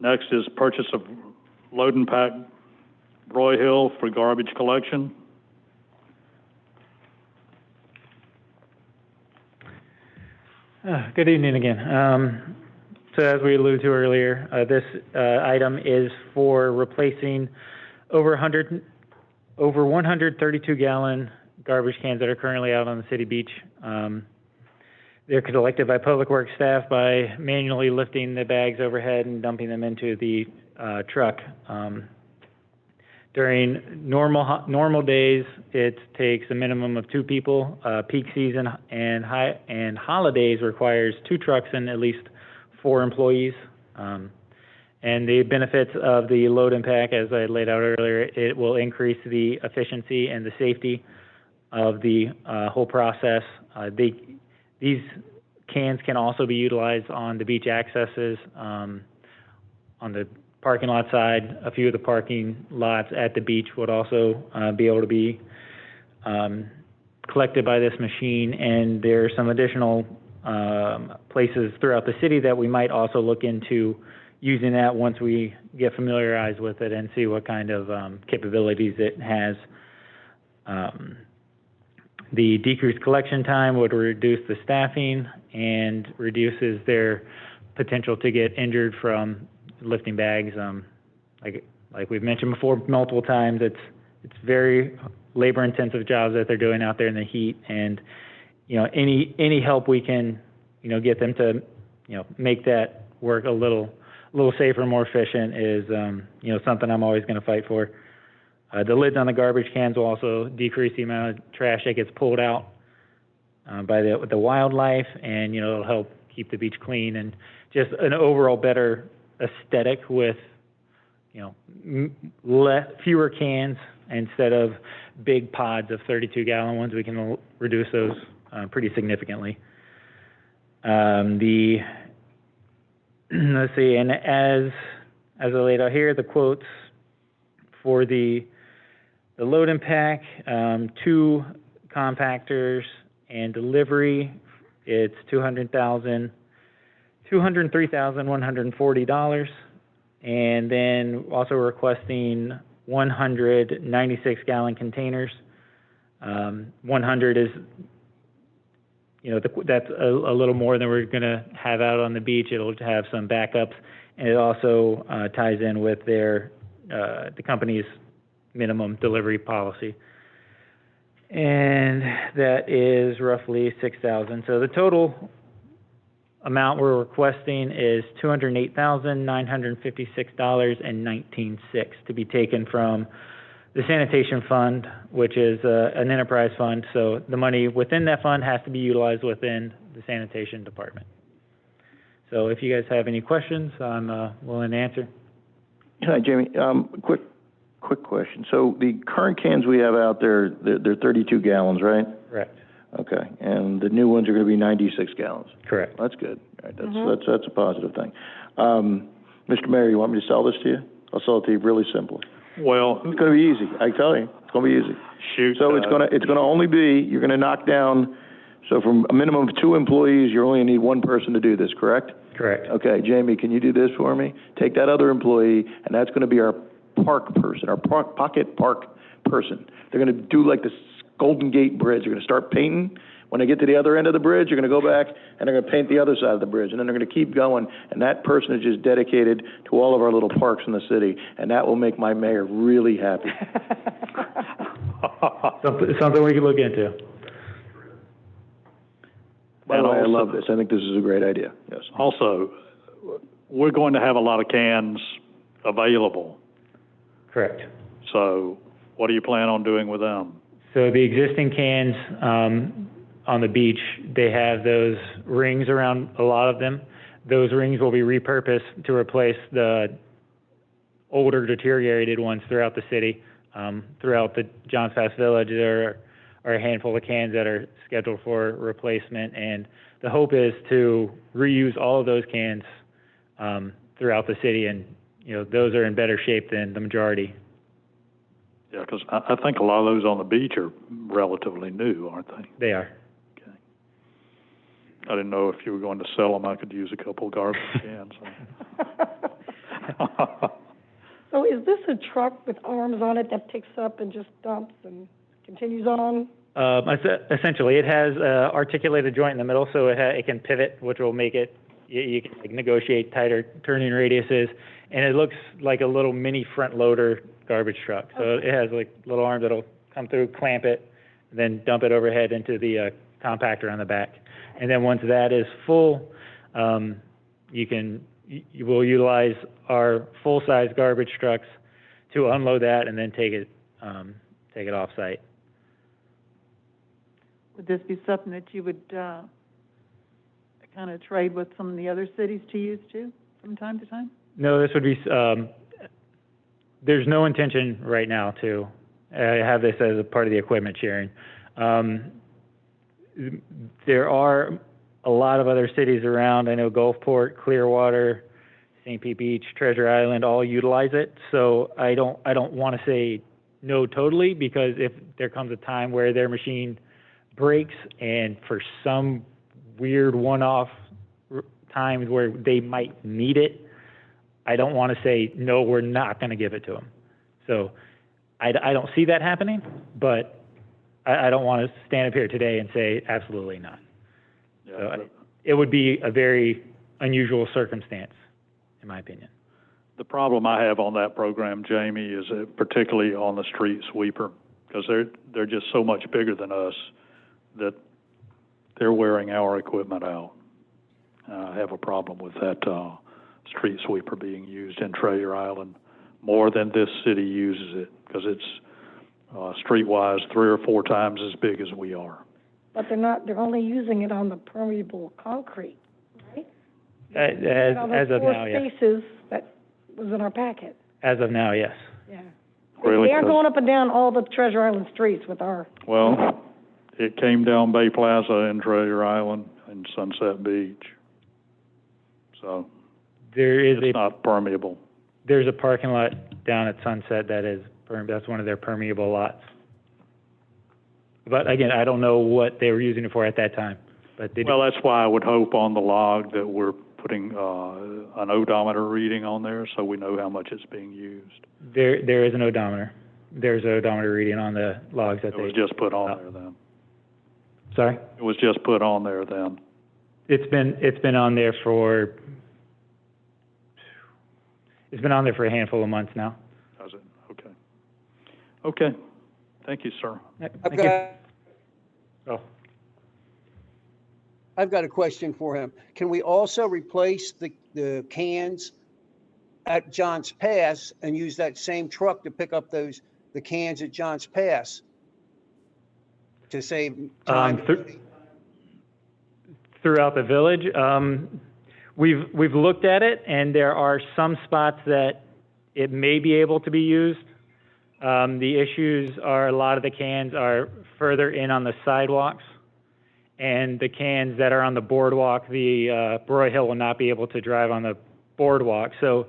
Next is purchase of load and pack Roy Hill for garbage collection. Good evening again. So as we alluded to earlier, this item is for replacing over 132-gallon garbage cans that are currently out on the city beach. They're collected by Public Works staff by manually lifting the bags overhead and dumping them into the truck. During normal days, it takes a minimum of 2 people. Peak season and holidays requires 2 trucks and at least 4 employees. And the benefits of the load and pack, as I laid out earlier, it will increase the efficiency and the safety of the whole process. These cans can also be utilized on the beach accesses, on the parking lot side. A few of the parking lots at the beach would also be able to be collected by this machine, and there are some additional places throughout the city that we might also look into using that once we get familiarized with it and see what kind of capabilities it has. The decreased collection time would reduce the staffing and reduces their potential to get injured from lifting bags. Like we've mentioned before multiple times, it's very labor-intensive jobs that they're doing out there in the heat, and any help we can get them to make that work a little safer, more efficient is something I'm always going to fight for. The lids on the garbage cans will also decrease the amount of trash that gets pulled out by the wildlife, and it'll help keep the beach clean and just an overall better aesthetic with fewer cans Instead of big pods of 32-gallon ones, we can reduce those pretty significantly. Let's see, and as I laid out here, the quotes for the load and pack, 2 compactors and delivery, it's $203,140, and then also requesting 100 96-gallon containers. 100 is, that's a little more than we're going to have out on the beach. It'll have some backups, and it also ties in with the company's minimum delivery policy. And that is roughly $6,000. So the total amount we're requesting is $208,956.19 to be taken from the Sanitation Fund, which is an enterprise fund. So the money within that fund has to be utilized within the Sanitation Department. So if you guys have any questions, I'm willing to answer. Hi, Jamie. Quick question. So the current cans we have out there, they're 32 gallons, right? Correct. Okay. And the new ones are going to be 96 gallons. Correct. That's good. All right. That's a positive thing. Mr. Mayor, you want me to sell this to you? I'll sell it to you really simple. Well, It's going to be easy. I tell you, it's going to be easy. shoot. So it's going to only be, you're going to knock down, so from a minimum of 2 employees, you only need 1 person to do this, correct? Correct. Okay, Jamie, can you do this for me? Take that other employee, and that's going to be our park person, our pocket park person. They're going to do like the Golden Gate Bridge. They're going to start painting. When they get to the other end of the bridge, you're going to go back and they're going to paint the other side of the bridge, and then they're going to keep going. And that person is just dedicated to all of our little parks in the city, and that will make my mayor really happy. Something we can look into. By the way, I love this. I think this is a great idea. Yes. Also, we're going to have a lot of cans available. Correct. So what do you plan on doing with them? So the existing cans on the beach, they have those rings around a lot of them. Those rings will be repurposed to replace the older deteriorated ones throughout the city. Throughout the Johns Pass Village, there are a handful of cans that are scheduled for replacement, and the hope is to reuse all of those cans throughout the city, and those are in better shape than the majority. Yeah, because I think a lot of those on the beach are relatively new, aren't they? They are. Okay. I didn't know if you were going to sell them. I could use a couple of garbage cans. So is this a truck with arms on it that picks up and just dumps and continues on? Essentially, it has an articulated joint in the middle, so it can pivot, which will make it, you can negotiate tighter turning radiuses, and it looks like a little mini front loader garbage truck. So it has like little arms that'll come through, clamp it, and then dump it overhead into the compactor on the back. And then once that is full, you will utilize our full-size garbage trucks to unload that and then take it off site. Would this be something that you would kind of trade with some of the other cities to use too, from time to time? No, this would be, there's no intention right now to have this as a part of the equipment sharing. There are a lot of other cities around. I know Gulfport, Clearwater, St. Pete Beach, Treasure Island all utilize it. So I don't want to say no totally, because if there comes a time where their machine breaks and for some weird one-off times where they might need it, I don't want to say, no, we're not going to give it to them. So I don't see that happening, but I don't want to stand up here today and say absolutely not. Yeah, so it would be a very unusual circumstance, in my opinion. The problem I have on that program, Jamie, is particularly on the street sweeper, because they're just so much bigger than us that they're wearing our equipment out. I have a problem with that street sweeper being used in Treasure Island more than this city uses it, because it's streetwise 3 or 4 times as big as we are. But they're only using it on the permeable concrete, right? As of now, yes. Spaces that was in our packet. As of now, yes. Yeah. Really? They aren't 'Cause- going up and down all the Treasure Island streets with our, Well, it came down Bay Plaza and Treasure Island and Sunset Beach. So it's not permeable. There's a parking lot down at Sunset that is, that's one of their permeable lots. But again, I don't know what they were using it for at that time, but they do. Well, that's why I would hope on the log that we're putting an odometer reading on there so we know how much it's being used. There is an odometer. There's an odometer reading on the logs that It was just put on there then. Sorry? It was just put on there then. It's been on there for a handful of months now. Does it? Okay. Okay. Thank you, sir. I've got a question for him. Can we also replace the cans at John's Pass and use that same truck to pick up the cans at John's Pass to save time? Throughout the village, we've looked at it, and there are some spots that it may be able to be used. The issues are a lot of the cans are further in on the sidewalks, and the cans that are on the boardwalk, the Broy Hill will not be able to drive on the boardwalk. So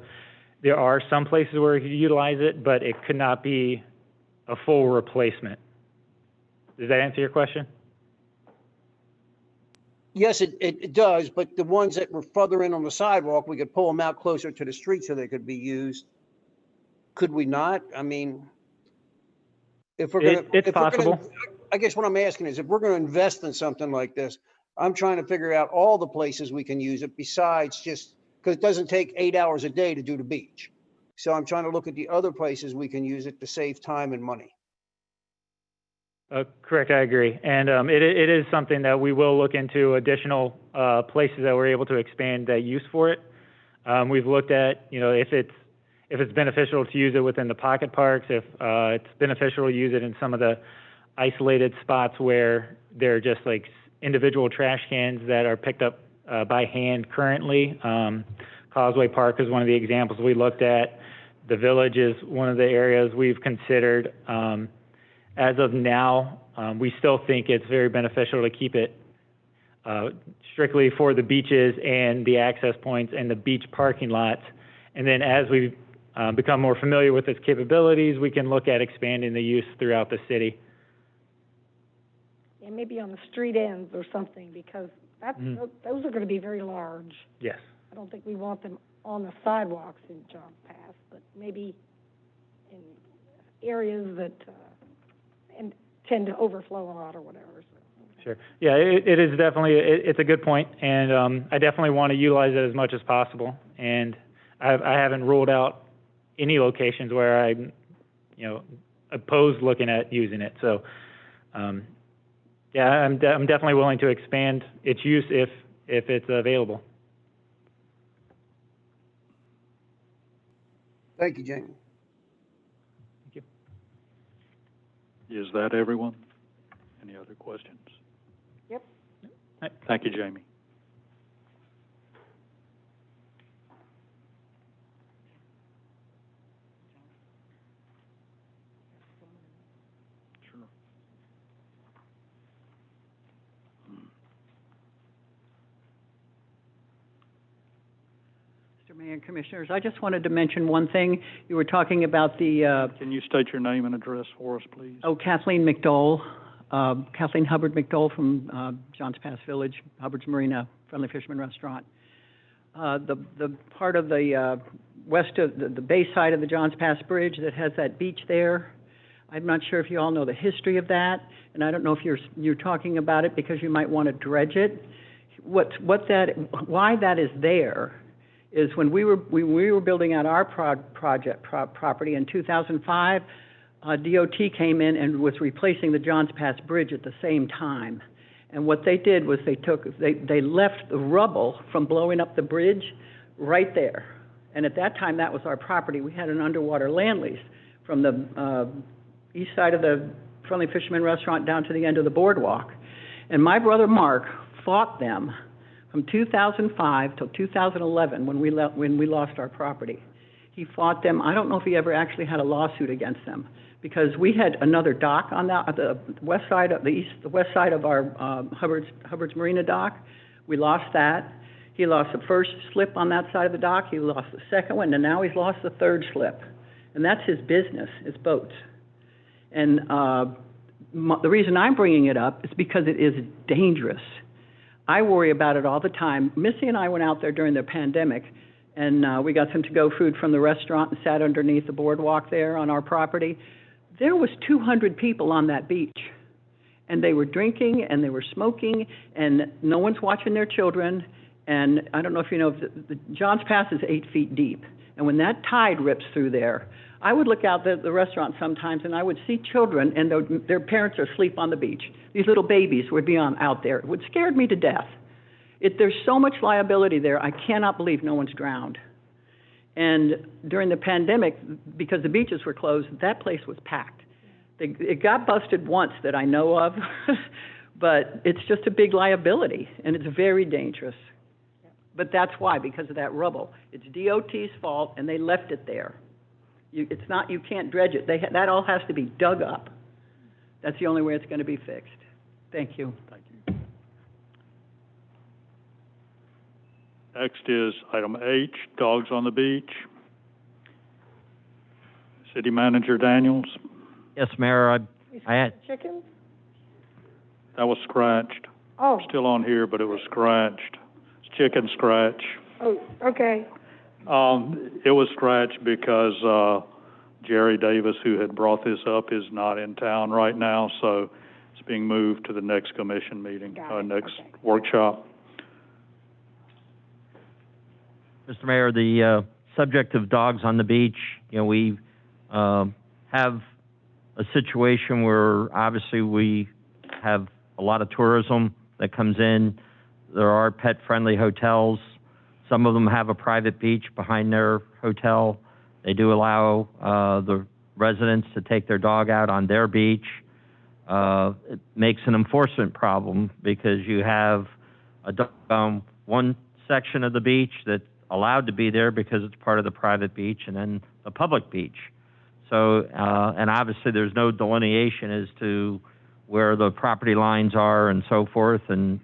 there are some places where we could utilize it, but it could not be a full replacement. Does that answer your question? Yes, it does, but the ones that were further in on the sidewalk, we could pull them out closer to the street so they could be used. Could we not? I mean, if we're gonna, it's possible. I guess what I'm asking is if we're gonna invest in something like this, I'm trying to figure out all the places we can use it besides just, because it doesn't take 8 hours a day to do the beach. So I'm trying to look at the other places we can use it to save time and money. Correct, I agree. And it is something that we will look into additional places that we're able to expand that use for it. We've looked at, if it's beneficial to use it within the pocket parks, if it's beneficial to use it in some of the isolated spots where there are just like individual trash cans that are picked up by hand currently. Causeway Park is one of the examples we looked at. The Village is one of the areas we've considered. As of now, we still think it's very beneficial to keep it strictly for the beaches and the access points and the beach parking lots. And then as we become more familiar with its capabilities, we can look at expanding the use throughout the city. and maybe on the street ends or something, because that's, those are gonna be very large. Yes. I don't think we want them on the sidewalks in John Pass, but maybe in areas that, and tend to overflow a lot or whatever, so. Sure. Yeah, it is definitely, it's a good point, and I definitely want to utilize it as much as possible. And I haven't ruled out any locations where I'm, opposed looking at using it. So, yeah, I'm definitely willing to expand its use if it's available. Thank you, Jamie. Thank you. Is that everyone? Any other questions? Yep. Thank you, Jamie. Sure. Mr. Mayor and Commissioners, I just wanted to mention one thing. You were talking about the, Can you state your name and address for us, please? Kathleen McDole, Kathleen Hubbard McDole from Johns Pass Village, Hubbard's Marina, Friendly Fisherman Restaurant. The part of the west of the bay side of the Johns Pass Bridge that has that beach there, I'm not sure if you all know the history of that, and I don't know if you're talking about it because you might want to dredge it. Why that is there is when we were building out our property in 2005, DOT came in and was replacing the Johns Pass Bridge at the same time. And what they did was they left the rubble from blowing up the bridge right there. And at that time, that was our property. We had an underwater land lease from the east side of the Friendly Fisherman Restaurant down to the end of the boardwalk. And my brother Mark fought them from 2005 till 2011 when we lost our property. He fought them. I don't know if he ever actually had a lawsuit against them, because we had another dock on the west side of the west side of our Hubbard's Marina dock. We lost that. He lost the first slip on that side of the dock. He lost the second one, and now he's lost the third slip. And that's his business, is boats. And the reason I'm bringing it up is because it is dangerous. I worry about it all the time. Missy and I went out there during the pandemic, and we got some to-go food from the restaurant and sat underneath the boardwalk there on our property. There was 200 people on that beach, and they were drinking and they were smoking, and no one's watching their children. And I don't know if you know, the Johns Pass is 8 feet deep, and when that tide rips through there, I would look out the restaurant sometimes, and I would see children, and their parents are asleep on the beach. These little babies would be out there. It would scared me to death. There's so much liability there. I cannot believe no one's drowned. And during the pandemic, because the beaches were closed, that place was packed. It got busted once that I know of, but it's just a big liability, and it's very dangerous. But that's why, because of that rubble. It's DOT's fault, and they left it there. It's not, you can't dredge it. That all has to be dug up. That's the only way it's going to be fixed. Thank you. Thank you. Next is item H, dogs on the beach. City Manager Daniels. Yes, Mayor, I had, Chickens? That was scratched. Oh. Still on here, but it was scratched. It's chicken scratch. Oh, okay. It was scratched because Jerry Davis, who had brought this up, is not in town right now, so it's being moved to the next commission meeting, next workshop. Mr. Mayor, the subject of dogs on the beach, we have a situation where obviously we have a lot of tourism that comes in. There are pet-friendly hotels. Some of them have a private beach behind their hotel. They do allow the residents to take their dog out on their beach. It makes an enforcement problem because you have one section of the beach that's allowed to be there because it's part of the private beach, and then the public beach. So, and obviously there's no delineation as to where the property lines are and so forth, and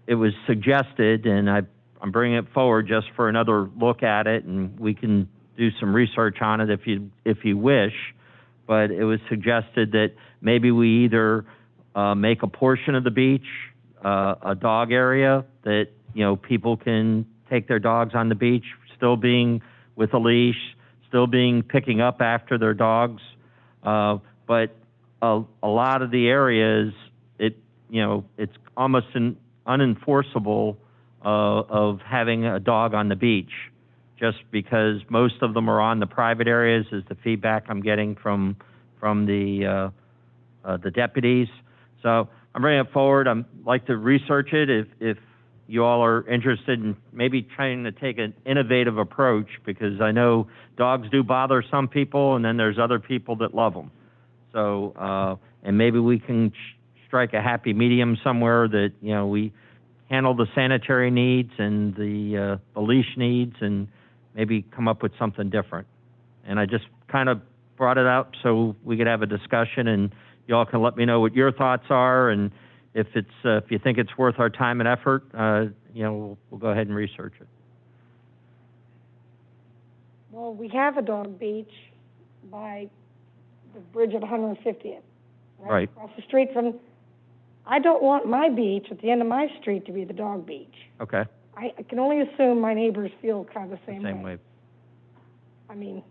it was suggested, and I'm bringing it forward just for another look at it, and we can do some research on it if you wish. But it was suggested that maybe we either make a portion of the beach a dog area that people can take their dogs on the beach, still being with a leash, still picking up after their dogs. But a lot of the areas, it's almost unenforceable of having a dog on the beach, just because most of them are on the private areas, is the feedback I'm getting from the deputies. So I'm bringing it forward. I'd like to research it if you all are interested in maybe trying to take an innovative approach, because I know dogs do bother some people, and then there's other people that love them. So, and maybe we can strike a happy medium somewhere that, we handle the sanitary needs and the leash needs, and maybe come up with something different. And I just kind of brought it out so we could have a discussion, and you all can let me know what your thoughts are, and if you think it's worth our time and effort, we'll go ahead and research it. Well, we have a dog beach by the bridge at 150th. Right. Across the street from, I don't want my beach at the end of my street to be the dog beach. Okay. I can only assume my neighbors feel kind of the same way. I mean,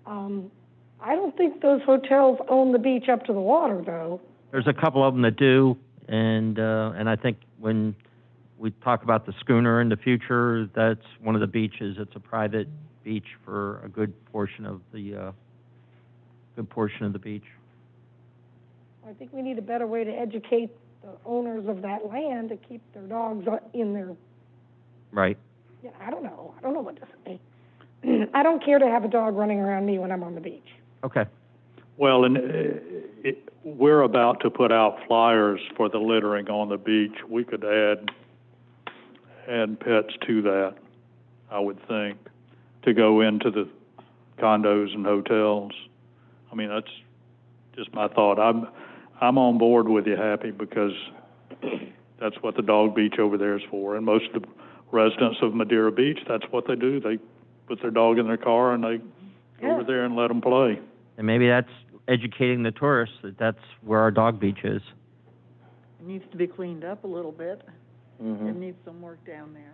I don't think those hotels own the beach up to the water, though. There's a couple of them that do, and I think when we talk about the schooner in the future, that's one of the beaches. It's a private beach for a good portion of the beach. I think we need a better way to educate the owners of that land to keep their dogs in their. Right. Yeah, I don't know what to say. I don't care to have a dog running around me when I'm on the beach. Okay. Well, and we're about to put out flyers for the littering on the beach. We could add add pets to that, I would think, to go into the condos and hotels. I mean, that's just my thought. I'm on board with you, Happy, because that's what the dog beach over there is for. And most of the residents of Madeira Beach, that's what they do. They put their dog in their car and they go over there and let them play. And maybe that's educating the tourists that that's where our dog beach is. It needs to be cleaned up a little bit. It needs some work down there.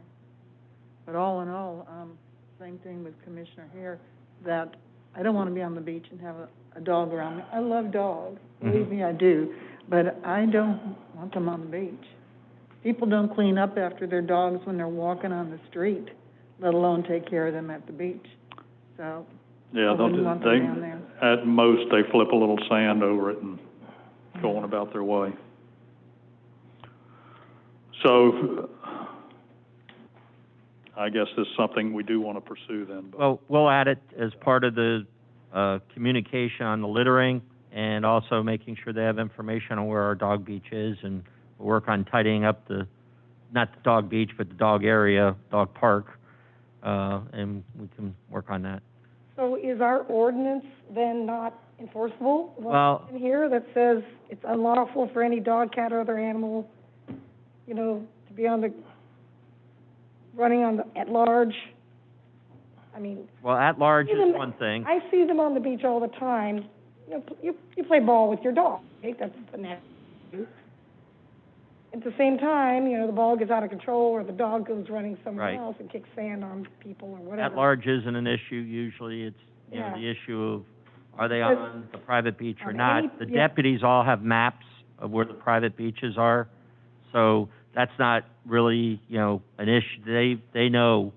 But all in all, same thing with Commissioner Hare, that I don't want to be on the beach and have a dog around me. I love dogs, believe me, I do, but I don't want them on the beach. People don't clean up after their dogs when they're walking on the street, let alone take care of them at the beach. So yeah, I wouldn't want them down there. At most they flip a little sand over it and go on about their way. So I guess this is something we do want to pursue then. But. Well, we'll add it as part of the communication on the littering, and also making sure they have information on where our dog beach is, and we'll work on tidying up not the dog beach, but the dog area, dog park, and we can work on that. So is our ordinance then not enforceable? Well, in here that says it's unlawful for any dog, cat, or other animal, to be running at large. I mean. Well, at large is one thing. I see them on the beach all the time. You play ball with your dog. Right? That's the next. At the same time, the ball gets out of control, or the dog goes running somewhere else and kicks sand on people or whatever. At large isn't an issue. Usually it's, the issue of are they on the private beach or not. The deputies all have maps of where the private beaches are. So that's not really, an issue. They know,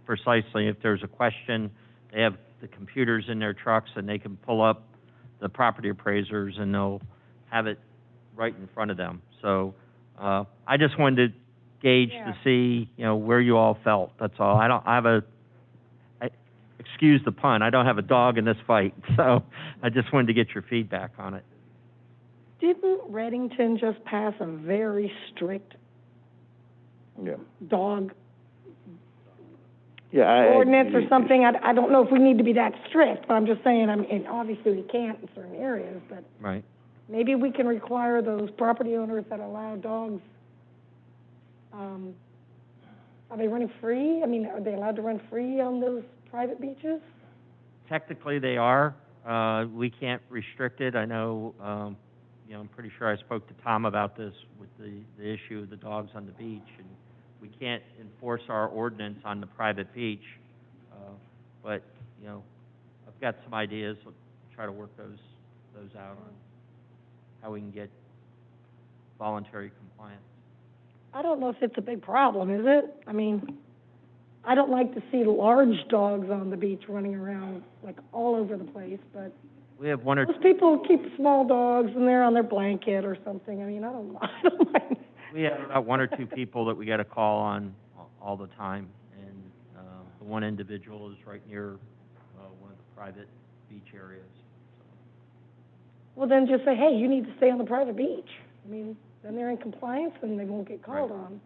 precisely if there's a question. They have the computers in their trucks and they can pull up the property appraisers and they'll have it right in front of them. So I just wanted to gauge to see, where you all felt. That's all. Excuse the pun, I don't have a dog in this fight, so I just wanted to get your feedback on it. Didn't Reddington just pass a very strict dog ordinance or something? I don't know if we need to be that strict, but I'm just saying, and obviously we can't in certain areas, but right. Maybe we can require those property owners that allow dogs, are they running free? I mean, are they allowed to run free on those private beaches? Technically they are. We can't restrict it. I know, I'm pretty sure I spoke to Tom about this with the issue of the dogs on the beach, and we can't enforce our ordinance on the private beach. But, I've got some ideas. We'll try to work those out on how we can get voluntary compliance. I don't know if it's a big problem, is it? I mean, I don't like to see large dogs on the beach running around like all over the place, but we have one or most people keep small dogs and they're on their blanket or something. I mean, I don't mind. We have about one or two people that we get a call on all the time, and the one individual is right near one of the private beach areas. Well, then just say, hey, you need to stay on the private beach. I mean, then they're in compliance and they won't get called on.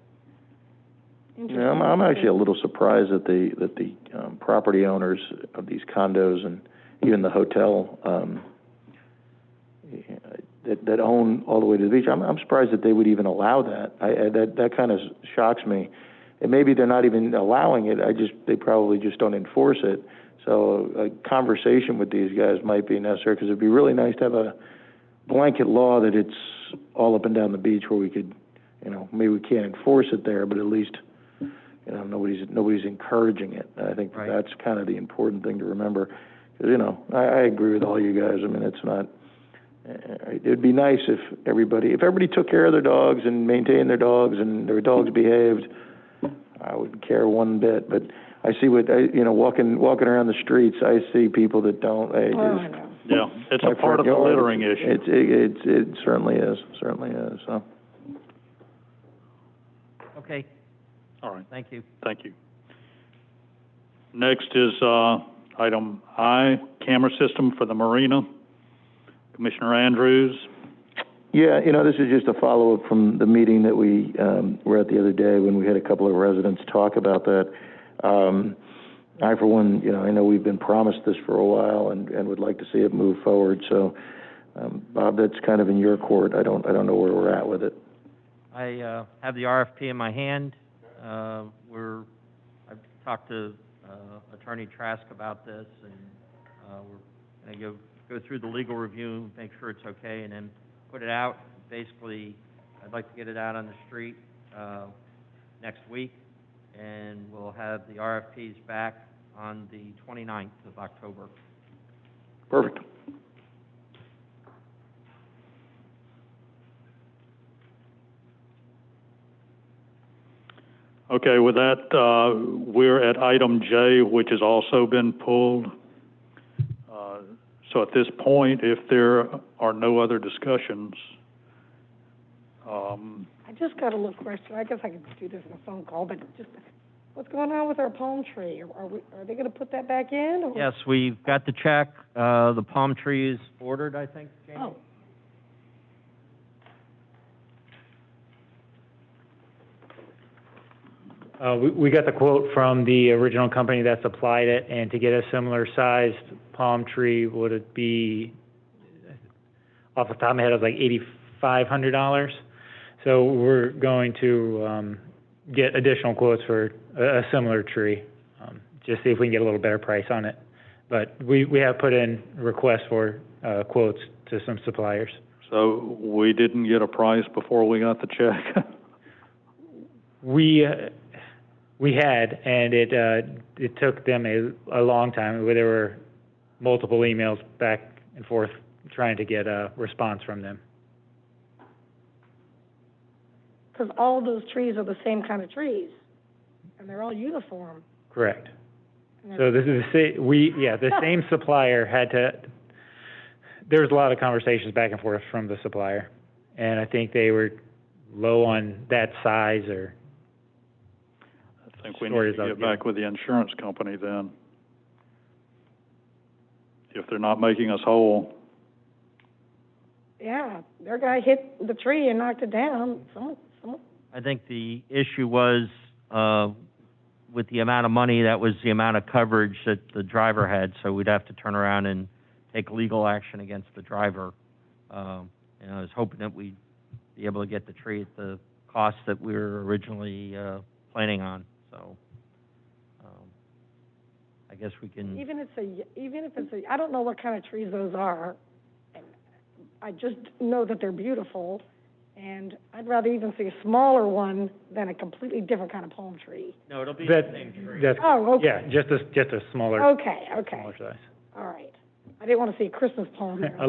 Yeah, I'm actually a little surprised that the property owners of these condos and even the hotel that own all the way to the beach, I'm surprised that they would even allow that. That kind of shocks me. And maybe they're not even allowing it. They probably just don't enforce it. So a conversation with these guys might be necessary, because it'd be really nice to have a blanket law that it's all up and down the beach where we could, maybe we can't enforce it there, but at least, nobody's encouraging it. And I think that's kind of the important thing to remember. Because, I agree with all you guys. I mean, it's not. It'd be nice if everybody took care of their dogs and maintained their dogs and their dogs behaved. I wouldn't care one bit, but I see walking around the streets, I see people that don't. Yeah, it's a part of the littering issue. It certainly is. So. Okay. All right. Thank you. Thank you. Next is item I, camera system for the marina. Commissioner Andrews. Yeah, this is just a follow-up from the meeting that we were at the other day when we had a couple of residents talk about that. I, for one, I know we've been promised this for a while and would like to see it move forward. So, Bob, that's kind of in your court. I don't know where we're at with it. I have the RFP in my hand. I've talked to Attorney Trask about this, and we're going to go through the legal review, make sure it's okay, and then put it out. Basically, I'd like to get it out on the street next week, and we'll have the RFPs back on the 29th of October. Perfect. Okay, with that, we're at item J, which has also been pulled. So at this point, if there are no other discussions, I just got a little question. I guess I could do this in a phone call, but just, what's going on with our palm tree? Are they going to put that back in? Or? yes, we've got the check. The palm tree is ordered, I think, Jamie? Oh. We got the quote from the original company that supplied it, and to get a similar sized palm tree, would it be, off the top of my head, it was like $8,500. So we're going to get additional quotes for a similar tree, just see if we can get a little better price on it. But we have put in requests for quotes to some suppliers. so we didn't get a price before we got the check? We had, and it took them a long time. There were multiple emails back and forth trying to get a response from them. Because all those trees are the same kind of trees, and they're all uniform. Correct. So this is the same supplier had to. There was a lot of conversations back and forth from the supplier, and I think they were low on that size or. I think we need to get back with the insurance company then. If they're not making us whole. Yeah, their guy hit the tree and knocked it down. I think the issue was, with the amount of money, that was the amount of coverage that the driver had, so we'd have to turn around and take legal action against the driver. I was hoping that we'd be able to get the tree at the cost that we were originally planning on. So I guess we can. Even if it's a, I don't know what kind of trees those are. And I just know that they're beautiful, and I'd rather even see a smaller one than a completely different kind of palm tree. No, it'll be the same tree. Oh, okay. Yeah, just a smaller. Okay. Smaller size. All right. I didn't want to see a Christmas palm there. a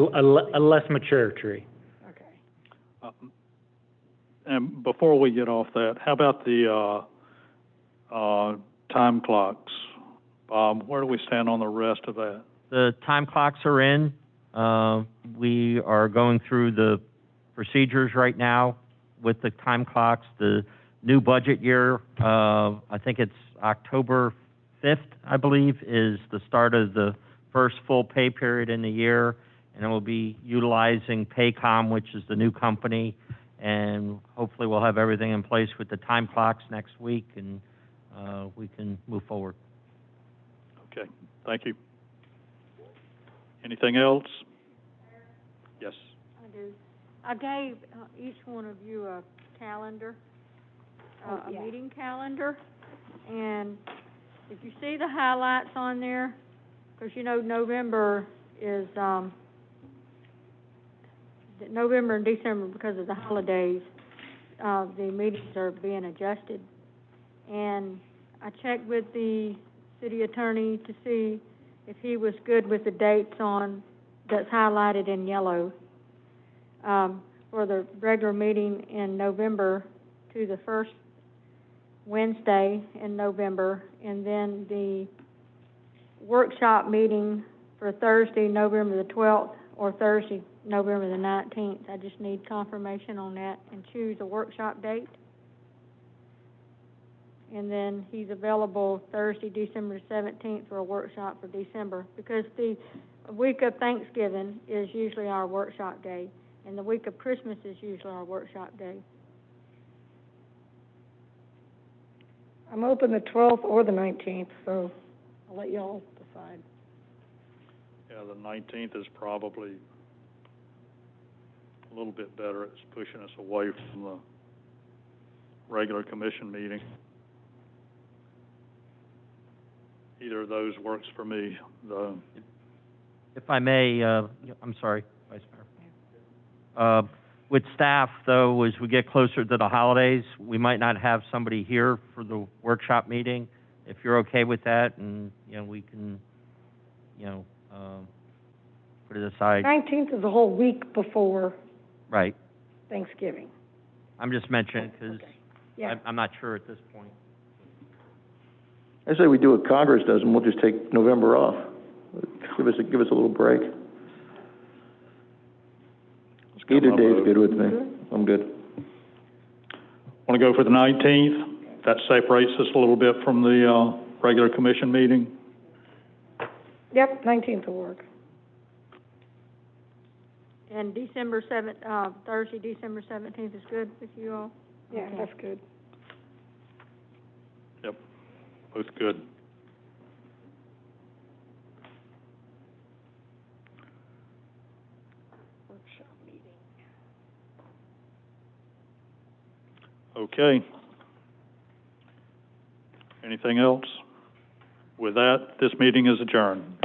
less mature tree. Okay. And before we get off that, how about the time clocks? Where do we stand on the rest of that? The time clocks are in. We are going through the procedures right now with the time clocks. The new budget year, I think it's October 5th, I believe, is the start of the first full pay period in the year, and it will be utilizing Paycom, which is the new company, and hopefully we'll have everything in place with the time clocks next week, and we can move forward. Okay, thank you. Anything else? Yes. I do. I gave each one of you a calendar, a meeting calendar, and if you see the highlights on there, because November is November and December, because of the holidays, the meetings are being adjusted. And I checked with the city attorney to see if he was good with the dates on that's highlighted in yellow for the regular meeting in November to the first Wednesday in November, and then the workshop meeting for Thursday, November the 12th, or Thursday, November the 19th. I just need confirmation on that and choose a workshop date. And then he's available Thursday, December 17th for a workshop for December, because the week of Thanksgiving is usually our workshop day. And the week of Christmas is usually our workshop day. I'm open the 12th or the 19th, so I'll let y'all decide. Yeah, the 19th is probably a little bit better. It's pushing us away from the regular commission meeting. Either of those works for me. If I may, I'm sorry, Vice Mayor. With staff, though, as we get closer to the holidays, we might not have somebody here for the workshop meeting. If you're okay with that, and, we can, put it aside. 19th is a whole week before Right. Thanksgiving. I'm just mentioning because Yeah. I'm not sure at this point. I say we do what Congress does, and we'll just take November off. Give us a little break. Either day's good with me. I'm good. Want to go for the 19th? That separates us a little bit from the regular commission meeting. Yep, 19th will work. And Thursday, December 17th is good with you all? Yeah, Okay. that's good. Yep, both good. Workshop meeting. Okay. Anything else? With that, this meeting is adjourned.